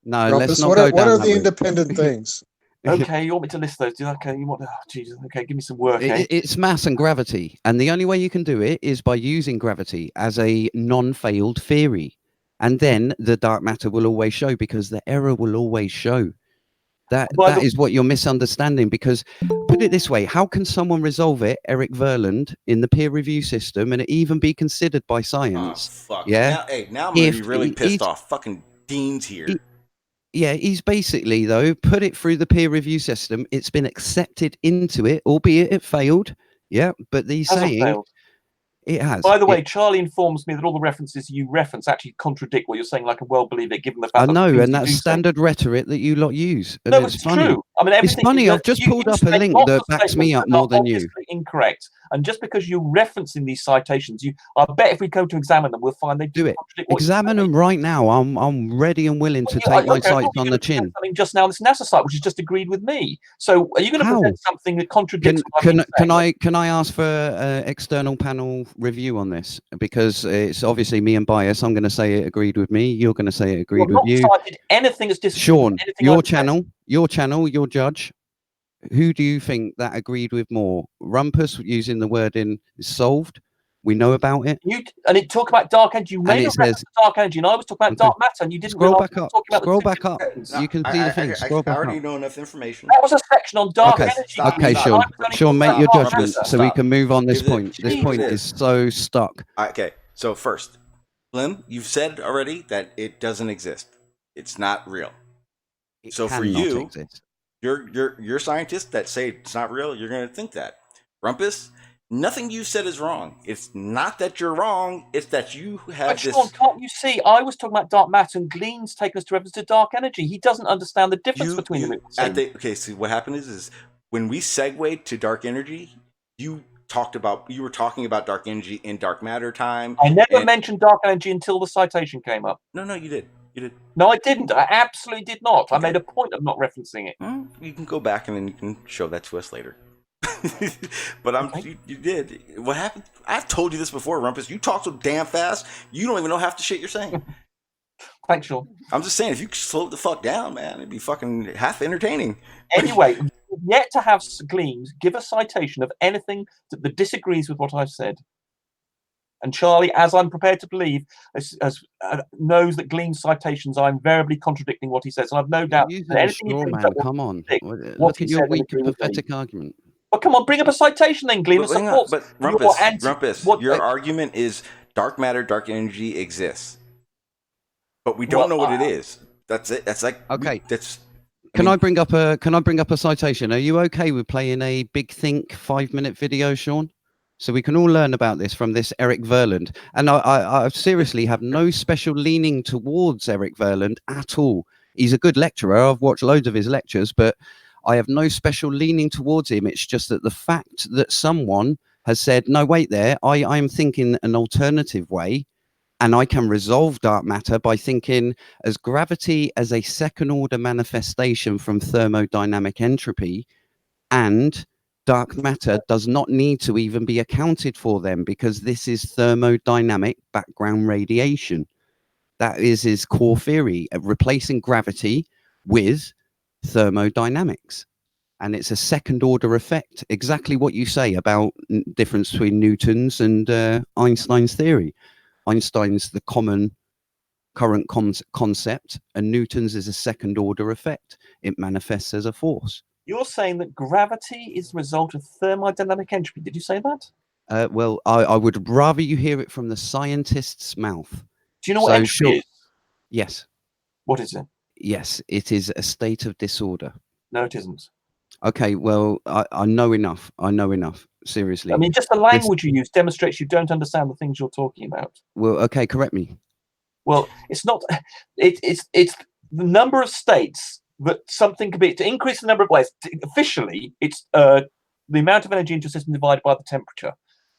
No, let's Rumpus, not what go are down the that route. independent things? Okay, you want me to list those? Okay, you want? Oh, Jesus. Okay, give me some work. Eh? It's mass and gravity, and the only way you can do it is by using gravity as a non-failed theory, and then the dark matter will always show, because the error will always show. That is what you're misunderstanding. Because put it this way, how can someone resolve it, Eric Verland, in the peer review system, and it even be considered by science? Oh fuck! Yeah. Now I'm gonna be really pissed off. Fucking Dean's here. Yeah, he's basically, though, put it through the peer review system. It's been accepted into it, albeit it failed. Yeah, but he's saying failed. It has. By the way, Charlie informs me that all the references you reference actually contradict what you're saying. Like, I well believe it, given the fact I know, that and that's standard rhetoric that you lot use. And no, it's it's funny. true. I mean, It's funny. I've just pulled up a link that backs me up more than you. Obviously incorrect. And just because you're referencing these citations, I bet if we go to examine them, we'll find they do it. Examine them right now. I'm ready and willing to take my sights on the chin. Something just now, this NASA site, which has just agreed with me. So, are you going to present something that contradicts? Can I ask for external panel review on this? Because it's obviously me and bias. I'm going to say it agreed with me. You're going to say it agreed with you. Cited anything that's disagreed. Sean, your channel, your judge. Who do you think that agreed with more? Rumpus, using the word in solved. We know about it. And it talked about dark energy. You made a reference to dark energy, and I was talking about dark matter, and you didn't scroll back up. Scroll back up. You can see the thing. Scroll back up. I already know enough information. That was a section on dark energy. Okay, Sean. Sean, make your judgment so we can move on this point. This point is so stuck. Okay, so first, Slim, you've said already that it doesn't exist. It's not real. So for you, you're scientists that say it's not real. You're going to think that. Rumpus, nothing you said is wrong. It's not that you're wrong. It's that you have this. Sean, can't you see? I was talking about dark matter, and Glean's taken us to reference to dark energy. He doesn't understand the difference between them. Okay, see what happened is when we segued to dark energy, you were talking about dark energy in dark matter time. I never mentioned dark energy until the citation came up. No, you did. You did. No, I didn't. I absolutely did not. Okay. I made a point of not referencing it. Well, you can go back and then you can show that to us later. But you did. What happened? I've told you this before, Rumpus. You talk so damn fast, you don't even know half the shit you're saying. Thanks, Sean. I'm just saying, if you slow the fuck down, man, it'd be fucking half entertaining. Anyway, yet to have Gleams give a citation of anything that disagrees with what I've said. And Charlie, as I'm prepared to believe, knows that Glean's citations are invariably contradicting what he says. And I've no doubt that anything come on. Look at your weak and pathetic argument. Well, come on, bring up a citation then, Gleam. But Rumpus, your argument is dark matter, dark energy exists. But we don't know what it is. That's it. That's like okay. Can I bring up a citation? Are you okay with playing a big think 5-minute video, Sean? So we can all learn about this from this Eric Verland. And I seriously have no special leaning towards Eric Verland at all. He's a good lecturer. I've watched loads of his lectures, but I have no special leaning towards him. It's just that the fact that someone has said, no, wait there, I'm thinking an alternative way, And I can resolve dark matter by thinking as gravity as a second order manifestation from thermodynamic entropy, and dark matter does not need to even be accounted for them, because this is thermodynamic background radiation. That is his core theory of replacing gravity with thermodynamics. And it's a second order effect, exactly what you say about difference between Newton's and Einstein's theory. Einstein's the common current concept, and Newton's is a second order effect. It manifests as a force. You're saying that gravity is the result of thermodynamic entropy. Did you say that? Well, I would rather you hear it from the scientist's mouth. Do you know what entropy is? Yes. What is it? Yes, it is a state of disorder. No, it isn't. Okay, well, I know enough. I know enough. Seriously. I mean, just the language you use demonstrates you don't understand the things you're talking about. Well, okay, correct me. Well, it's not. It's the number of states that something can be, to increase the number of ways. Officially, it's the amount of energy into a system divided by the temperature.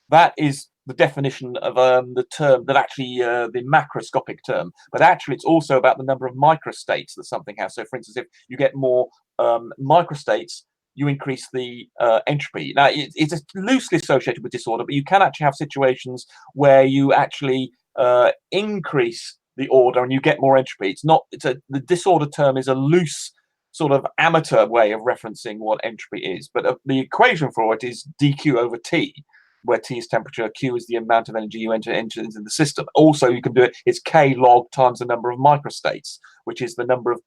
That is the definition of the term, that actually the macroscopic term. But actually, it's also about the number of microstates that something has. So, for instance, if you get more microstates, you increase the entropy. Now, it's loosely associated with disorder, but you can actually have situations where you actually increase the order and you get more entropy. It's not. The disorder term is a loose sort of amateur way of referencing what entropy is. But the equation for it is dq over t, where T is temperature, Q is the amount of energy you enter into the system. Also, you can do it, it's K log times the number of microstates, which is the number of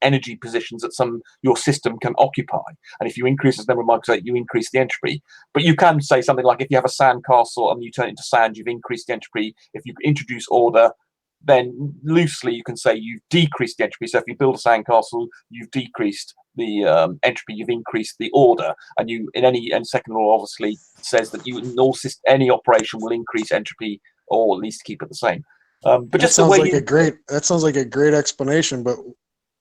energy positions that your system can occupy. And if you increase the number of microstates, you increase the entropy. But you can say something like, if you have a sand castle and you turn it into sand, you've increased the entropy. If you introduce order, then loosely you can say you've decreased the entropy. So if you build a sandcastle, you've decreased the entropy, you've increased the order, and you and second law obviously says that any operation will increase entropy or at least keep it the same. But that just sounds the way like that sounds like a great explanation. But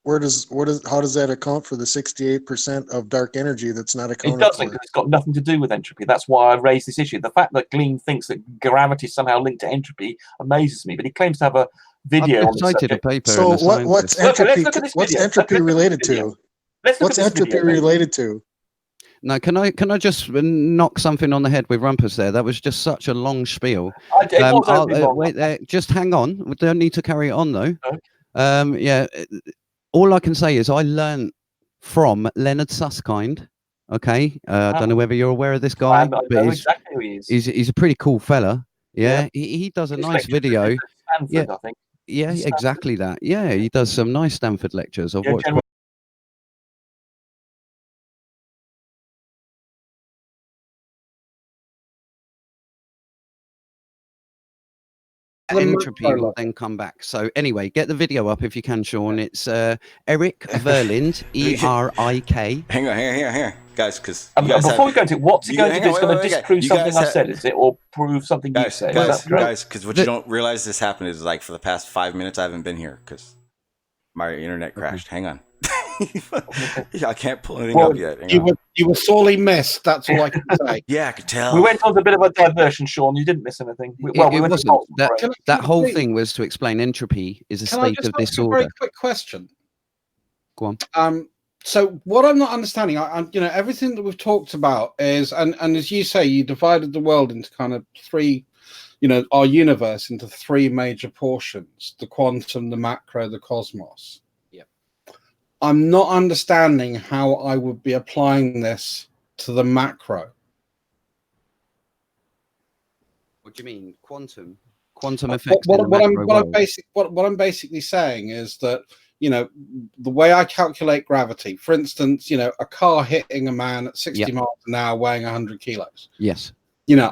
how does that account for the 68% of dark energy that's not accounted for? It doesn't, because it's got nothing to do with entropy. That's why I raised this issue. The fact that Glean thinks that gravity is somehow linked to entropy amazes me. But he claims to have a video on cited a paper. So what's entropy? What's entropy related to? What's entropy related to? No, can I just knock something on the head with Rumpus there? That was just such a long spiel. Wait there, just hang on. We don't need to carry it on though. Okay. Yeah. All I can say is I learned from Leonard Susskind. Okay, I don't know whether you're aware of this guy, but exactly who he is. He's a pretty cool fella. Yeah, he does a nice video. Stanford, I think. Yeah, exactly that. Yeah, he does some nice Stanford lectures. I've watched. Entropy will then come back. So anyway, get the video up if you can, Sean. It's Eric Verlind, E-R-I-K. Hang on, guys, because before we go into it, what's he going to do? It's going to disprove something I said, is it, or prove something you said? Guys, because what you don't realize this happened is, like, for the past 5 minutes I haven't been here because my internet crashed. Hang on. I can't pull anything up yet. You were sorely missed. That's all I can say. Yeah, I could tell. We went on a bit of a diversion, Sean. You didn't miss anything. That whole thing was to explain entropy is a state of disorder. A very quick question. Go on. So what I'm not understanding, everything that we've talked about is, and as you say, you divided the world into kind of three, our universe into three major portions: the quantum, the macro, the cosmos. I'm not understanding how I would be applying this to the macro. What do you mean, quantum? Quantum effects. What I'm basically saying is that, the way I calculate gravity, for instance, a car hitting a man at 60 miles an hour weighing 100 kilos. Yes.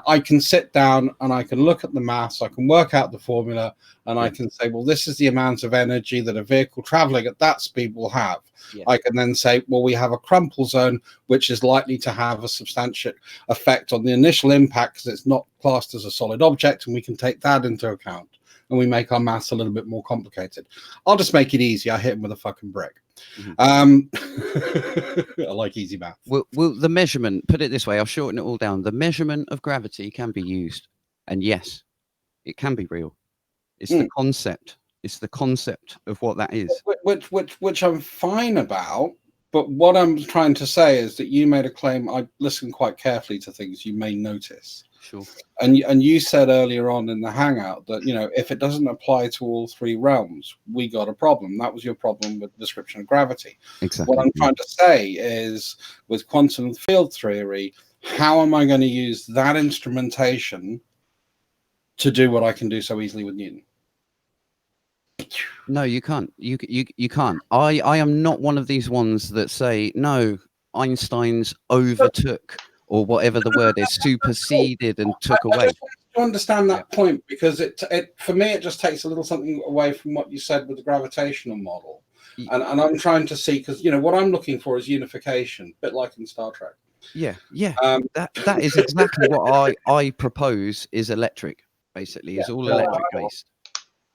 I can sit down and I can look at the mass, I can work out the formula, and I can say, well, this is the amount of energy that a vehicle traveling at that speed will have. Yeah. I can then say, well, we have a crumple zone, which is likely to have a substantial effect on the initial impact because it's not classed as a solid object, and we can take that into account. And we make our maths a little bit more complicated. I'll just make it easy. I hit him with a fucking brick. Mm-hmm. I like easy math. Well, the measurement, put it this way, I'll shorten it all down. The measurement of gravity can be used. And yes, it can be real. It's the concept. It's the concept of what that is. Which I'm fine about. But what I'm trying to say is that you made a claim. I listen quite carefully to things you may notice. Sure. And you said earlier on in the Hangout that, you know, if it doesn't apply to all three realms, we got a problem. That was your problem with the description of gravity. Exactly. What I'm trying to say is, with quantum field theory, how am I going to use that instrumentation to do what I can do so easily with Newton? No, you can't. You can't. I am not one of these ones that say, no, Einstein's overtook, or whatever the word is, superseded and took away. I just want to understand that point, because it for me, it just takes a little something away from what you said with the gravitational model. And I'm trying to see, because, you know, what I'm looking for is unification, a bit like in Star Trek. Yeah. That is exactly what I propose is electric, basically. It's all electric based.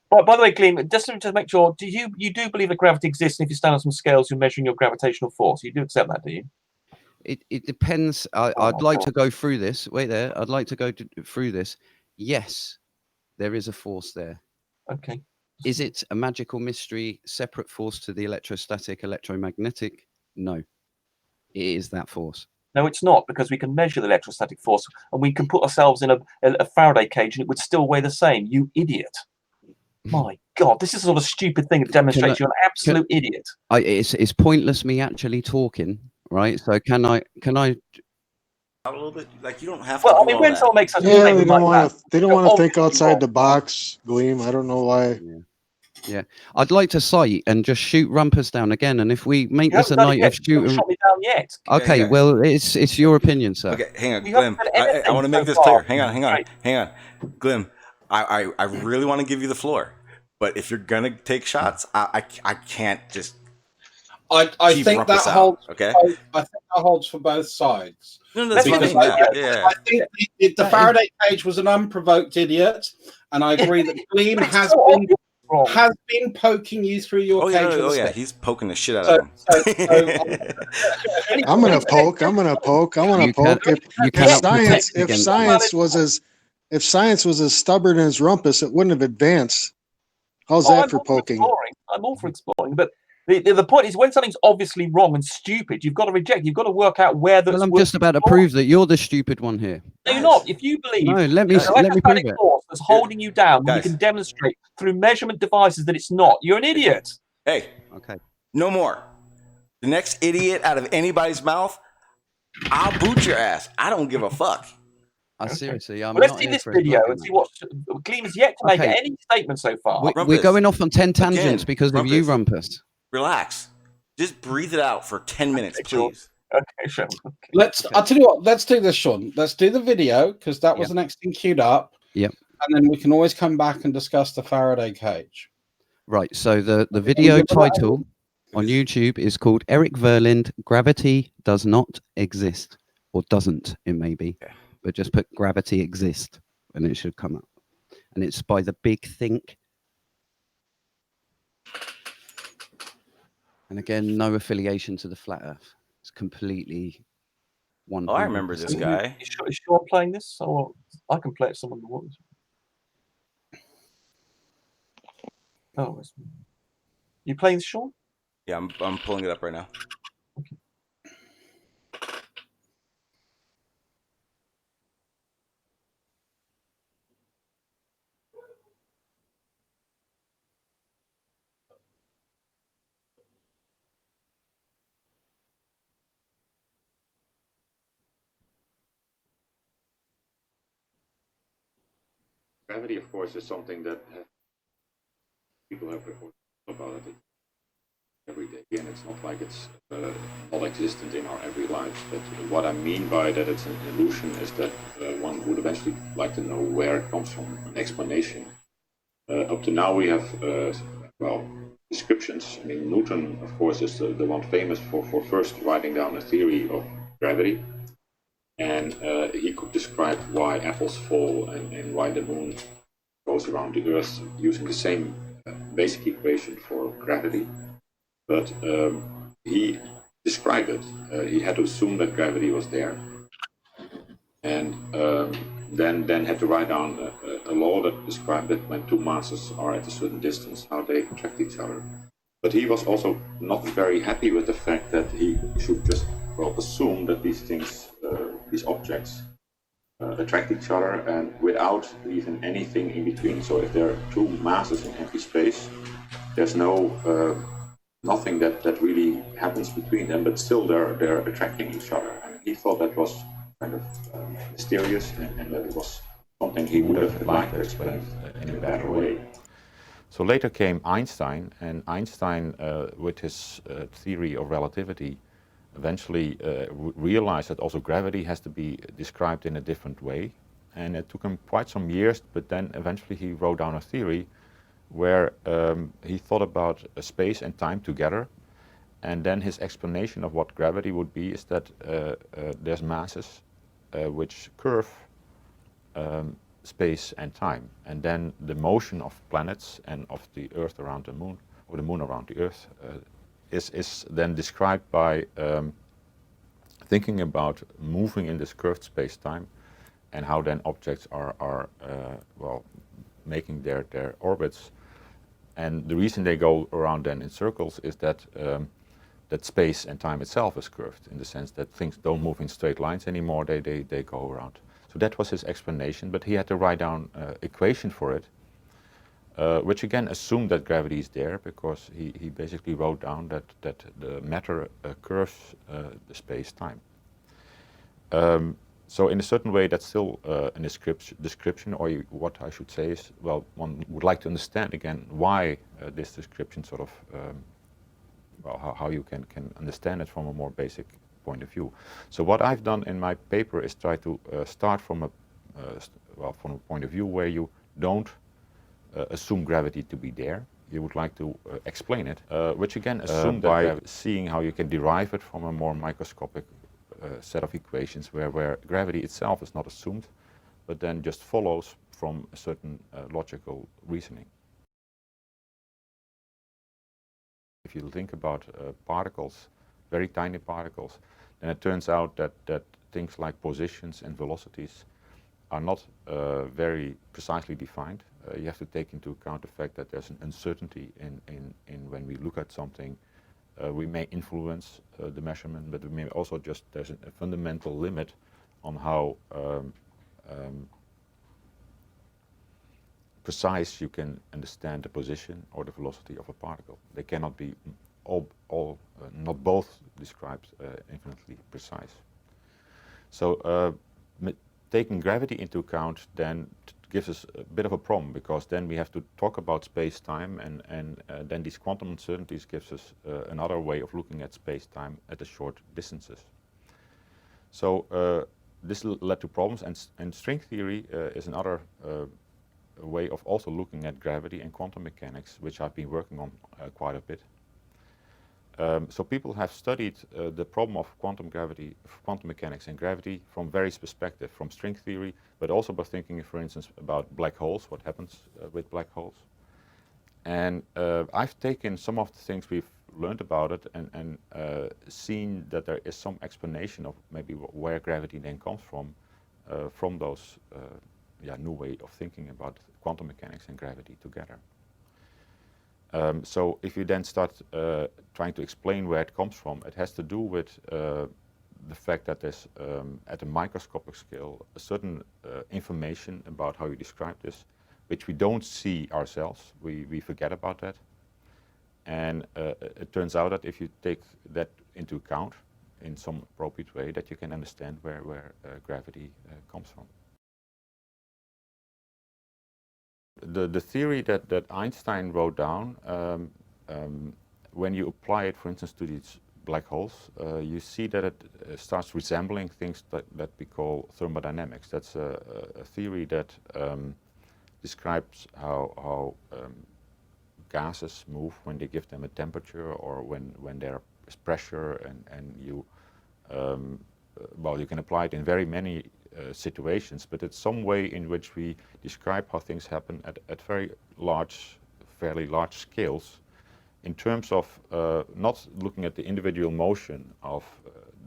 By the way, Gleam, just to make sure, you do believe that gravity exists, and if you stand on some scales, you're measuring your gravitational force? You do accept that, do you? It depends. I'd like to go through this. Wait there. I'd like to go through this. Yes, there is a force there. Okay. Is it a magical mystery, separate force to the electrostatic, electromagnetic? No. It is that force. No, it's not, because we can measure the electrostatic force, and we can put ourselves in a Faraday cage, and it would still weigh the same. You idiot. My God, this is the sort of stupid thing that demonstrates you're an absolute idiot. It's pointless me actually talking, right? So can I a little bit, like, you don't have to. Well, I mean, when someone makes such a Yeah, statement they don't want to think outside wrong. the box, Gleam. I don't know why. Yeah, I'd like to cite and just shoot Rumpus down again. And if we make this a night of shooting, shot me down yet. Okay, well, it's your opinion, sir. Okay, hang on, Glim. I want to make this clear. Hang on, Glim. I really want to give you the floor, but if you're gonna take shots, I can't just. I think that holds. Okay. I think that holds for both sides. No, that's because I think the Faraday cage was an unprovoked idiot, and I agree that Gleam has been poking you through your cage. Oh yeah, he's poking the shit out of him. I'm gonna poke. If science was as stubborn as Rumpus, it wouldn't have advanced. How's that for poking? I'm all for exploring, but the point is, when something's obviously wrong and stupid, you've got to reject. You've got to work out where the. Well, I'm just about to prove that you're the stupid one here. No, you're not. If you believe, no, let me prove it. Force that's holding you down, you can demonstrate through measurement devices that it's not. You're an idiot. Hey. Okay. No more. The next idiot out of anybody's mouth, I'll boot your ass. I don't give a fuck. Seriously, let's see this video and see what Gleam has yet to make any statement so far. We're going off on 10 tangents because of you, Rumpus. Relax. Just breathe it out for 10 minutes, please. Okay, sure. Okay. I'll tell you what. Let's do this, Sean. Let's do the video, because that was the next thing queued up. Yep. And then we can always come back and discuss the Faraday cage. Right. So the video title on YouTube is called Eric Verlind, Gravity Does Not Exist. Or doesn't, it may be. Okay. But just put gravity exist and it should come up. And it's by the Big Think. And again, no affiliation to the Flat Earth. It's completely one. Oh, I remember this guy. Is Sean playing this? Or I can play it. Someone wants. Oh, you playing this, Sean? Yeah, I'm pulling it up right now. Okay. Gravity, of course, is something that people have reported about it every day, and it's not like it's not existent in our everyday lives. But what I mean by that it's an illusion is that one would eventually like to know where it comes from, an explanation. Up to now, we have descriptions. I mean, Newton, of course, is the one famous for first writing down a theory of gravity. And he could describe why apples fall and why the moon goes around the Earth using the same basic equation for gravity. But he described it. He had to assume that gravity was there. And then had to write down a law that described that when two masses are at a certain distance, how they attract each other. But he was also not very happy with the fact that he should just, well, assume that these things, these objects, attract each other and without even anything in between. So if there are two masses in empty space, there's nothing that really happens between them, but still they're attracting each other. And he thought that was kind of mysterious, and that it was something he would have liked to explain in a better way. So later came Einstein, and Einstein, with his theory of relativity, eventually realized that also gravity has to be described in a different way. And it took him quite some years, but then eventually he wrote down a theory where he thought about space and time together. And then his explanation of what gravity would be is that there's masses which curve space and time. And then the motion of planets and of the Earth around the Moon, or the Moon around the Earth, is then described by thinking about moving in this curved space-time and how then objects are well, making their orbits. And the reason they go around then in circles is that that space and time itself is curved, in the sense that things don't move in straight lines anymore, they go around. So that was his explanation, but he had to write down an equation for it, which again assumed that gravity is there, because he basically wrote down that the matter curves the space-time. So in a certain way, that's still a description, or what I should say is, well, one would like to understand again why this description sort of, well, how you can understand it from a more basic point of view. So what I've done in my paper is try to start from a point of view where you don't assume gravity to be there. You would like to explain it, which again assume by seeing how you can derive it from a more microscopic set of equations where gravity itself is not assumed, but then just follows from a certain logical reasoning. If you think about particles, very tiny particles, then it turns out that things like positions and velocities are not very precisely defined. You have to take into account the fact that there's an uncertainty in when we look at something. We may influence the measurement, but we may also just, there's a fundamental limit on how precise you can understand the position or the velocity of a particle. They cannot be not both described infinitely precise. So taking gravity into account then gives us a bit of a problem, because then we have to talk about space-time, and then these quantum uncertainties gives us another way of looking at space-time at the short distances. So this led to problems, and string theory is another way of also looking at gravity and quantum mechanics, which I've been working on quite a bit. So people have studied the problem of quantum mechanics and gravity from various perspectives, from string theory, but also by thinking, for instance, about black holes, what happens with black holes. And I've taken some of the things we've learned about it and seen that there is some explanation of maybe where gravity then comes from those new way of thinking about quantum mechanics and gravity together. So if you then start trying to explain where it comes from, it has to do with the fact that there's, at a microscopic scale, a certain information about how you describe this, which we don't see ourselves. We forget about that. And it turns out that if you take that into account in some appropriate way, that you can understand where gravity comes from. The theory that Einstein wrote down, when you apply it, for instance, to these black holes, you see that it starts resembling things that we call thermodynamics. That's a theory that describes how gases move when they give them a temperature, or when there is pressure, and you, well, you can apply it in very many situations, but it's some way in which we describe how things happen at fairly large scales, in terms of not looking at the individual motion of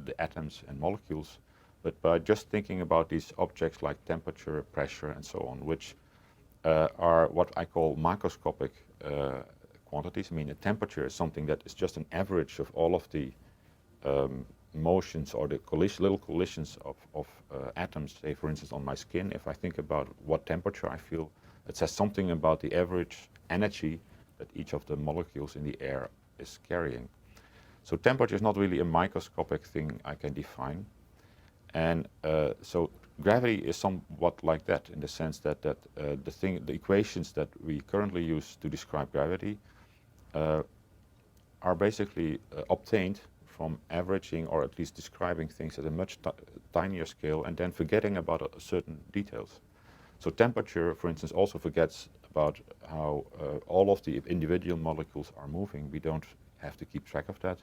the atoms and molecules, But by just thinking about these objects like temperature, pressure, and so on, which are what I call microscopic quantities. I mean, a temperature is something that is just an average of all of the motions or the little collisions of atoms. Say, for instance, on my skin, if I think about what temperature I feel, it says something about the average energy that each of the molecules in the air is carrying. So temperature is not really a microscopic thing I can define. And so gravity is somewhat like that, in the sense that the equations that we currently use to describe gravity are basically obtained from averaging, or at least describing things at a much tinier scale, and then forgetting about certain details. So temperature, for instance, also forgets about how all of the individual molecules are moving. We don't have to keep track of that,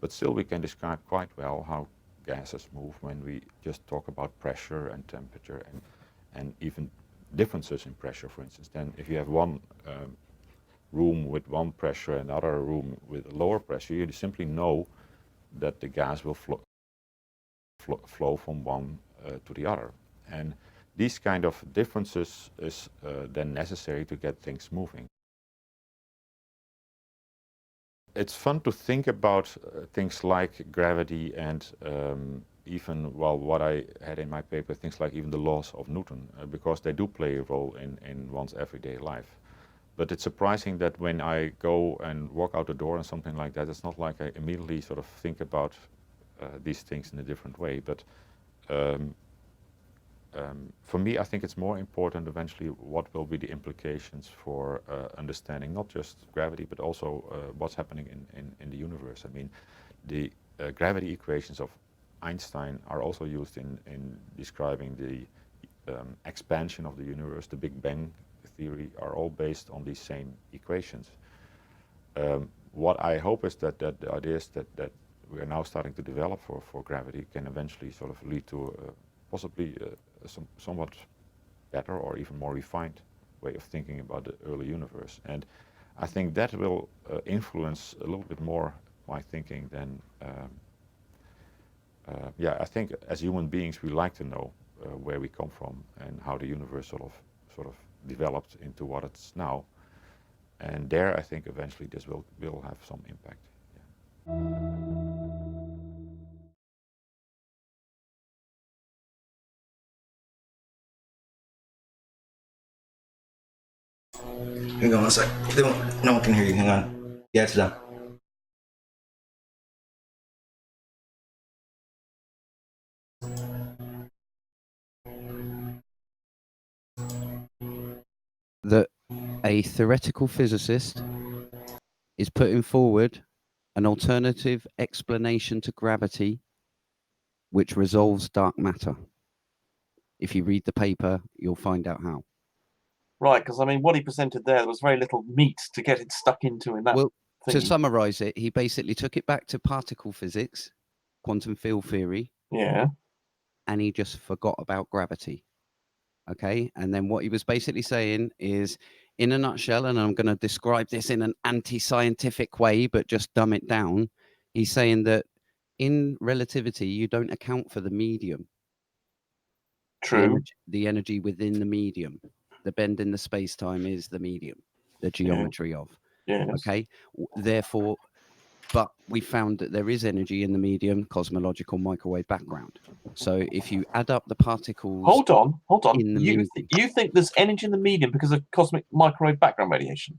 but still we can describe quite well how gases move when we just talk about pressure and temperature, and even differences in pressure, for instance. Then if you have one room with one pressure and another room with lower pressure, you simply know that the gas will flow from one to the other. And these kind of differences is then necessary to get things moving. It's fun to think about things like gravity and even, well, what I had in my paper, things like even the laws of Newton, because they do play a role in one's everyday life. But it's surprising that when I go and walk out the door and something like that, it's not like I immediately sort of think about these things in a different way. But for me, I think it's more important eventually what will be the implications for understanding not just gravity, but also what's happening in the universe. I mean, the gravity equations of Einstein are also used in describing the expansion of the universe. The Big Bang theory are all based on these same equations. What I hope is that the ideas that we are now starting to develop for gravity can eventually sort of lead to possibly somewhat better or even more refined way of thinking about the early universe. And I think that will influence a little bit more my thinking than, yeah, I think as human beings we like to know where we come from and how the universe sort of developed into what it's now. And there I think eventually this will have some impact. Hang on a sec. No one can hear you. Hang on. Yeah, it's done. That a theoretical physicist is putting forward an alternative explanation to gravity which resolves dark matter. If you read the paper, you'll find out how. Right, because I mean, what he presented there was very little meat to get it stuck into in that. Well, to summarize it, he basically took it back to particle physics, quantum field theory. Yeah. And he just forgot about gravity. Okay. And then what he was basically saying is, in a nutshell, and I'm going to describe this in an anti-scientific way, but just dumb it down. He's saying that in relativity, you don't account for the medium. True. The energy within the medium. The bend in the space-time is the medium, the geometry of. Yes. Okay. Therefore, but we found that there is energy in the medium, cosmological microwave background. So if you add up the particles... Hold on. In the you think there's energy in the medium because of cosmic microwave background radiation?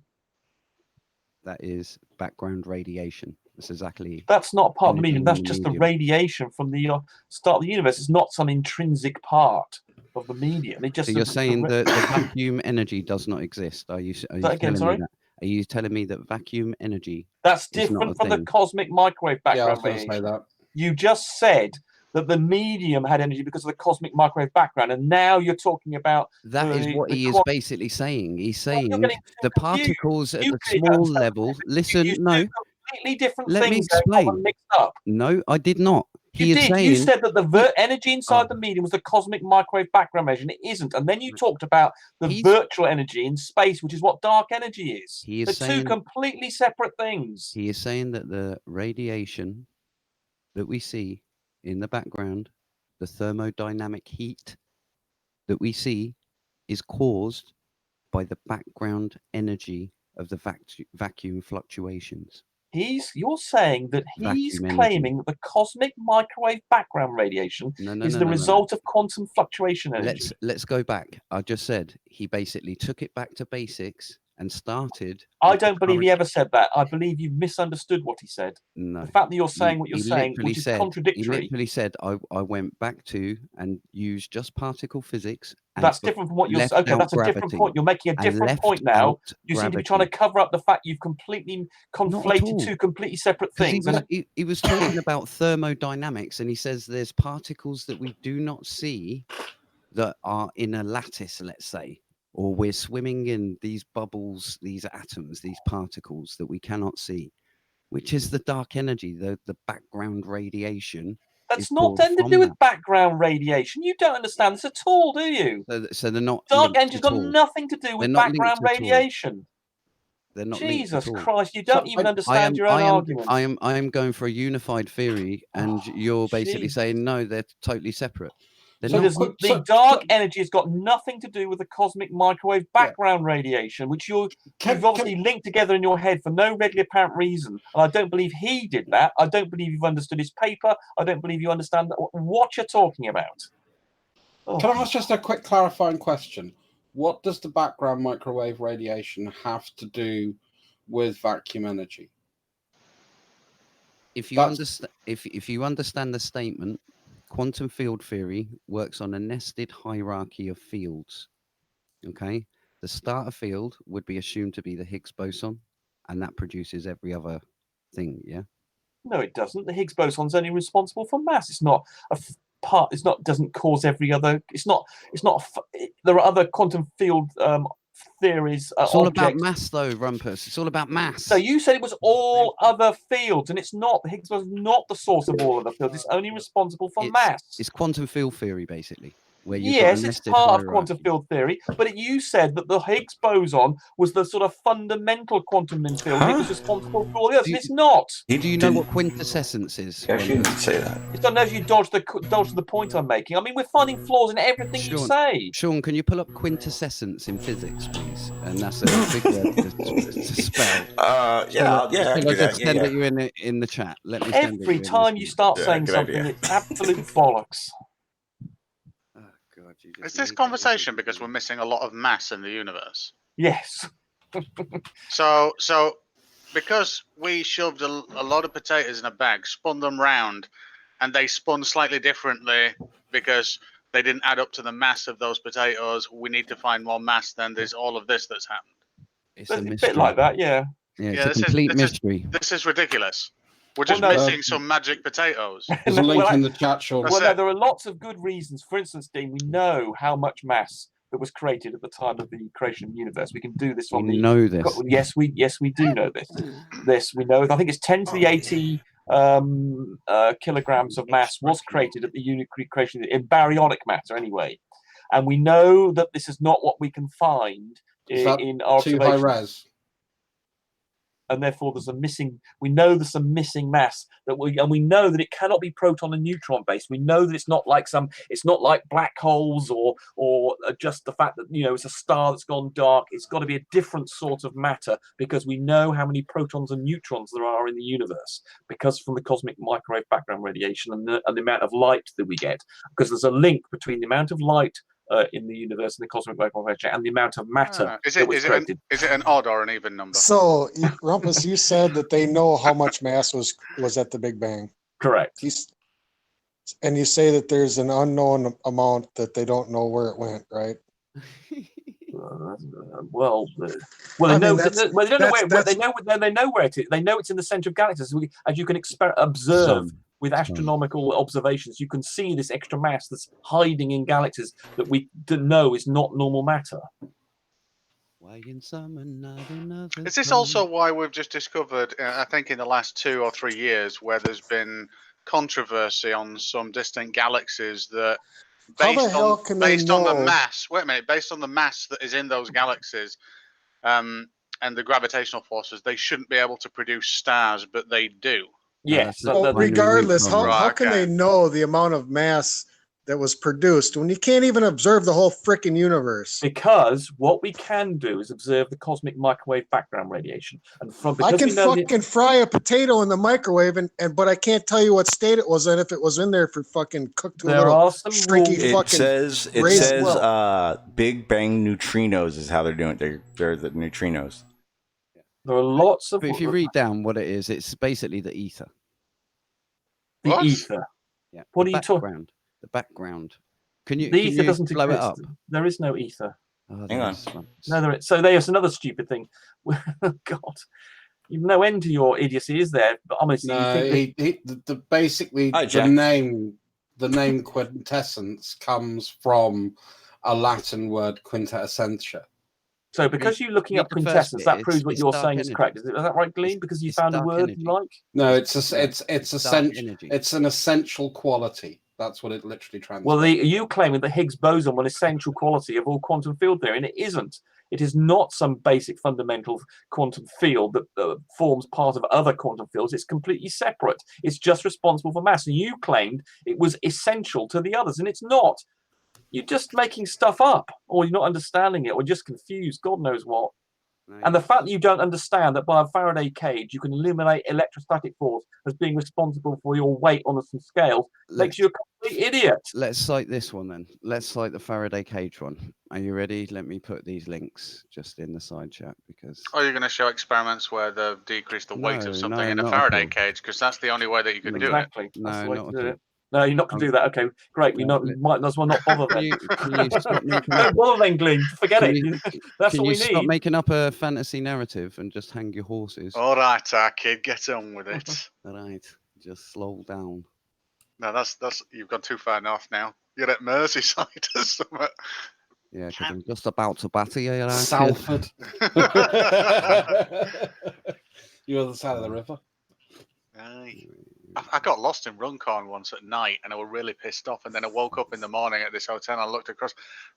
That is background radiation. That's exactly... That's not part of the medium. That's just the radiation from the start of the universe. It's not some intrinsic part of the medium. It just... So you're saying that the vacuum energy does not exist? Are you again, sorry? Are you telling me that vacuum energy... That's different from the cosmic microwave background radiation. You just said that the medium had energy because of the cosmic microwave background, and now you're talking about... That is what he is basically saying. He's saying the particles at the small level... Listen, no. Completely different Let me things explain. mixed up. No, I did not. You did. You said that the energy inside the medium was the cosmic microwave background radiation. It isn't. And then you talked about the virtual energy in space, which is what dark energy is. They're two completely separate things. He is saying that the radiation that we see in the background the thermodynamic heat that we see is caused by the background energy of the vacuum fluctuations. You're saying that he's Vacuum energy. claiming that the cosmic microwave background radiation is the result of quantum fluctuation energy. Let's go back. I just said he basically took it back to basics and started. I don't believe he ever said that. I believe you misunderstood what he said. No. The fact that you're saying what you're saying, which is contradictory. He literally said, I went back to and used just particle physics. That's different from what you're saying. Okay, that's a different point. You're making a different point now. You seem to be trying to cover up the fact you've completely conflated two completely separate things. He was talking about thermodynamics, and he says there's particles that we do not see that are in a lattice, let's say, or we're swimming in these bubbles, these atoms, these particles that we cannot see, which is the dark energy, the background radiation. That's not anything to do with background radiation. You don't understand this at all, do you? So they're not. Dark energy's got nothing to do with background radiation. They're not. Jesus Christ! You don't even understand your own argument. I am going for a unified theory, and you're basically saying no, they're totally separate. The dark energy has got nothing to do with the cosmic microwave background radiation, which you've obviously linked together in your head for no readily apparent reason. And I don't believe he did that. I don't believe you've understood his paper. I don't believe you understand what you're talking about. Can I ask just a quick clarifying question? What does the background microwave radiation have to do with vacuum energy? If you understand the statement, quantum field theory works on a nested hierarchy of fields. Okay, the starter field would be assumed to be the Higgs boson, and that produces every other thing. Yeah. No, it doesn't. The Higgs boson's only responsible for mass. It's not a part. It's not. Doesn't cause every other. It's not. There are other quantum field theories. It's all about mass, though, Rumpus. It's all about mass. So you said it was all other fields, and it's not. The Higgs boson is not the source of all other fields. It's only responsible for mass. It's quantum field theory, basically. Where yes, it's part of quantum field theory, but you said that the Higgs boson was the sort of fundamental quantum field. It was responsible for all the others. It's not. Do you know what quintessence is? Yeah, she didn't say that. I don't know if you dodged the point I'm making. I mean, we're finding flaws in everything you say. Sean, can you pull up quintessence in physics, please? And that's a big word to spell. Yeah. I just send it you in the chat. Let me. Every time you start saying something, it's absolute bollocks. Is this conversation because we're missing a lot of mass in the universe? Yes. So because we shoved a lot of potatoes in a bag, spun them round, and they spun slightly differently because they didn't add up to the mass of those potatoes, we need to find more mass than there's all of this that's happened. It's a bit like that, yeah. Yeah, it's a complete mystery. This is ridiculous. We're just missing some magic potatoes. There's a link in the chat, Sean. Well, no, there are lots of good reasons. For instance, Dean, we know how much mass that was created at the time of the creation of the universe. We can do this on know this. Yes, we do know this. This we know. I think it's 10 to the 80 kilograms of mass was created at the creation in baryonic matter, anyway. And we know that this is not what we can find in our too high res. And therefore we know there's some missing mass and we know that it cannot be proton and neutron based. We know that it's not like black holes or just the fact that it's a star that's gone dark. It's got to be a different sort of matter because we know how many protons and neutrons there are in the universe because from the cosmic microwave background radiation and the amount of light that we get, because there's a link between the amount of light in the universe and the cosmic microwave radiation and the amount of matter is it an odd or an even number? So, Rumpus, you said that they know how much mass was at the Big Bang. Correct. And you say that there's an unknown amount that they don't know where it went, right? They know where it is. They know it's in the center of galaxies. As you can observe with astronomical observations, you can see this extra mass that's hiding in galaxies that we know is not normal matter. Is this also why we've just discovered, I think in the last 2 or 3 years, where there's been controversy on some distant galaxies that based on the mass, based on the mass that is in those galaxies and the gravitational forces, they shouldn't be able to produce stars, but they do. Yes. Regardless, how can they know the amount of mass that was produced when you can't even observe the whole frickin' universe? Because what we can do is observe the cosmic microwave background radiation, and I can fucking fry a potato in the microwave, but I can't tell you what state it was in if it was in there for fucking cooked to a little streaky fucking. It says Big Bang neutrinos is how they're doing it. They're the neutrinos. There are lots of. But if you read down what it is, it's basically the ether. The ether. Yeah. What are you talking? The background. Can you? The ether doesn't blow exist. it up? There is no ether. Oh, hang on. No, there is. So there's another stupid thing. God, you've no end to your idiocy, is there? But honestly, no, you think basically the name quintessence comes from a Latin word quintessentia. So because you're looking up quintessence, that proves what you're saying is correct. Is that right, Gleam? Because you found a word you like? No, it's essential. It's an essential quality. That's what it literally translates. Well, you claiming the Higgs boson was an essential quality of all quantum field theory, and it isn't. It is not some basic fundamental quantum field that forms part of other quantum fields. It's completely separate. It's just responsible for mass. And you claimed it was essential to the others, and it's not. You're just making stuff up, or you're not understanding it, or just confused. God knows what. And the fact that you don't understand that by a Faraday cage you can eliminate electrostatic force as being responsible for your weight on some scales makes you a complete idiot. Let's cite this one then. Let's cite the Faraday cage one. Are you ready? Let me put these links just in the side chat because. Oh, you're going to show experiments where they've decreased the weight of something in a not Faraday cage because that's the only way that you can do it. Exactly. No, That's the way not to at do all. it. No, you're not going to do that. Okay, great. We might as well not bother then. Don't bother then, Gleam. Forget it. That's what we need. Stop making up a fantasy narrative and just hang your horses. All right, kid, get on with it. All right, just slow down. No, that's you've gone too far north now. You're at Merseyside or something. Yeah, because I'm just about to batter you. Salford. You're on the side of the river. Aye. I got lost in Runcorn once at night and I was really pissed off. And then I woke up in the morning at this hotel and I looked across.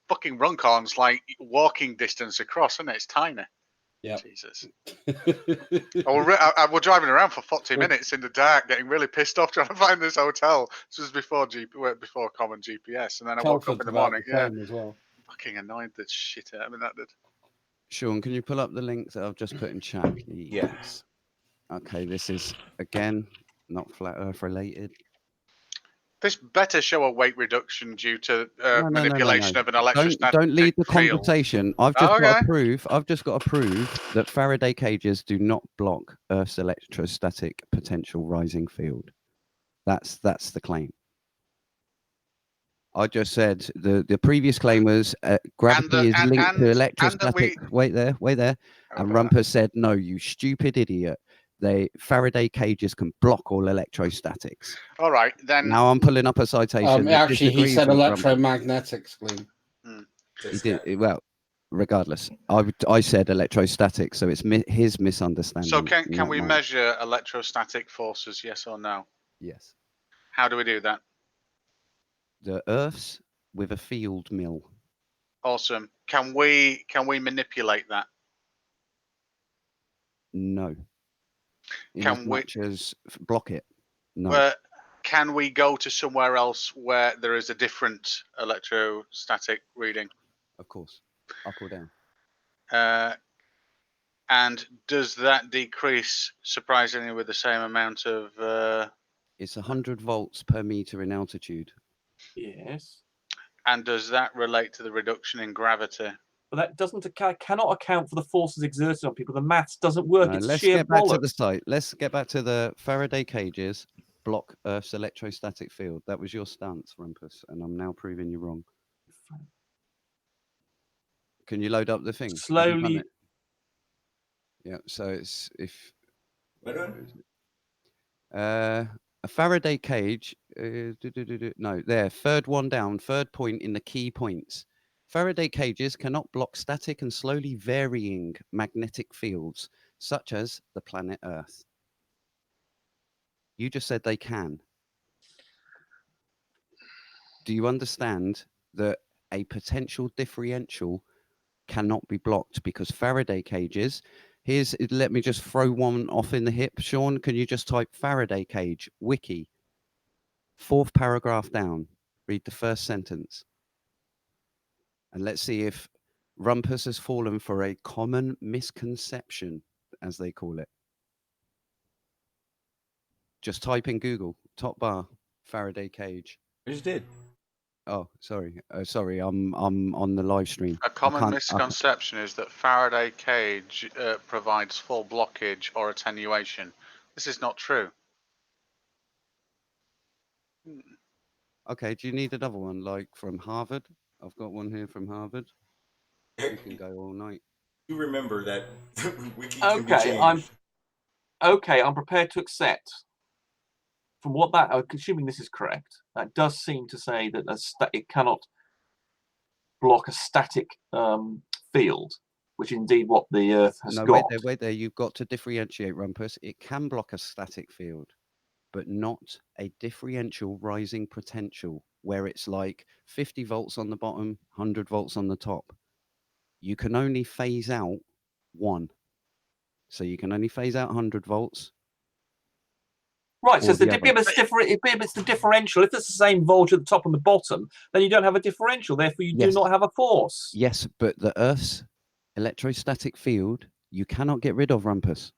Fucking Runcorn's like walking distance across, isn't it? It's tiny. Yeah. Jesus. I was driving around for 40 minutes in the dark, getting really pissed off trying to find this hotel. This was before common GPS. And then I woke up in the morning. Yeah. As well. Fucking annoyed the shit out of me, that did. Sean, can you pull up the link that I've just put in chat? Yes. Okay, this is again not flat Earth related. This better show a weight reduction due to manipulation of an electrostatic Don't lead the field. conversation. I've just got to prove. I've just got to prove that Faraday cages do not block Earth's electrostatic potential rising field. That's the claim. I just said the previous claim was gravity is linked to electrostatic. Wait there. And Rumper said, "No, you stupid idiot. Faraday cages can block all electrostatics." All right, then. Now I'm pulling up a citation. Actually, he said electromagnetics, Gleam. He did. Well, regardless, I said electrostatic, so it's his misunderstanding. So can we measure electrostatic forces? Yes or no? Yes. How do we do that? The Earth's with a field mill. Awesome. Can we manipulate that? No. Can we as block it? No. Can we go to somewhere else where there is a different electrostatic reading? Of course. Up or down. And does that decrease surprisingly with the same amount of? It's 100 volts per meter in altitude. Yes. And does that relate to the reduction in gravity? But that cannot account for the forces exerted on people. The maths doesn't work. No, It's let's sheer get back bollocks. to the site. Let's get back to the Faraday cages block Earth's electrostatic field. That was your stance, Rumpus, and I'm now proving you wrong. Can you load up the thing? Slowly. Yeah, so it's if Where a Faraday cage, no, there, third one down, third point in the key points. Faraday cages cannot block static and slowly varying magnetic fields, such as the planet Earth. You just said they can. Do you understand that a potential differential cannot be blocked because Faraday cages... let me just throw one off in the hip. Sean, can you just type Faraday cage, wiki, 4th paragraph down. Read the first sentence. And let's see if Rumpus has fallen for a common misconception, as they call it. Just type in Google, top bar, Faraday cage. I just did. Oh, sorry. Sorry, I'm on the live stream. A common misconception is that Faraday cage provides full blockage or attenuation. This is not true. Okay, do you need another one, like from Harvard? I've got one here from Harvard. We can go all night. You remember that wiki can be changed. I'm prepared to accept. From what that, assuming this is correct, that does seem to say that it cannot block a static field, which is indeed what the Earth has got. Wait there. You've got to differentiate, Rumpus. It can block a static field, but not a differential rising potential, where it's like 50 volts on the bottom, 100 volts on the top. You can only phase out one. So you can only phase out 100 volts. Right, so it's the differential. If it's the same voltage at the top and the bottom, then you don't have a differential. Therefore, you do not have a force. Yes, but the Earth's electrostatic field, you cannot get rid of, Rumpus,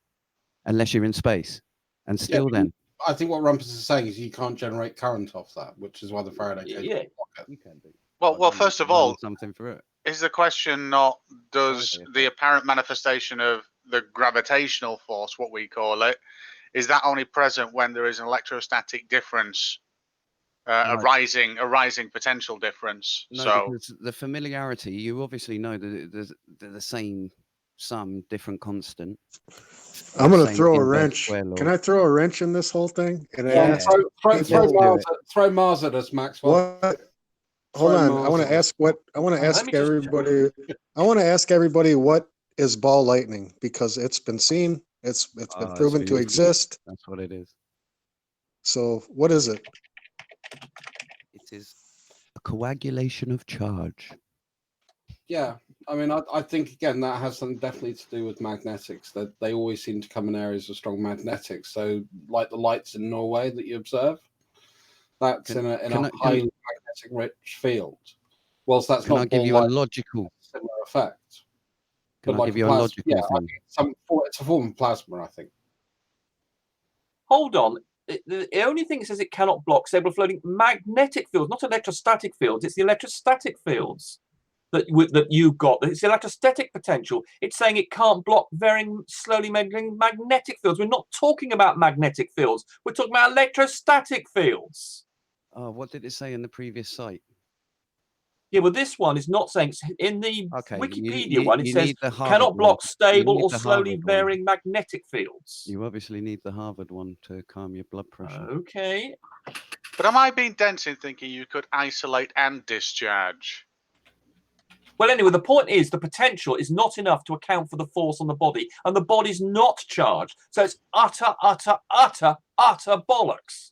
unless you're in space. And still then... I think what Rumpus is saying is you can't generate current off that, which is why the Faraday cage... Yeah, you can do. Well, first of all, something for it. Is the question not does the apparent manifestation of the gravitational force, what we call it, is that only present when there is an electrostatic difference, a rising potential difference? No, so because the familiarity, you obviously know that they're the same sum, different constant. I'm going to throw a wrench. Can I throw a wrench in this whole thing? And throw Mars at us, Maxwell. What? Hold on. I want to ask everybody. I want to ask everybody what is ball lightning, because it's been seen. It's been proven to exist. That's what it is. So what is it? It is a coagulation of charge. Yeah, I mean, I think again that has something definitely to do with magnetics. That they always seem to come in areas of strong magnetics. So, like the lights in Norway that you observe, that's in a highly magnetic rich field. Whilst that's not, can I give you a logical similar effect? Can I give you a logical thing? It's a form of plasma, I think. Hold on. The only thing it says it cannot block stable floating magnetic fields, not electrostatic fields. It's the electrostatic fields that you've got. It's the electrostatic potential. It's saying it can't block varying slowly moving magnetic fields. We're not talking about magnetic fields. We're talking about electrostatic fields. Oh, what did it say in the previous site? Yeah, well, this one is not saying in the Wikipedia one. It says cannot block stable or slowly varying magnetic fields. You obviously need the Harvard one to calm your blood pressure. Okay. But am I being dense in thinking you could isolate and discharge? Well, anyway, the point is the potential is not enough to account for the force on the body, and the body's not charged. So it's utter bollocks.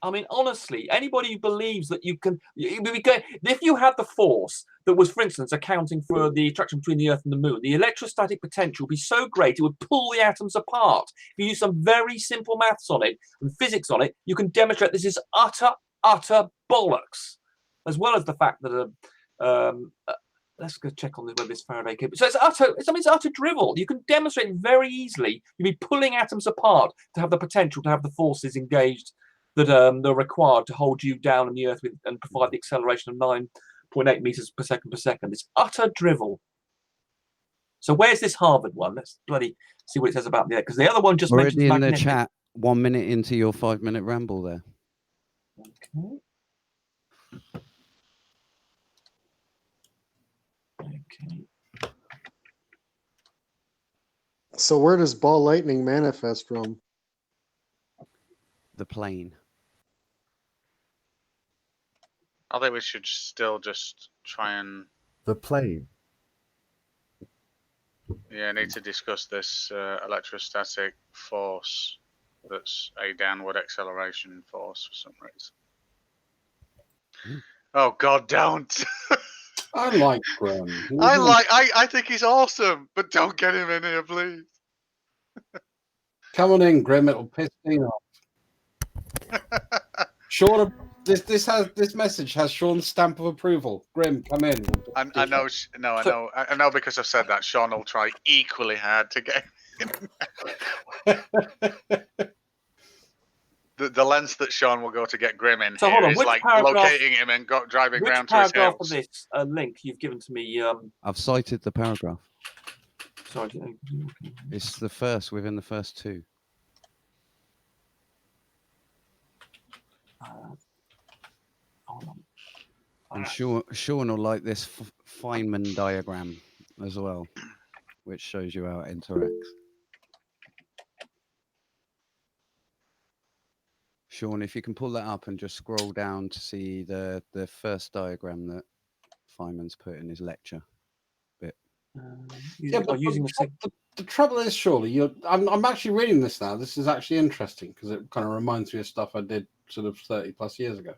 I mean, honestly, anybody who believes that you can, if you had the force that was, for instance, accounting for the attraction between the Earth and the Moon, the electrostatic potential would be so great it would pull the atoms apart. If you use some very simple maths on it and physics on it, you can demonstrate this is utter bollocks, as well as the fact that let's go check on this Faraday cable. So it's utter drivel. You can demonstrate very easily. You'd be pulling atoms apart to have the potential to have the forces engaged that are required to hold you down on the Earth and provide the acceleration of 9.8 meters per second. It's utter drivel. So where's this Harvard one? Let's bloody see what it says about the Earth, because the other one just mentions magnetic. Magnetic. In the chat, 1 minute into your 5-minute ramble there. Okay. So where does ball lightning manifest from? The plane. I think we should still just try and... The plane? Yeah, need to discuss this electrostatic force that's a downward acceleration force for some reason. Oh, God, don't! I like Grim. I think he's awesome, but don't get him in here, please. Come on in, Grim. It'll piss me off. Short of This message has Sean's stamp of approval. Grim, come in. I know. I know because I've said that. Sean will try equally hard to get the lengths that Sean will go to get Grim in. So here hold on, is which like paragraph- locating him and driving Which round to his paragraph of house. this link you've given to me? I've cited the paragraph. Sorry. It's the first within the first two. Hold on. And Sean will like this Feynman diagram as well, which shows you how it interacts. Sean, if you can pull that up and just scroll down to see the first diagram that Feynman's put in his lecture bit. But the trouble is, surely, I'm actually reading this now. This is actually interesting because it kind of reminds me of stuff I did sort of 30 plus years ago.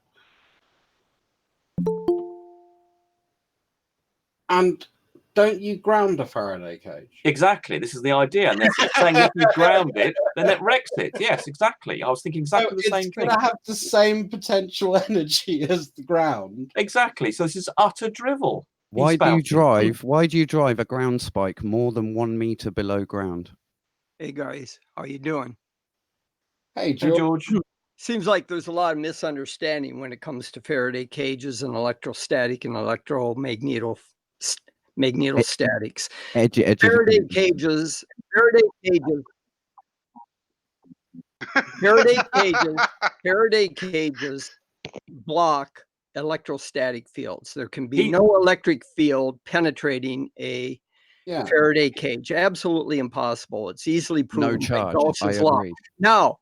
And don't you ground a Faraday cage? Exactly. This is the idea. And they're saying if you ground it, then it wrecks it. Yes, exactly. I was thinking exactly the same thing. It's going to have the same potential energy as the ground. Exactly. So this is utter drivel. Why do you drive a ground spike more than 1 meter below ground? Hey guys, how you doing? Hey George. Seems like there's a lot of misunderstanding when it comes to Faraday cages and electrostatic and electromagnetostatics. Faraday cages block electrostatic fields. There can be no electric field penetrating a Faraday cage. Absolutely impossible. It's easily proven. No charge. Gauss's I law. agree. Now,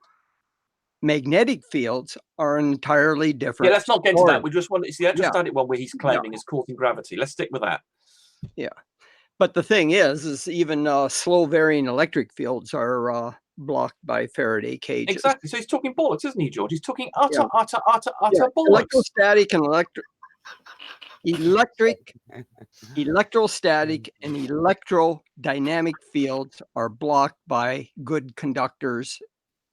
magnetic fields are an entirely different. Yeah, let's not get into story. that. We just want it's the electrostatic one where he's claiming is causing gravity. Let's stick with that. Yeah, but the thing is even slow varying electric fields are blocked by Faraday cages. Exactly. So he's talking bollocks, isn't he, George? He's talking utter bollocks. Electrostatic and electrostatic and electrodynamic fields are blocked by good conductors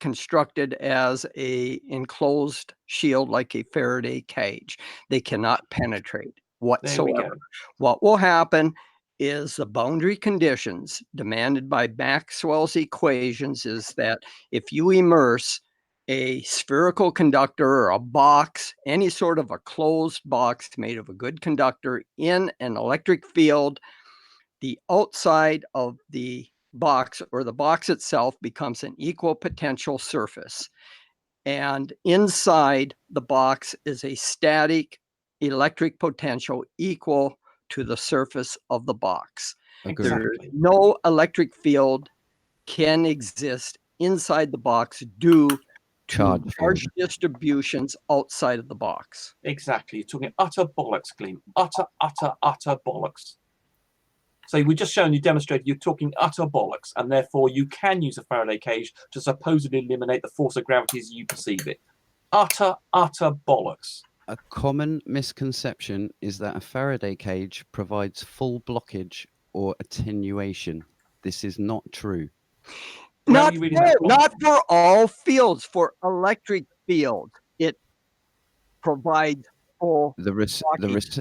constructed as a enclosed shield like a Faraday cage. They cannot penetrate whatsoever. What will happen is the boundary conditions demanded by Maxwell's equations is that if you immerse a spherical conductor or a box, any sort of a closed box made of a good conductor in an electric field, the outside of the box or the box itself becomes an equal potential surface. And inside the box is a static electric potential equal to the surface of the box. Exactly. No electric field can exist inside the box due to charge distributions outside of the box. Exactly. You're talking utter bollocks, Gleam. Utter bollocks. So we just shown you demonstrated you're talking utter bollocks, and therefore you can use a Faraday cage to supposedly eliminate the force of gravity as you perceive it. Utter bollocks. A common misconception is that a Faraday cage provides full blockage or attenuation. This is not true. Not for all fields. For electric fields, it provides full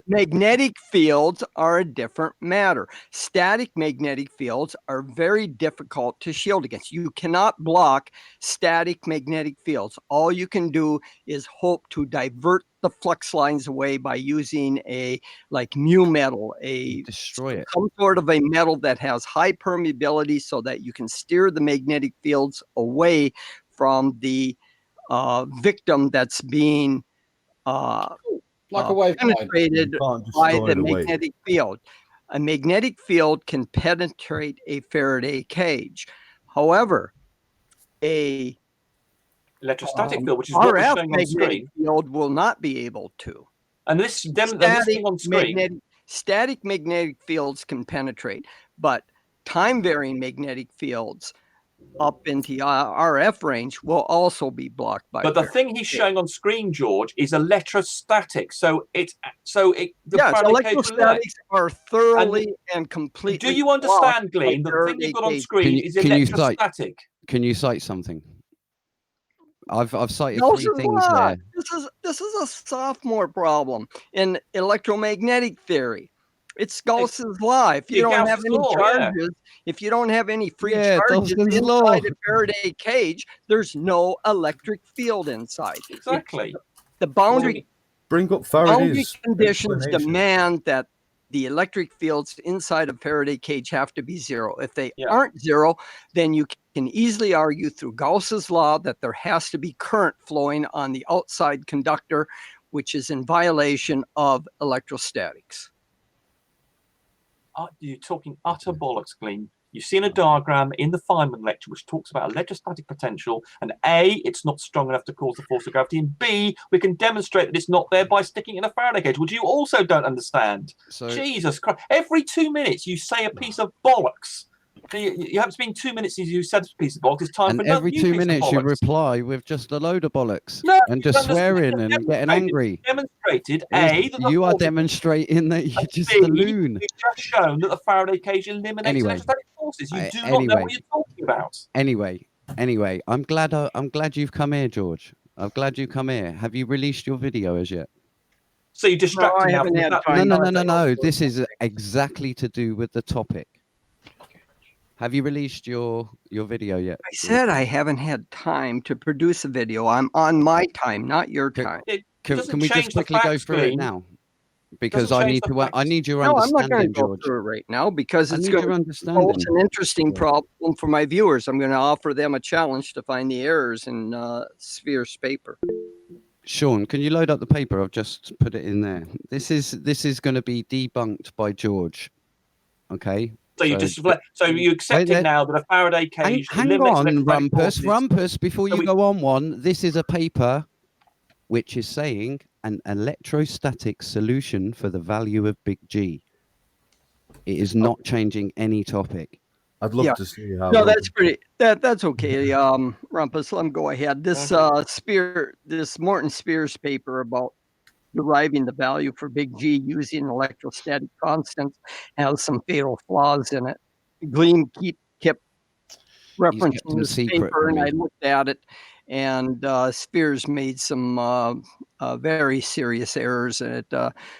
magnetic fields are a different matter. Static magnetic fields are very difficult to shield against. You cannot block static magnetic fields. All you can do is hope to divert the flux lines away by using a mu metal, some sort of a metal that has high permeability so that you can steer the magnetic fields away from the victim that's being penetrated by the magnetic field. A magnetic field can penetrate a Faraday cage. However, a electrostatic field, which is what we're RF showing on screen, field will not be able to. And this thing on screen, static magnetic fields can penetrate, but time varying magnetic fields up into RF range will also be blocked by. But the thing he's showing on screen, George, is electrostatic. Electrostatics are thoroughly and completely. Do you understand, Glenn? The thing you've got on screen is electrostatic. Can you cite something? I've cited Gauss's three things law. there. This is a sophomore problem in electromagnetic theory. It's Gauss's law. If you don't have any charges, if you don't have any free charges inside a Faraday cage, there's no electric field inside. Exactly. The boundary Bring up boundary Faraday's conditions explanation. demand that the electric fields inside a Faraday cage have to be zero. If they aren't zero, then you can easily argue through Gauss's law that there has to be current flowing on the outside conductor, which is in violation of electrostatics. You're talking utter bollocks, Gleam. You've seen a diagram in the Feynman lecture which talks about electrostatic potential, and A, it's not strong enough to cause the force of gravity, and B, we can demonstrate that it's not there by sticking it in a Faraday cage, which you also don't understand. So, Jesus Christ. Every 2 minutes you say a piece of bollocks. You haven't been 2 minutes since you said a piece of bollocks. It's time and for another every new 2 piece of minutes you bollocks. reply with just a load of bollocks No, and you just don't understand. swearing and getting angry. Demonstrated A, that the You are force- demonstrating that you're just B, a loon. You've just shown that the Faraday cage eliminates Anyway. electrostatic forces. You do not know what you're talking about. Anyway, I'm glad you've come here, George. I'm glad you come here. Have you released your video as yet? So you're distracted now. No. This is exactly to do with the topic. Have you released your video yet? I said I haven't had time to produce a video. I'm on my time, not your time. Can we just quickly go through it now? Because I need your No, I'm not understanding, going to go George. through it right now because I it's need going your to understanding. pose an interesting problem for my viewers. I'm going to offer them a challenge to find the errors in Sphere's paper. Sean, can you load up the paper? I've just put it in there. This is going to be debunked by George. Okay. So you accepting now that a Faraday cage Hang eliminates on, electrostatic Rumpus. forces. Rumpus, before you go on one, this is a paper which is saying an electrostatic solution for the value of big G. It is not changing any topic. I'd love to see how. No, that's pretty. That's okay. Rumpus, let him go ahead. This this Morton Spears paper about deriving the value for big G using electrostatic constants has some fatal flaws in it. Gleam kept referencing this paper, and I looked at it, and Spears made some very serious errors in it.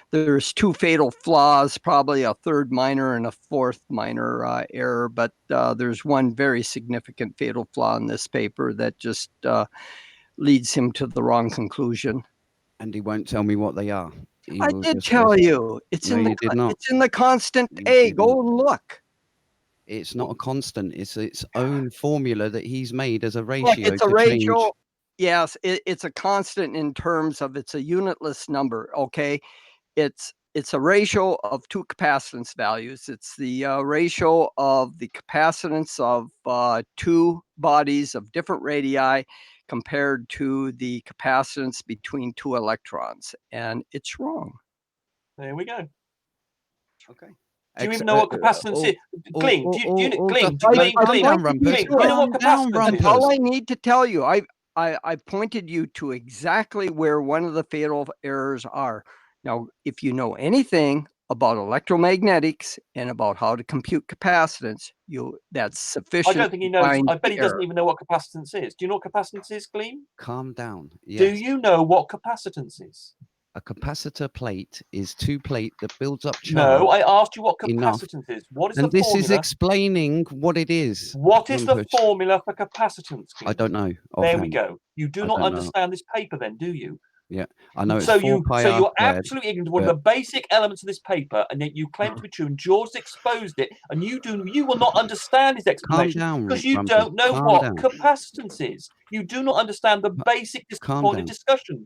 There's 2 fatal flaws, probably a 3rd minor and a 4th minor error, but there's one very significant fatal flaw in this paper that just leads him to the wrong conclusion. And he won't tell me what they are. I did tell you. It's in the constant A. Go and look. It's not a constant. It's its own formula that he's made as a ratio. It's a ratio. Yes, it's a constant in terms of it's a unitless number. Okay, it's a ratio of 2 capacitance values. It's the ratio of the capacitance of 2 bodies of different radii compared to the capacitance between 2 electrons, and it's wrong. There we go. Okay. Do you even know what capacitance is? Gleam, do you know what capacitance is? All I need to tell you, I pointed you to exactly where one of the fatal errors are. Now, if you know anything about electromagnetics and about how to compute capacitance, that's sufficient. I don't think he knows. I bet he doesn't even know what capacitance is. Do you know what capacitance is, Gleam? Calm down. Yes. Do you know what capacitance is? A capacitor plate is 2 plate that builds up charge. No, I asked you what capacitance is. What is the formula? And this is explaining what it is. What is the formula for capacitance? I don't know. There we go. You do not understand this paper then, do you? Yeah, I know. So you're absolutely ignorant of one of the basic elements of this paper, and yet you claim to be true, and George exposed it, and you will not understand his explanation because you don't know what capacitance is. You do not understand the basic point of discussion.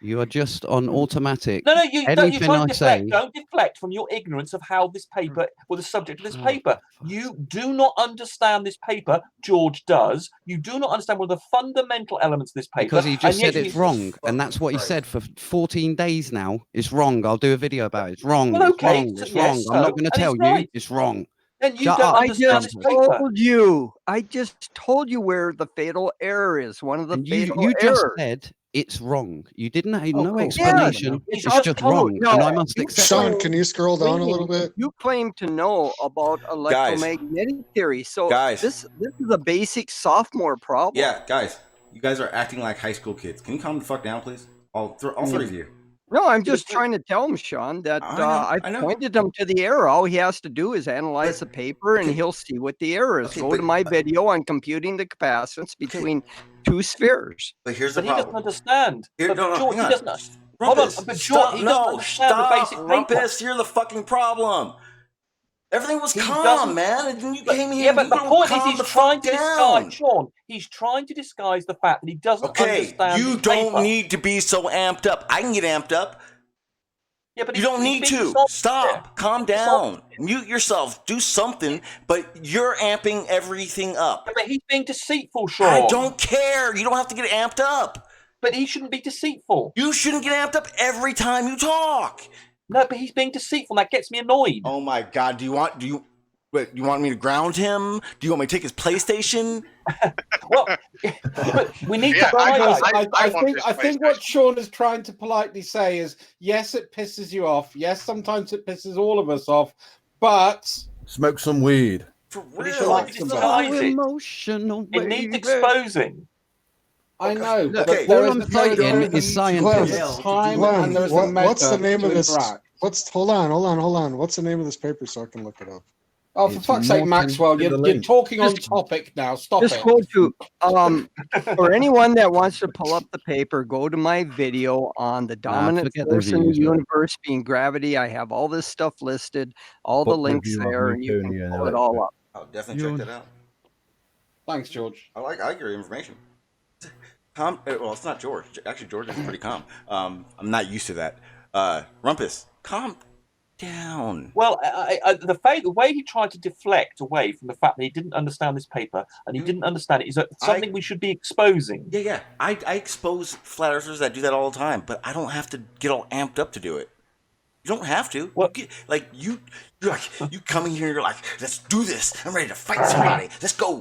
You are just on automatic. No, you don't. You try to deflect. Say... Don't deflect from your ignorance of how this paper, or the subject of this paper. You do not understand this paper. George does. You do not understand one of the fundamental elements of this paper. Because he just said it's wrong, and that's what he said for 14 days now. It's wrong. I'll do a video about it. It's wrong. Well, okay. It's wrong. I'm not going to tell you. It's wrong. Then you don't understand this paper. I just told you where the fatal error is. One of the fatal errors. You just said it's wrong. You didn't have no explanation. Yeah, it's just wrong. No, and I must accept Sean, can you scroll down a little bit? You claim to know about electromagnetic theory. So this is a basic sophomore problem. Yeah, guys. You guys are acting like high school kids. Can you calm the fuck down, please? All three of you. No, I'm just trying to tell him, Sean, that I pointed him to the error. All he has to do is analyze the paper, and he'll see what the error is. Go to my video on computing the capacitance between two spheres. But here's the problem. He doesn't understand. George, he doesn't. Rumpus, hold on, but George, he doesn't understand the basic paper. Rumpus, you're the fucking problem. Everything was calm, man. And then you came here. Yeah, but the point is, he's trying to disguise, Sean. He's trying to disguise the fact that he doesn't understand. You don't need to be so amped up. I can get amped up. Yeah, but you don't need to. Stop. Calm down. Mute yourself. Do something. But you're amping everything up. Yeah, but he's being deceitful, Sean. I don't care. You don't have to get amped up. But he shouldn't be deceitful. You shouldn't get amped up every time you talk. No, but he's being deceitful. That gets me annoyed. Oh my God! Do you want me to ground him? Do you want me to take his PlayStation? Well, but we need to. I think what Sean is trying to politely say is, yes, it pisses you off. Yes, sometimes it pisses all of us off, but smoke some weed. For real, emotional. It needs exposing. I know. Look, all I'm saying is scientists. What's the name of this? Hold on. What's the name of this paper so I can look it up? Oh, for fuck's sake, Maxwell, you're talking on topic now. Stop it. Go to, for anyone that wants to pull up the paper, go to my video on the dominant force in the universe being gravity. I have all this stuff listed, all the links there, and you can pull it all up. I'll definitely check that out. Thanks, George. I like your information. Well, it's not George. Actually, George is pretty calm. I'm not used to that. Rumpus, calm down. Well, the way he tried to deflect away from the fact that he didn't understand this paper and he didn't understand it is something we should be exposing. Yeah. I expose flat earthers that do that all the time, but I don't have to get all amped up to do it. You don't have to. What? You come in here and you're like, let's do this. I'm ready to fight somebody. Let's go.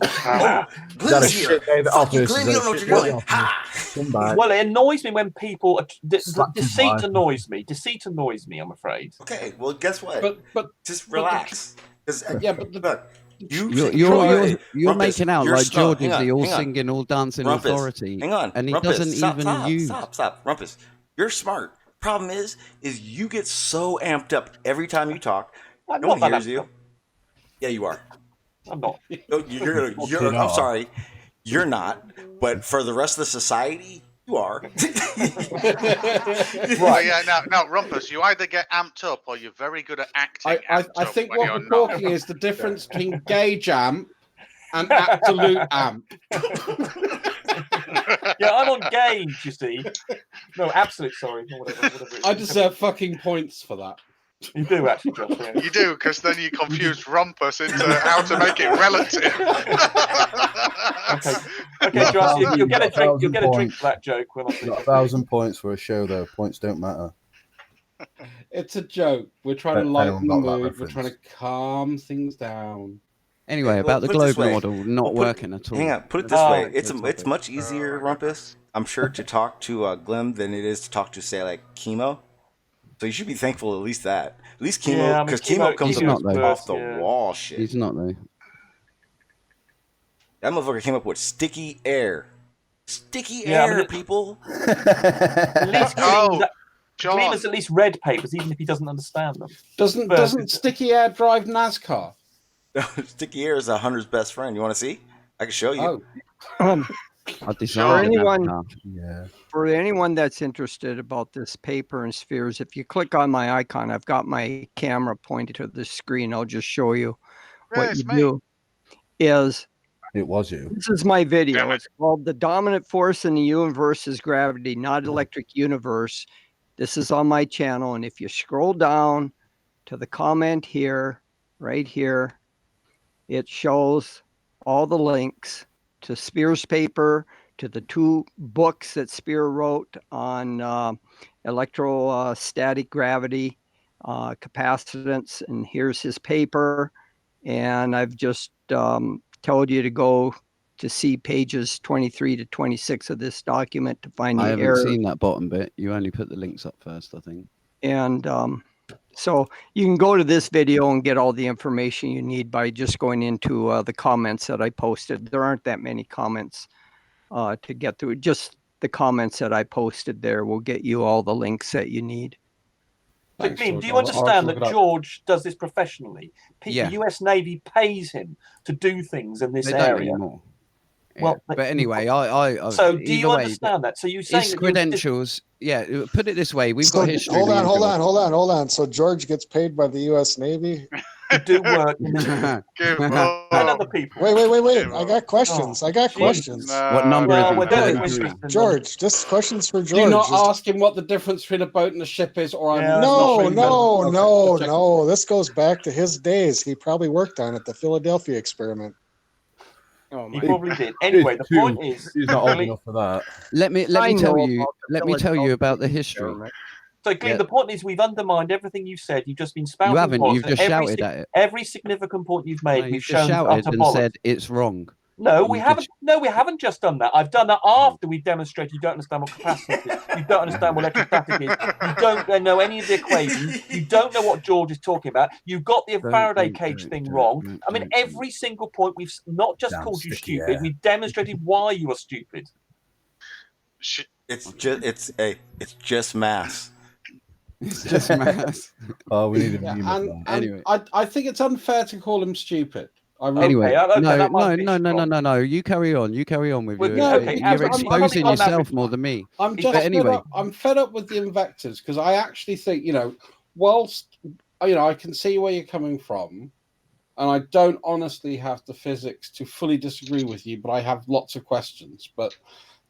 Glenn's here. Fuck you, Glenn, you don't know what you're doing. Ha! Well, it annoys me when people deceit annoys me. Deceit annoys me, I'm afraid. Okay, well, guess what? But just relax. You're making out like George is the all-singing, all-dancing authority. Hang on. And he Rumpus, doesn't even use... Stop. Rumpus, you're smart. Problem is you get so amped up every time you talk. No one hears you. Yeah, you are. I'm not. I'm sorry. You're not. But for the rest of the society, you are. Right. Yeah. Now, Rumpus, you either get amped up or you're very good at acting. I think what we're talking is the difference between gauge amp and absolute amp. Yeah, I'm on gauge, you see. No, absolute, sorry. Whatever I deserve fucking points for that. You do, actually, Josh. Yeah. You do, because then you confuse Rumpus into how to make it relative. Okay, Josh, you'll get a drink. You'll get a drink for that joke. When I 1,000 points for a show, though. Points don't matter. It's a joke. We're trying to lighten the mood. We're trying to calm things down. Anyway, about the globe model not working at all. Hang on, put it this way. It's much easier, Rumpus, I'm sure, to talk to Glim than it is to talk to, say, like, Chemo. So you should be thankful at least that. At least Chemo, because Chemo comes up with off the wall shit. He's not, though. That motherfucker came up with sticky air. Sticky air, people. At least Glim has at least read papers, even if he doesn't understand them. Doesn't sticky air drive NASCAR? Sticky air is a hunter's best friend. You want to see? I can show you. For anyone that's interested about this paper and spheres, if you click on my icon, I've got my camera pointed to the screen. I'll just show you what you do. It was you. This is my video. It's called "The Dominant Force in the Universe is Gravity, Not Electric Universe." This is on my channel, and if you scroll down to the comment here, right here, it shows all the links to Spear's paper, to the 2 books that Spear wrote on electrostatic gravity, capacitance, and here's his paper. And I've just told you to go to see pages 23 to 26 of this document to find the error. I haven't seen that bottom bit. You only put the links up first, I think. And so you can go to this video and get all the information you need by just going into the comments that I posted. There aren't that many comments to get through. Just the comments that I posted there will get you all the links that you need. So, Gleam, do you understand that George does this professionally? The US Navy pays him to do things in this They area. don't anymore. Well, but anyway, so do you understand that? So you saying his that credentials? Yeah, put it this way: we've got history. Hold on. So George gets paid by the U.S. Navy to do work in the and other people. Wait. I got questions. What number is he? George, just questions for George. Do you not ask him what the difference between a boat and a ship is, or I'm No. This goes back to his days. He probably worked on it, the Philadelphia experiment. He probably did. Anyway, the point is, he's not old enough for that. Let me tell you about the history. So, Glenn, the point is we've undermined everything you've said. You've just been spouting. You haven't. bollocks. You've just shouted at it. Every significant point you've made, we've You've shown just shouted utter and bollocks. said it's wrong. No, we haven't. No, we haven't just done that. I've done that after we've demonstrated you don't understand what capacitance is. You don't understand what electrostatic is. You don't know any of the equations. You don't know what George is talking about. You got the Faraday cage thing wrong. I mean, every single point we've not just called you stupid. We've demonstrated why you are stupid. It's just mass. It's just mass. Oh, we need a and anyway, I think it's unfair to call him stupid. Anyway, no. You carry on. You carry on with you're exposing yourself more than me. I'm just I'm fed up with the invectives because I actually think, whilst I can see where you're coming from, and I don't honestly have the physics to fully disagree with you, but I have lots of questions. But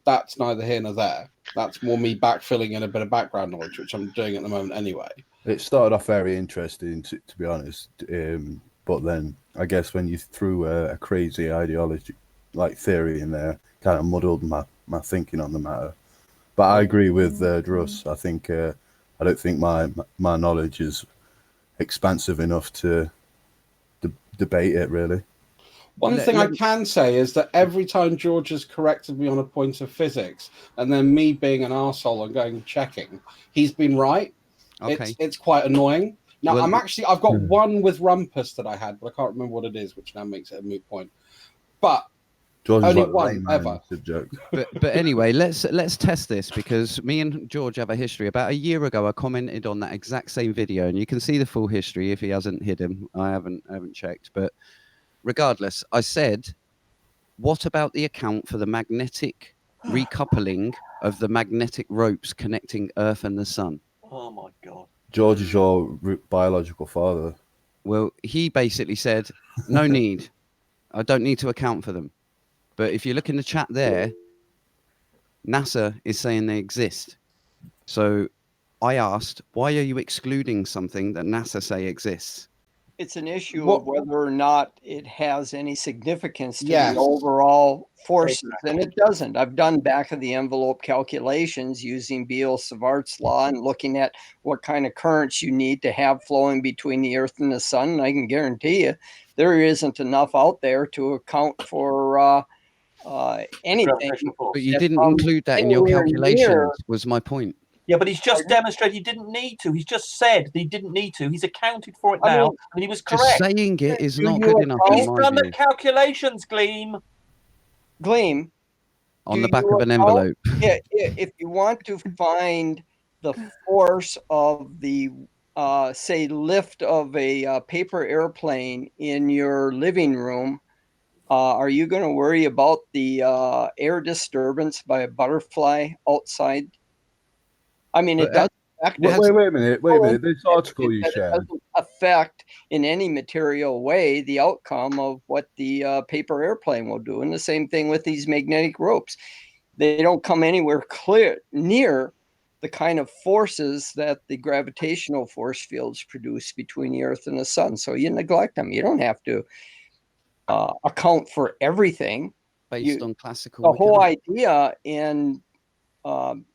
that's neither here nor there. That's more me backfilling in a bit of background knowledge, which I'm doing at the moment anyway. It started off very interesting, to be honest. But then I guess when you threw a crazy ideology like theory in there, kind of muddled my thinking on the matter. But I agree with Druss. I think I don't think my knowledge is expansive enough to debate it really. One thing I can say is that every time George has corrected me on a point of physics, and then me being an arsehole and going checking, he's been right. Okay. It's quite annoying. Now, I've got one with Rumpus that I had, but I can't remember what it is, which now makes it a moot point. But George only like one ever. But anyway, let's test this because me and George have a history. About a year ago, I commented on that exact same video, and you can see the full history if he hasn't hid him. I haven't checked, but regardless, I said, what about the account for the magnetic recoupling of the magnetic ropes connecting Earth and the Sun? Oh my God. George is your biological father. Well, he basically said, no need. I don't need to account for them. But if you look in the chat there, NASA is saying they exist. So I asked, why are you excluding something that NASA say exists? It's an issue of whether or not it has any significance to the overall forces, and it doesn't. I've done back of the envelope calculations using Beal-Savart's law and looking at what kind of currents you need to have flowing between the Earth and the Sun. And I can guarantee you there isn't enough out there to account for anything. But you didn't include that in your calculations, was my point. Yeah, but he's just demonstrated he didn't need to. He's just said he didn't need to. He's accounted for it now, and he was correct. Just saying it is not good enough. He's done the calculations, Gleam. Gleam. On the back of an envelope. Yeah, if you want to find the force of the, say, lift of a paper airplane in your living room, are you going to worry about the air disturbance by a butterfly outside? I mean, it does affect. Wait a minute. This article you shared doesn't affect in any material way the outcome of what the paper airplane will do. And the same thing with these magnetic ropes. They don't come anywhere near the kind of forces that the gravitational force fields produce between the Earth and the Sun. So you neglect them. You don't have to account for everything. Based on classical. The whole idea in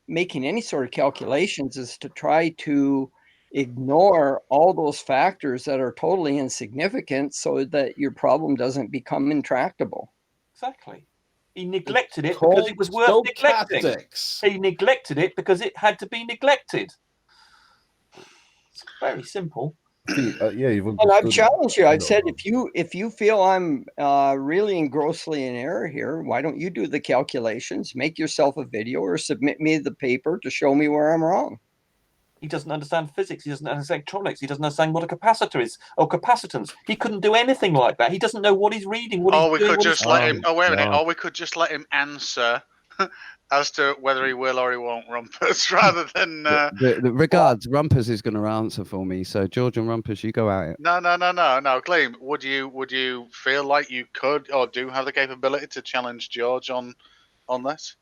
making any sort of calculations is to try to ignore all those factors that are totally insignificant so that your problem doesn't become intractable. Exactly. He neglected it because it was worth neglecting. He neglected it because it had to be neglected. It's very simple. Yeah, you've And I've understood challenged you. a I've lot said, of if you feel I'm really and grossly in error here, why don't you do the calculations, make yourself a video, or submit me the paper to show me where I'm wrong? He doesn't understand physics. He doesn't understand electronics. He doesn't understand what a capacitor is or capacitance. He couldn't do anything like that. He doesn't know what he's reading, what he's Or we doing. could just let him. Oh, wait a minute. God. Or we could just let him answer as to whether he will or he won't Rumpus, rather than. The regards, Rumpus is going to answer for me. So George and Rumpus, you go at it. No. Gleam, would you feel like you could or do have the capability to challenge George on this?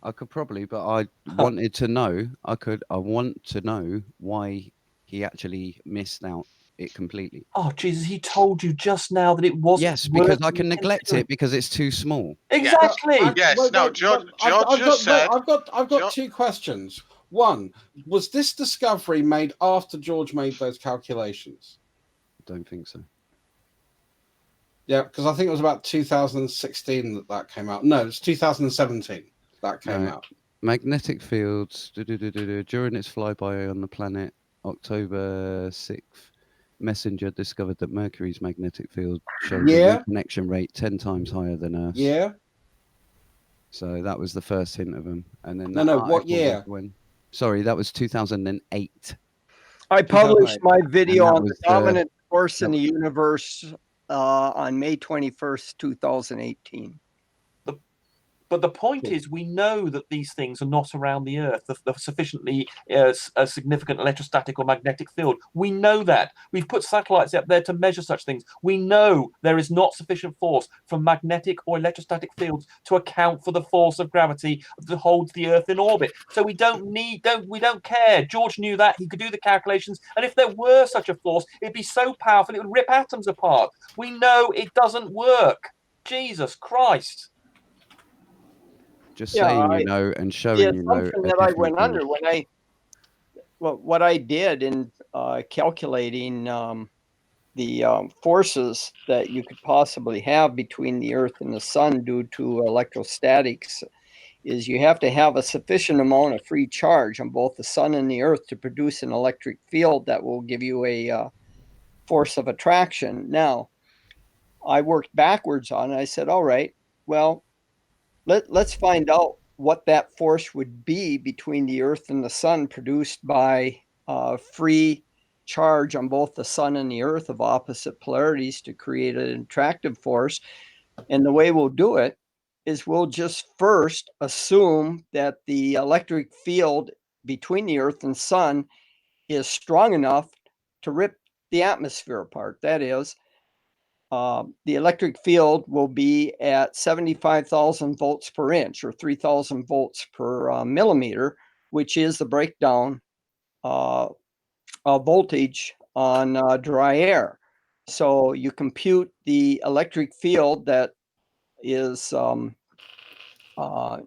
I could probably, but I wanted to know. I want to know why he actually missed out it completely. Oh Jesus! He told you just now that it wasn't. Yes, because I can neglect it because it's too small. Exactly. Yes. No. George just said. I've got two questions. One, was this discovery made after George made those calculations? I don't think so. Yeah, because I think it was about 2016 that came out. No, it's 2017 that came out. Magnetic fields during its flyby on the planet, October 6th. Messenger discovered that Mercury's magnetic field showed a connection rate 10 times higher than Earth's. Yeah. So that was the first hint of them. And then what year? Sorry, that was 2008. I published my video on the dominant force in Yep. the universe on May 21st, 2018. But the point is, we know that these things are not around the Earth, the sufficiently significant electrostatic or magnetic field. We know that. We've put satellites up there to measure such things. We know there is not sufficient force from magnetic or electrostatic fields to account for the force of gravity that holds the Earth in orbit. So we don't care. George knew that. He could do the calculations. And if there were such a force, it'd be so powerful it would rip atoms apart. We know it doesn't work. Jesus Christ. Just saying you know and showing you know. The assumption that I went under when what I did in calculating the forces that you could possibly have between the Earth and the Sun due to electrostatics is you have to have a sufficient amount of free charge on both the Sun and the Earth to produce an electric field that will give you a force of attraction. Now, I worked backwards on it. I said, all right, well, let's find out what that force would be between the Earth and the Sun produced by free charge on both the Sun and the Earth of opposite polarities to create an attractive force. And the way we'll do it is we'll just first assume that the electric field between the Earth and Sun is strong enough to rip the atmosphere apart. That is, the electric field will be at 75,000 volts per inch or 3,000 volts per millimeter, which is the breakdown voltage on dry air. So you compute the electric field that is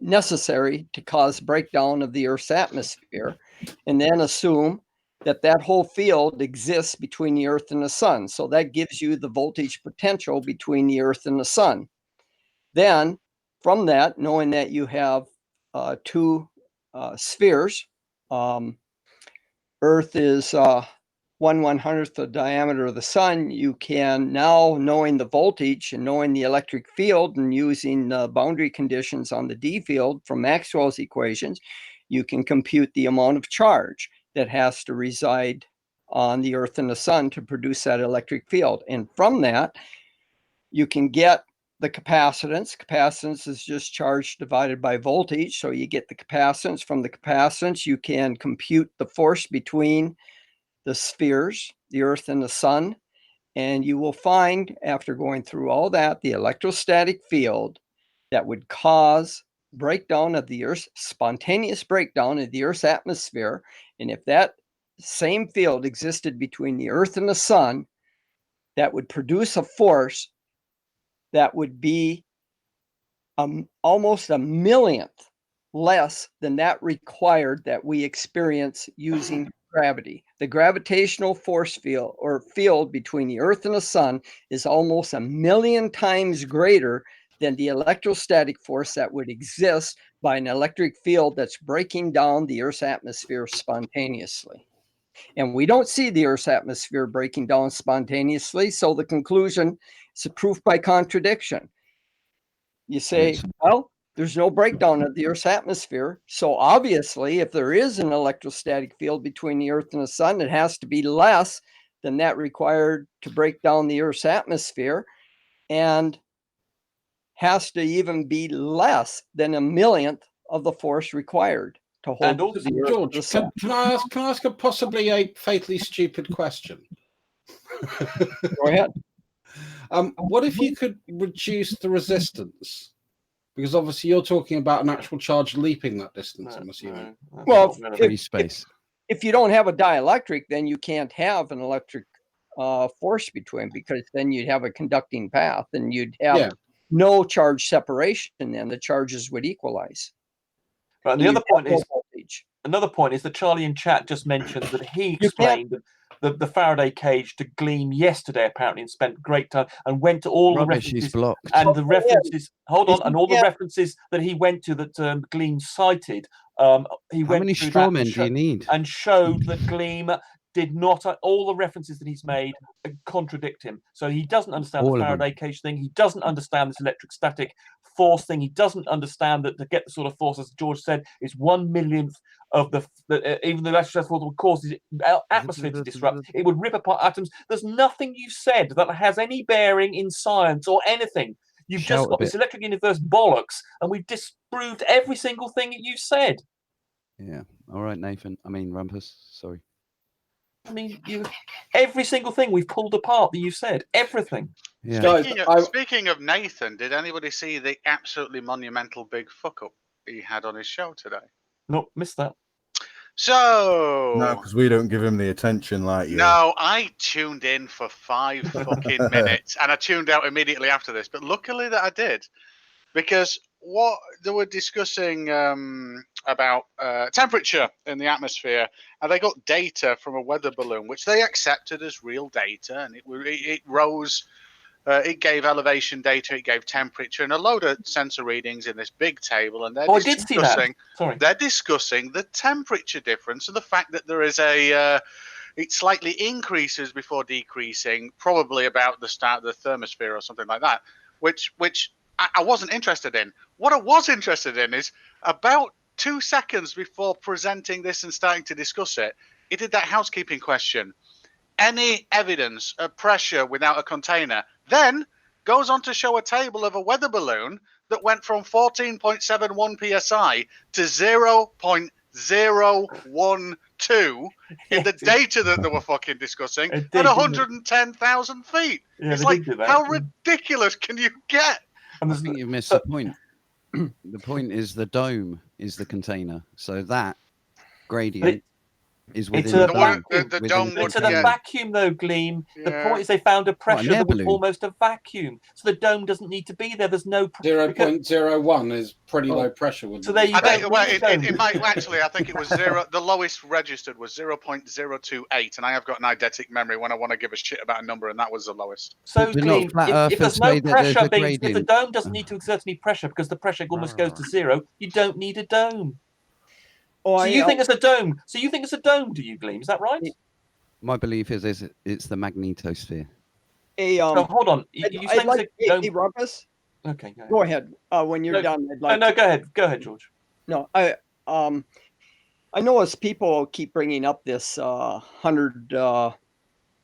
necessary to cause breakdown of the Earth's atmosphere, and then assume that whole field exists between the Earth and the Sun. So that gives you the voltage potential between the Earth and the Sun. Then from that, knowing that you have two spheres, Earth is 1/100th the diameter of the Sun, you can now, knowing the voltage and knowing the electric field and using the boundary conditions on the D field from Maxwell's equations, you can compute the amount of charge that has to reside on the Earth and the Sun to produce that electric field. And from that, you can get the capacitance. Capacitance is just charge divided by voltage. So you get the capacitance. From the capacitance, you can compute the force between the spheres, the Earth and the Sun. And you will find, after going through all that, the electrostatic field that would cause breakdown of the Earth's spontaneous breakdown of the Earth's atmosphere. And if that same field existed between the Earth and the Sun, that would produce a force that would be almost a millionth less than that required that we experience using gravity. The gravitational force field or field between the Earth and the Sun is almost 1,000,000 times greater than the electrostatic force that would exist by an electric field that's breaking down the Earth's atmosphere spontaneously. And we don't see the Earth's atmosphere breaking down spontaneously. So the conclusion is a proof by contradiction. You say, well, there's no breakdown of the Earth's atmosphere. So obviously, if there is an electrostatic field between the Earth and the sun, it has to be less than that required to break down the Earth's atmosphere, and has to even be less than 1/1,000,000th of the force required to hold And the also, Earth George, to the sun. can I ask a possibly a fatally stupid question? Go ahead. What if you could reduce the resistance? Because obviously you're talking about an actual charge leaping that distance, I'm assuming. Well, Free space. if you don't have a dielectric, then you can't have an electric force between, because then you'd have a conducting path and you'd have no charge separation. Then the charges would equalize. Right, and the other point is another point is that Charlie in chat just mentioned that he explained the Faraday cage to Gleam yesterday apparently, and spent great time and went to all the references and the references. Hold on, and all the references that he went to that Gleam cited. He How went many through straw that men do you need? and showed that Gleam did not. All the references that he's made contradict him. So he doesn't understand All the of them. Faraday cage thing. He doesn't understand this electric static force thing. He doesn't understand that to get the sort of force, as George said, is 1/1,000,000th of the even the electric force would cause the atmosphere to disrupt. It would rip apart atoms. There's nothing you said that has any bearing in science or anything. You've Shout just a got this bit. electric universe bollocks, and we've disproved every single thing that you said. Yeah. All right, Nathan. I mean, Rumpus. Sorry. I mean, every single thing we've pulled apart that you said, everything. Yeah. Speaking of Nathan, did anybody see the absolutely monumental big fuck up he had on his show today? No, missed that. So No, because we don't give him the attention like you. no, I tuned in for 5 fucking minutes and I tuned out immediately after this. But luckily that I did, because what they were discussing about temperature in the atmosphere, and they got data from a weather balloon, which they accepted as real data, and it rose. It gave elevation data, it gave temperature, and a load of sensor readings in this big table. And they're I did see that. Sorry. They're discussing the temperature difference and the fact that there is it slightly increases before decreasing, probably about the start of the thermosphere or something like that, which I wasn't interested in. What I was interested in is about 2 seconds before presenting this and starting to discuss it, he did that housekeeping question. Any evidence of pressure without a container, then goes on to show a table of a weather balloon that went from 14.71 psi to 0.012 in the data that they were fucking discussing at 110,000 feet. Yeah, it's they like, did do that. how ridiculous can you get? I think you've missed the point. The point is the dome is the container. So that gradient is within the dome. It's a vacuum, though, Gleam. The point is they found a pressure that was almost a vacuum, so the dome doesn't need to be there. There's no 0.01 is pretty low pressure. So there you go. It might actually. I think it was 0. The lowest registered was 0.028, and I have got an eidetic memory when I want to give a shit about a number, and that was the lowest. So Gleam, if there's no pressure, if the dome doesn't need to exert any pressure because the pressure almost goes to 0, you don't need a dome. Oh, so you think it's a dome? So you think it's a dome? Do you, Gleam? Is that right? My belief is it's the magnetosphere. So hold on. You saying like, it's a dome? Rumpus? Okay, go ahead. When you're done, I'd like. No, go ahead. Go ahead, George. No, I notice people keep bringing up this 100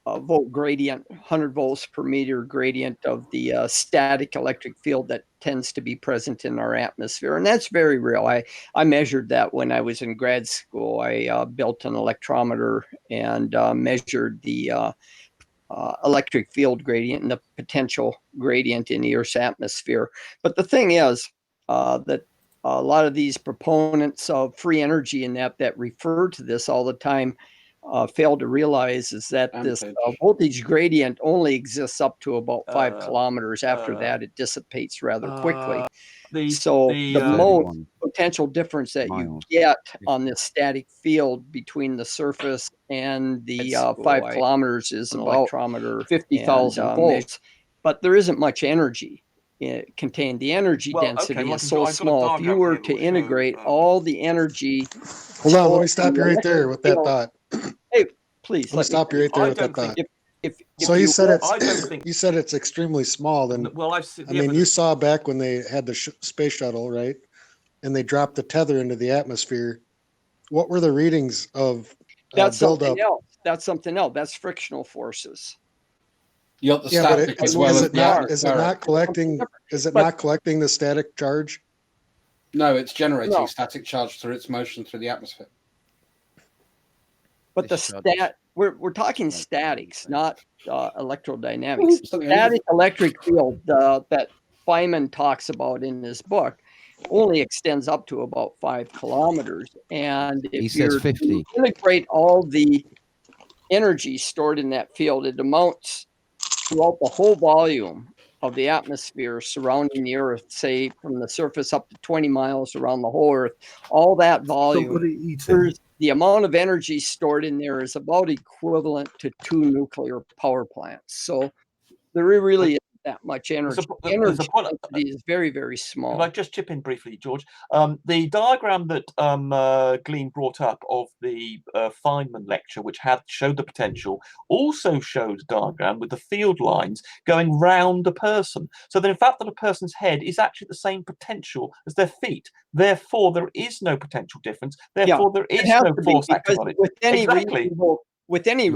volt gradient, 100 volts per meter gradient of the static electric field that tends to be present in our atmosphere. And that's very real. I measured that when I was in grad school. I built an electrometer and measured the electric field gradient and the potential gradient in the Earth's atmosphere. But the thing is that a lot of these proponents of free energy and that refer to this all the time failed to realize is that this voltage gradient only exists up to about 5 kilometers. After that, it dissipates rather quickly. The most potential difference that you get on this static field between the surface and the 5 kilometers is an electrometer 50,000 volts. But there isn't much energy contained. The energy density is so small. If you were to integrate all the energy. Hold on, let me stop you right there with that thought. Hey, please I'm gonna stop you right there with that thought. So you you said I don't think. you said it's extremely small. Then Well, I mean, you saw back when they had the space shuttle, right? And they dropped the tether into the atmosphere. What were the readings of that's buildup? something else. That's something else. That's frictional forces. You got the Yeah, but static as well is as it not? the Is it not collecting? Is it not collecting the static charge? No, it's generating static charge through its motion through the atmosphere. But we're talking statics, not electrodynamics. Static electric field that Feynman talks about in his book only extends up to about 5 kilometers. And if he says 50. you integrate all the energy stored in that field, it amounts throughout the whole volume of the atmosphere surrounding the Earth, say from the surface up to 20 miles around the whole Earth, all that volume, the amount of energy stored in there is about equivalent to 2 nuclear power plants. So there really isn't that much energy. Energy density is very, very small. Can I just chip in briefly, George? The diagram that Glean brought up of the Feynman lecture, which showed the potential, also showed a diagram with the field lines going round a person. So that in fact that a person's head is actually the same potential as their feet. Therefore, there is no potential difference. Therefore, there is no force acting on it. With any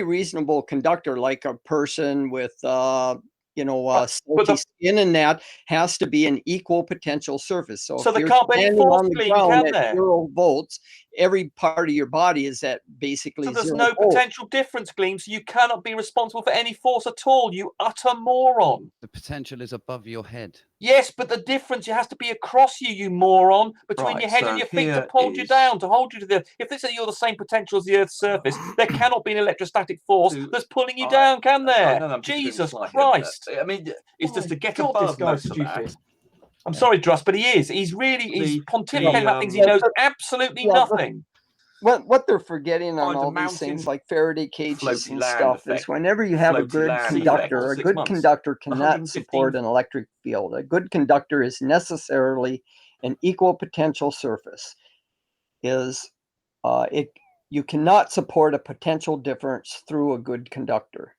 reasonable conductor, like a person with silty skin and that has to be an equal potential surface. So if there you're can't be any standing force, on the Glean, ground can at there? 0 volts, every part of your body is at basically So there's 0 no volts. potential difference, Gleam. So you cannot be responsible for any force at all. You utter moron. The potential is above your head. Yes, but the difference has to be across you, you moron, between your head and your feet to hold you down, to hold you to the. If this is you're the same potential as the Earth's surface, there cannot be an electrostatic force that's pulling you down, can there? No, Jesus Christ! I mean, it's just to get God, above this guy's most of that. stupid. I'm sorry, Druss, but he is. He's pontificating about things he knows absolutely nothing. What they're forgetting on all these things like Faraday cages and stuff is whenever you have a good conductor, a good conductor cannot support an electric field. A good conductor is necessarily an equal potential surface. You cannot support a potential difference through a good conductor.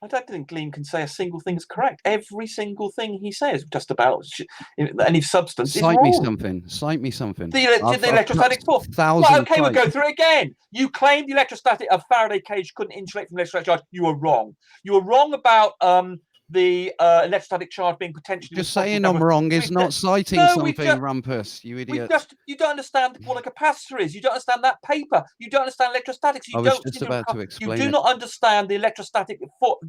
I don't think Gleam can say a single thing is correct. Every single thing he says, just about any substance, is wrong. Cite me something. The electrostatic force. Well, okay, we'll go through it again. You claimed a Faraday cage couldn't insulate from electrostatic charge. You were wrong. You were wrong about the electrostatic charge being potentially. Just saying I'm wrong is not citing something, Rumpus, you idiot. You don't understand what a capacitor is. You don't understand that paper. You don't understand electrostatics. I was just about to explain. You do not understand the electrostatic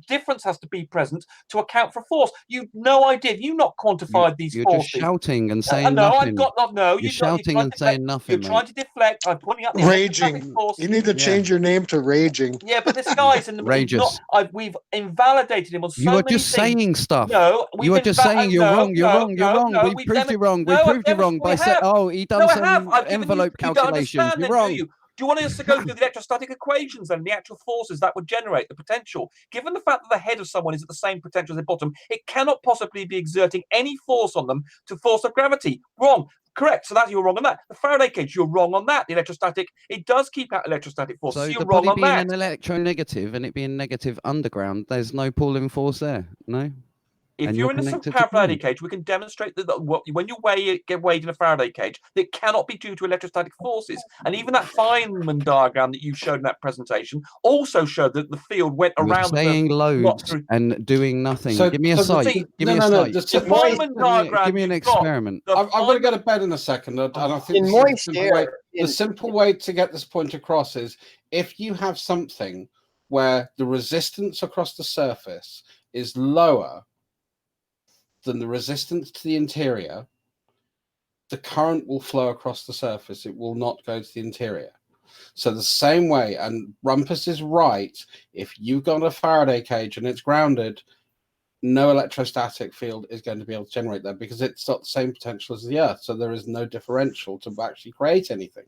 difference has to be present to account for force. You've no idea. You've not quantified these forces. You're just shouting and saying nothing. You're shouting and saying nothing. You're trying to deflect. I'm pointing out the raging. Force. You need to change your name to Raging. Yeah, but this guy's in the Rageous. We've invalidated him on so many things. Saying stuff. No, you are just saying you're wrong. You're wrong. We proved you wrong. We proved you wrong by saying, he done some envelope calculations. You're wrong. Do you want us to go through the electrostatic equations and the actual forces that would generate the potential? Given the fact that the head of someone is at the same potential as the bottom, it cannot possibly be exerting any force on them to force of gravity. Wrong. Correct. So you're wrong on that. The Faraday cage, you're wrong on that. The electrostatic, it does keep out electrostatic force. So you're wrong on that. The body being an electronegative and it being negative underground, there's no pulling force there. No. If you're in a Faraday cage, we can demonstrate that when you get weighed in a Faraday cage, it cannot be due to electrostatic forces. And even that Feynman diagram that you showed in that presentation also showed that the field went around. You're saying loads and doing nothing. Give me a site. Give me a site. The Feynman diagram. Give me an experiment. I've got to go to bed in a second, and I think the simple way to get this point across is if you have something where the resistance across the surface is lower than the resistance to the interior, the current will flow across the surface. It will not go to the interior. So the same way, and Rumpus is right, if you've got a Faraday cage and it's grounded, no electrostatic field is going to be able to generate that because it's got the same potential as the Earth. So there is no differential to actually create anything.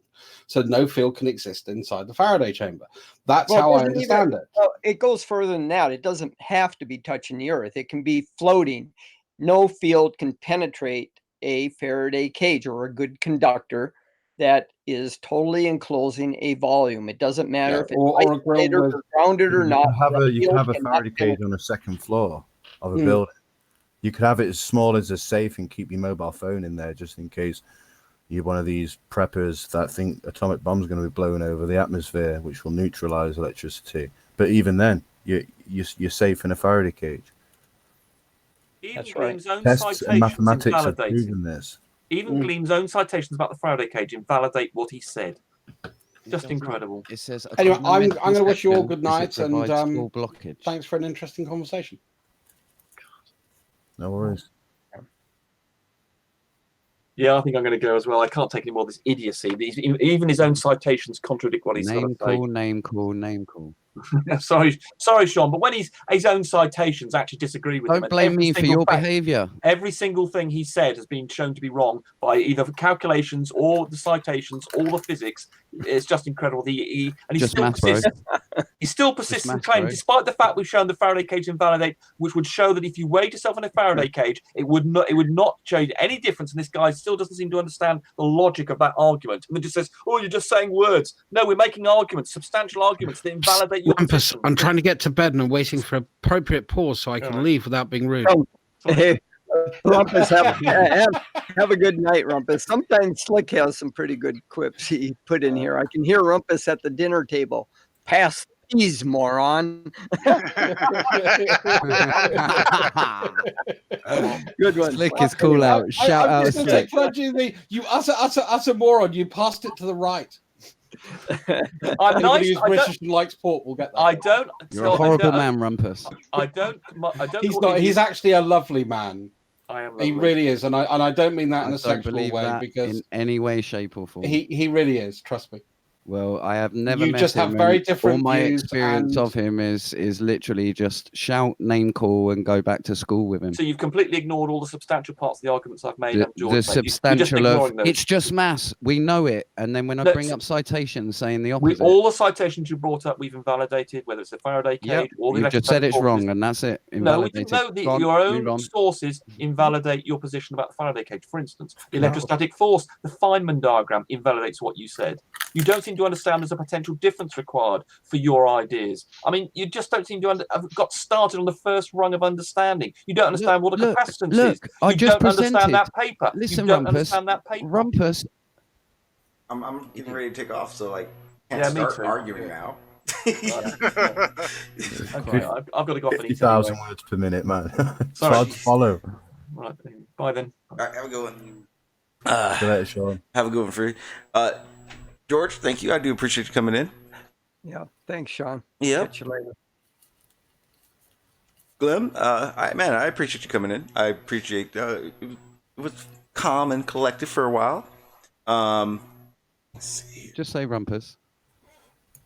So no field can exist inside the Faraday chamber. That's how I understand it. Well, it goes further than that. It doesn't have to be touching the Earth. It can be floating. No field can penetrate a Faraday cage or a good conductor that is totally enclosing a volume. It doesn't matter if it's isolated or grounded or not. You could have a Faraday cage on a second floor of a building. You could have it as small as a safe and keep your mobile phone in there just in case you're one of these preppers that think atomic bombs are going to be blown over the atmosphere, which will neutralize electricity. But even then, you're safe in a Faraday cage. Even That's right. Gleam's own Tests and citations mathematics have invalidate proven this. Even Gleam's own citations about the Faraday cage invalidate what he said. Just incredible. It says Anyway, I'm going to wish you all good night and blockage. thanks for an interesting conversation. No worries. Yeah, I think I'm going to go as well. I can't take any more of this idiocy. Even his own citations contradict what he's Name saying. call, name call, name call. sorry, Sean, but when his own citations actually disagree with him, don't blame me for your behaviour. Every single thing he said has been shown to be wrong by either the calculations or the citations or the physics. It's just incredible. He still persists in claiming, despite the fact we've shown the Faraday cage invalidate, which would show that if you weighed yourself in a Faraday cage, it would not change any difference. And this guy still doesn't seem to understand the logic of that argument. And then just says, "Oh, you're just saying words." No, we're making arguments, substantial arguments that invalidate your Rumpus, position. I'm trying to get to bed and I'm waiting for appropriate pause so I can leave without being rude. Hey, Rumpus, have a good night, Rumpus. Sometimes Slick has some pretty good quips he put in here. I can hear Rumpus at the dinner table. Pass these, moron. Good one. Slick is cool out. Shout out Slick. You utter moron. You passed it to the right. I'm nice. Who's British and likes pork will get that. I don't. You're a horrible man, Rumpus. I don't. He's not. He's actually a lovely man. I am. He really is, and I don't mean that in a sexual way because in any way, shape, or form. He really is. Trust me. Well, I have never You met just him. have very and different all my views experience and- of him is literally just shout, name call, and go back to school with him. So you've completely ignored all the substantial parts of the arguments I've made. The, and George the made. You're just substantial ignoring of those. it's just mass. We know it, and then when I No, bring so- up citations saying the opposite, All the citations you brought up, we've invalidated, whether it's a Faraday cage yep, or the you just said it's electrostatic wrong, forces. and that's it. No, Invalidated. Go on, your move own on. sources invalidate your position about the Faraday cage. For instance, the electrostatic force, the Feynman diagram invalidates what you said. You don't seem to understand there's a potential difference required for your ideas. I mean, you just don't seem to have got started on the first rung of understanding. You don't understand what a capacitance is. I You just don't understand presented. that paper. Listen, you don't Rumpus. understand that paper. Rumpus. I'm getting ready to take off, so like can't Yeah, me start too. arguing now. Okay, I've got to go off and eat 50,000 anyway. words per minute, man. It's Sorry. hard to follow. Right, bye then. All right, have a good one. See you later, Sean. Have a good one, Free. George, thank you. I do appreciate you coming in. Yeah, thanks, Sean. Yeah. Catch you later. Glim, I appreciate you coming in. I appreciate it was calm and collected for a while. Let's see. Just say Rumpus.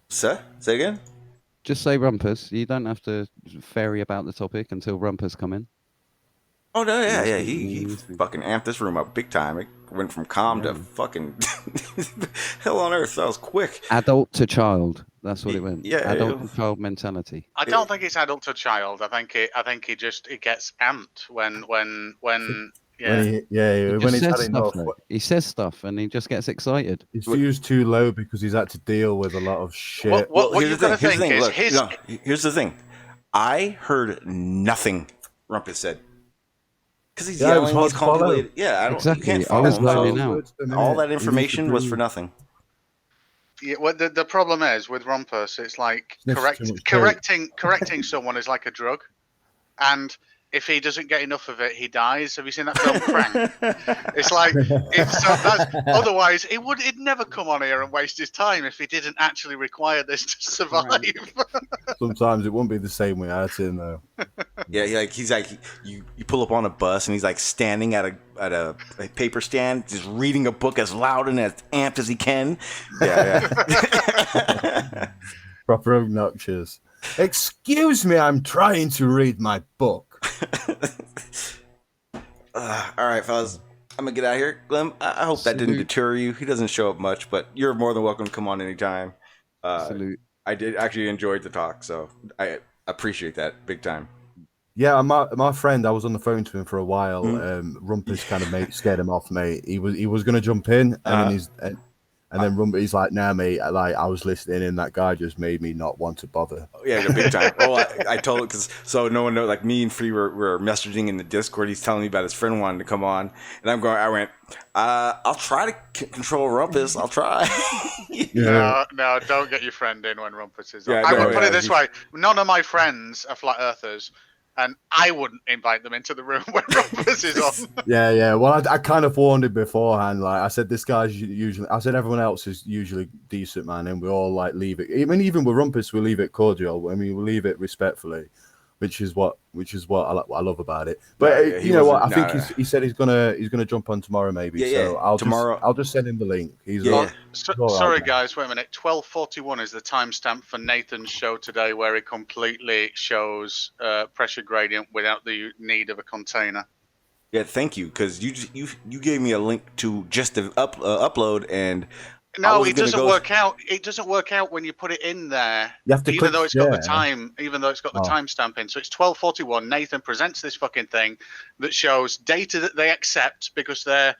Say again? Just say Rumpus. You don't have to ferry about the topic until Rumpus come in. Oh no, yeah. He fucking amped this room up big time. It went from calm to fucking hell on earth. That was quick. Adult to child. That's what it went. Yeah, Adult to child mentality. I don't think it's adult to child. I think it gets amped when yeah. He When he's says had stuff, enough. though. He says stuff and he just gets excited. His view's too low because he's had to deal with a lot of shit. What you've got to think is Look, here's the thing. I heard nothing Rumpus said. Because he's yelling, he's convoluted. Yeah, Exactly. You can't I was follow him. learning So out. all that information was for nothing. Yeah, well, the problem is with Rumpus, it's like Sniffs too much correcting someone is like a drug, and if he doesn't get enough of it, he dies. Have you seen that film Crank? It's like otherwise he'd never come on here and waste his time if he didn't actually require this to survive. Sometimes it won't be the same without him though. Yeah, he's like you pull up on a bus and he's like standing at a paper stand, just reading a book as loud and as amped as he can. Yeah. Proper obnoxious. Excuse me, I'm trying to read my book. All right, fellas. I'm gonna get out of here. Glim, I hope that didn't deter you. He doesn't show up much, but you're more than welcome to come on anytime. I did actually enjoyed the talk, so I appreciate that big time. Yeah, my friend, I was on the phone to him for a while. Rumpus kind of scared him off, mate. He was going to jump in, and then Rumpus, he's like, "Nah, mate. Like I was listening, and that guy just made me not want to bother." Yeah, the big time. Well, I told because so no one knows. Like me and Free were messaging in the Discord. He's telling me about his friend wanting to come on, and I went, I'll try to control Rumpus. I'll try. No, don't get your friend in when Rumpus is on. Yeah, I would put it this way: none of my friends are flat earthers, and I wouldn't invite them into the room when Rumpus is on. Yeah. Well, I kind of warned him beforehand. Like I said, this guy's usually. I said everyone else is usually decent, man, and we all like leave it. I mean, even with Rumpus, we leave it cordial. I mean, we leave it respectfully, which is what I love about it. But you know what? I think he said he's gonna jump on tomorrow, maybe. So I'll just send him the link. Sorry, guys. Wait a minute. 12:41 is the timestamp for Nathan's show today, where he completely shows pressure gradient without the need of a container. Yeah, thank you, because you gave me a link to just the upload, and no, it doesn't work out. It doesn't work out when you put it in there. You have to even though it's got the time, even though it's got the timestamp in. So it's 12:41. Nathan presents this fucking thing that shows data that they accept because they're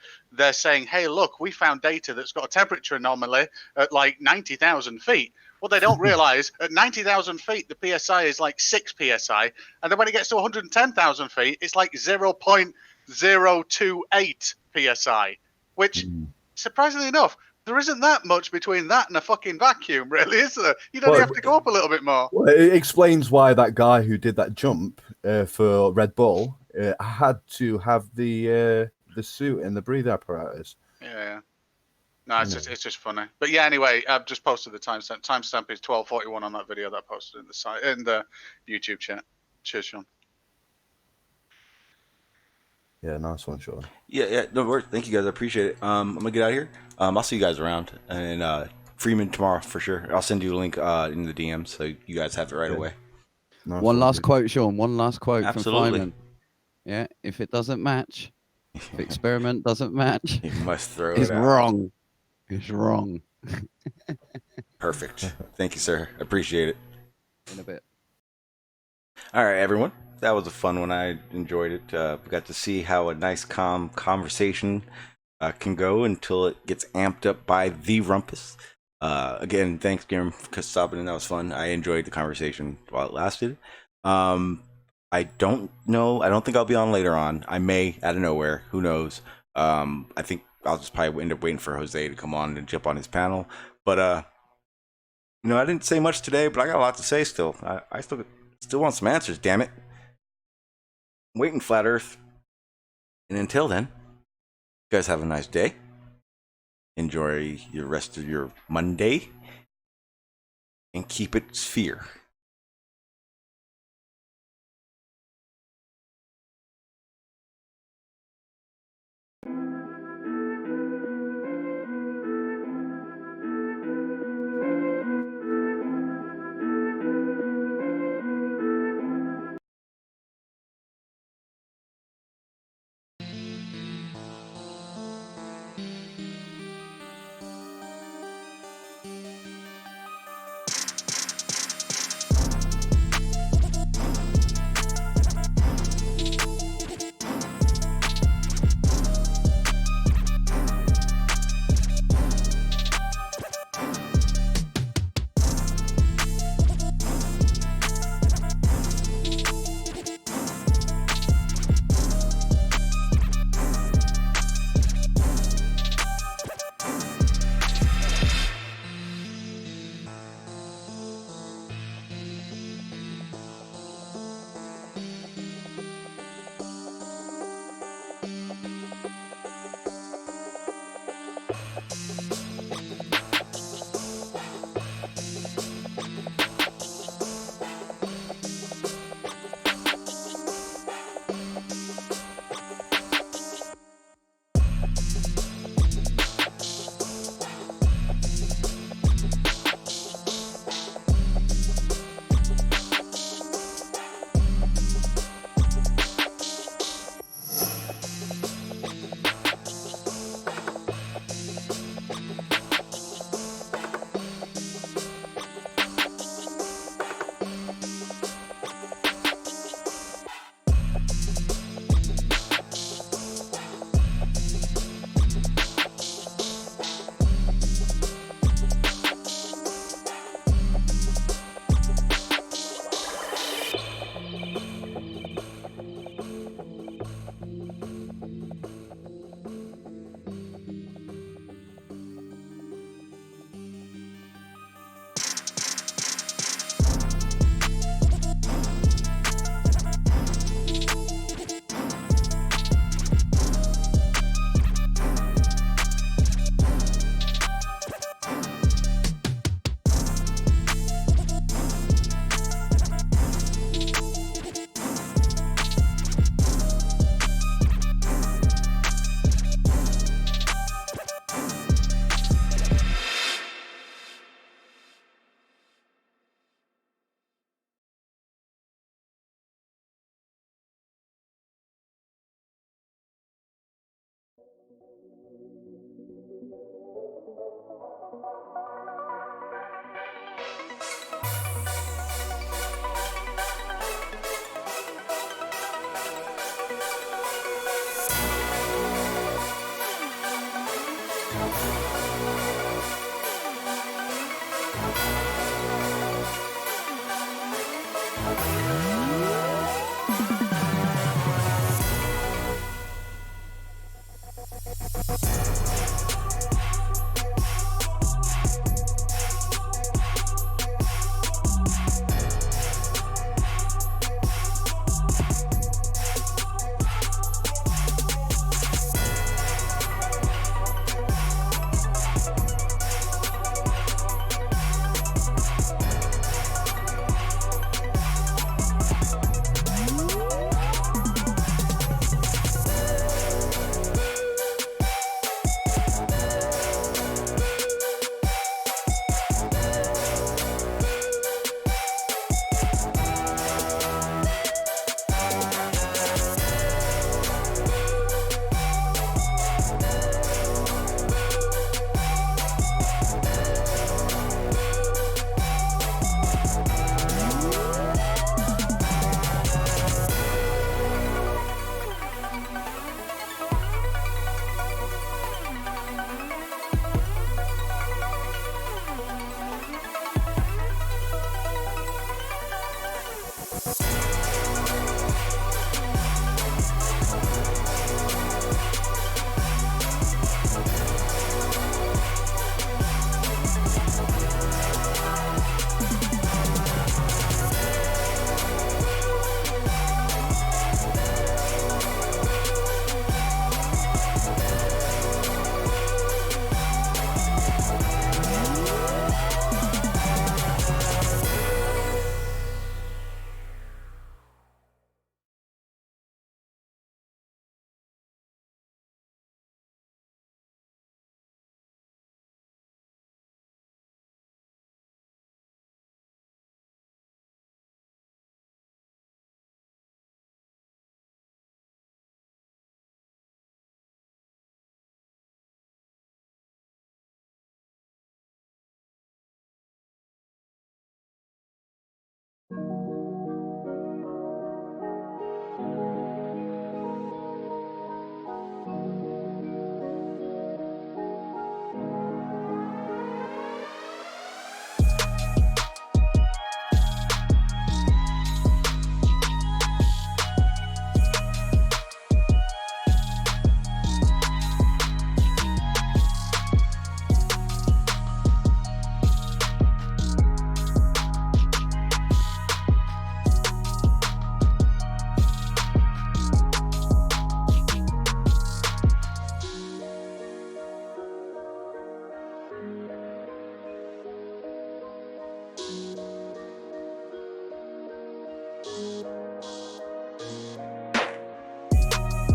saying, "Hey, look, we found data that's got a temperature anomaly at like 90,000 feet." What they don't realize, at 90,000 feet, the PSI is like 6 PSI, and then when it gets to 110,000 feet, it's like 0.028 PSI, which, surprisingly enough, there isn't that much between that and a fucking vacuum, really, is there? You'd only have to go up a little bit more. Well, it explains why that guy who did that jump for Red Bull had to have the suit and the breather apparatus. Yeah. No, it's just funny. But yeah, anyway, I've just posted the timestamp. Timestamp is 12:41 on that video that I posted in the YouTube chat. Cheers, Sean. Yeah, nice one, Sean. Yeah, no worries. Thank you guys. I appreciate it. I'm gonna get out of here. I'll see you guys around, and Freeman tomorrow for sure. I'll send you a link in the DM so you guys have it right away. Nice one last quote, Sean. One last quote from Feynman. Yeah, if it doesn't match, if the experiment doesn't match, you must throw it's it out. wrong. It's wrong. Perfect. Thank you, sir. Appreciate it. In a bit. All right, everyone. That was a fun one. I enjoyed it. We got to see how a nice, calm conversation can go until it gets amped up by the Rumpus. Again, thanks, Garen, for stopping in. That was fun. I enjoyed the conversation while it lasted. I don't know. I don't think I'll be on later on. I may out of nowhere. Who knows? I think I'll just probably end up waiting for Jose to come on and jump on his panel. But I didn't say much today, but I got a lot to say still. I still want some answers, damn it. I'm waiting, Flat Earth. And until then, you guys have a nice day. Enjoy the rest of your Monday. And keep it sphere.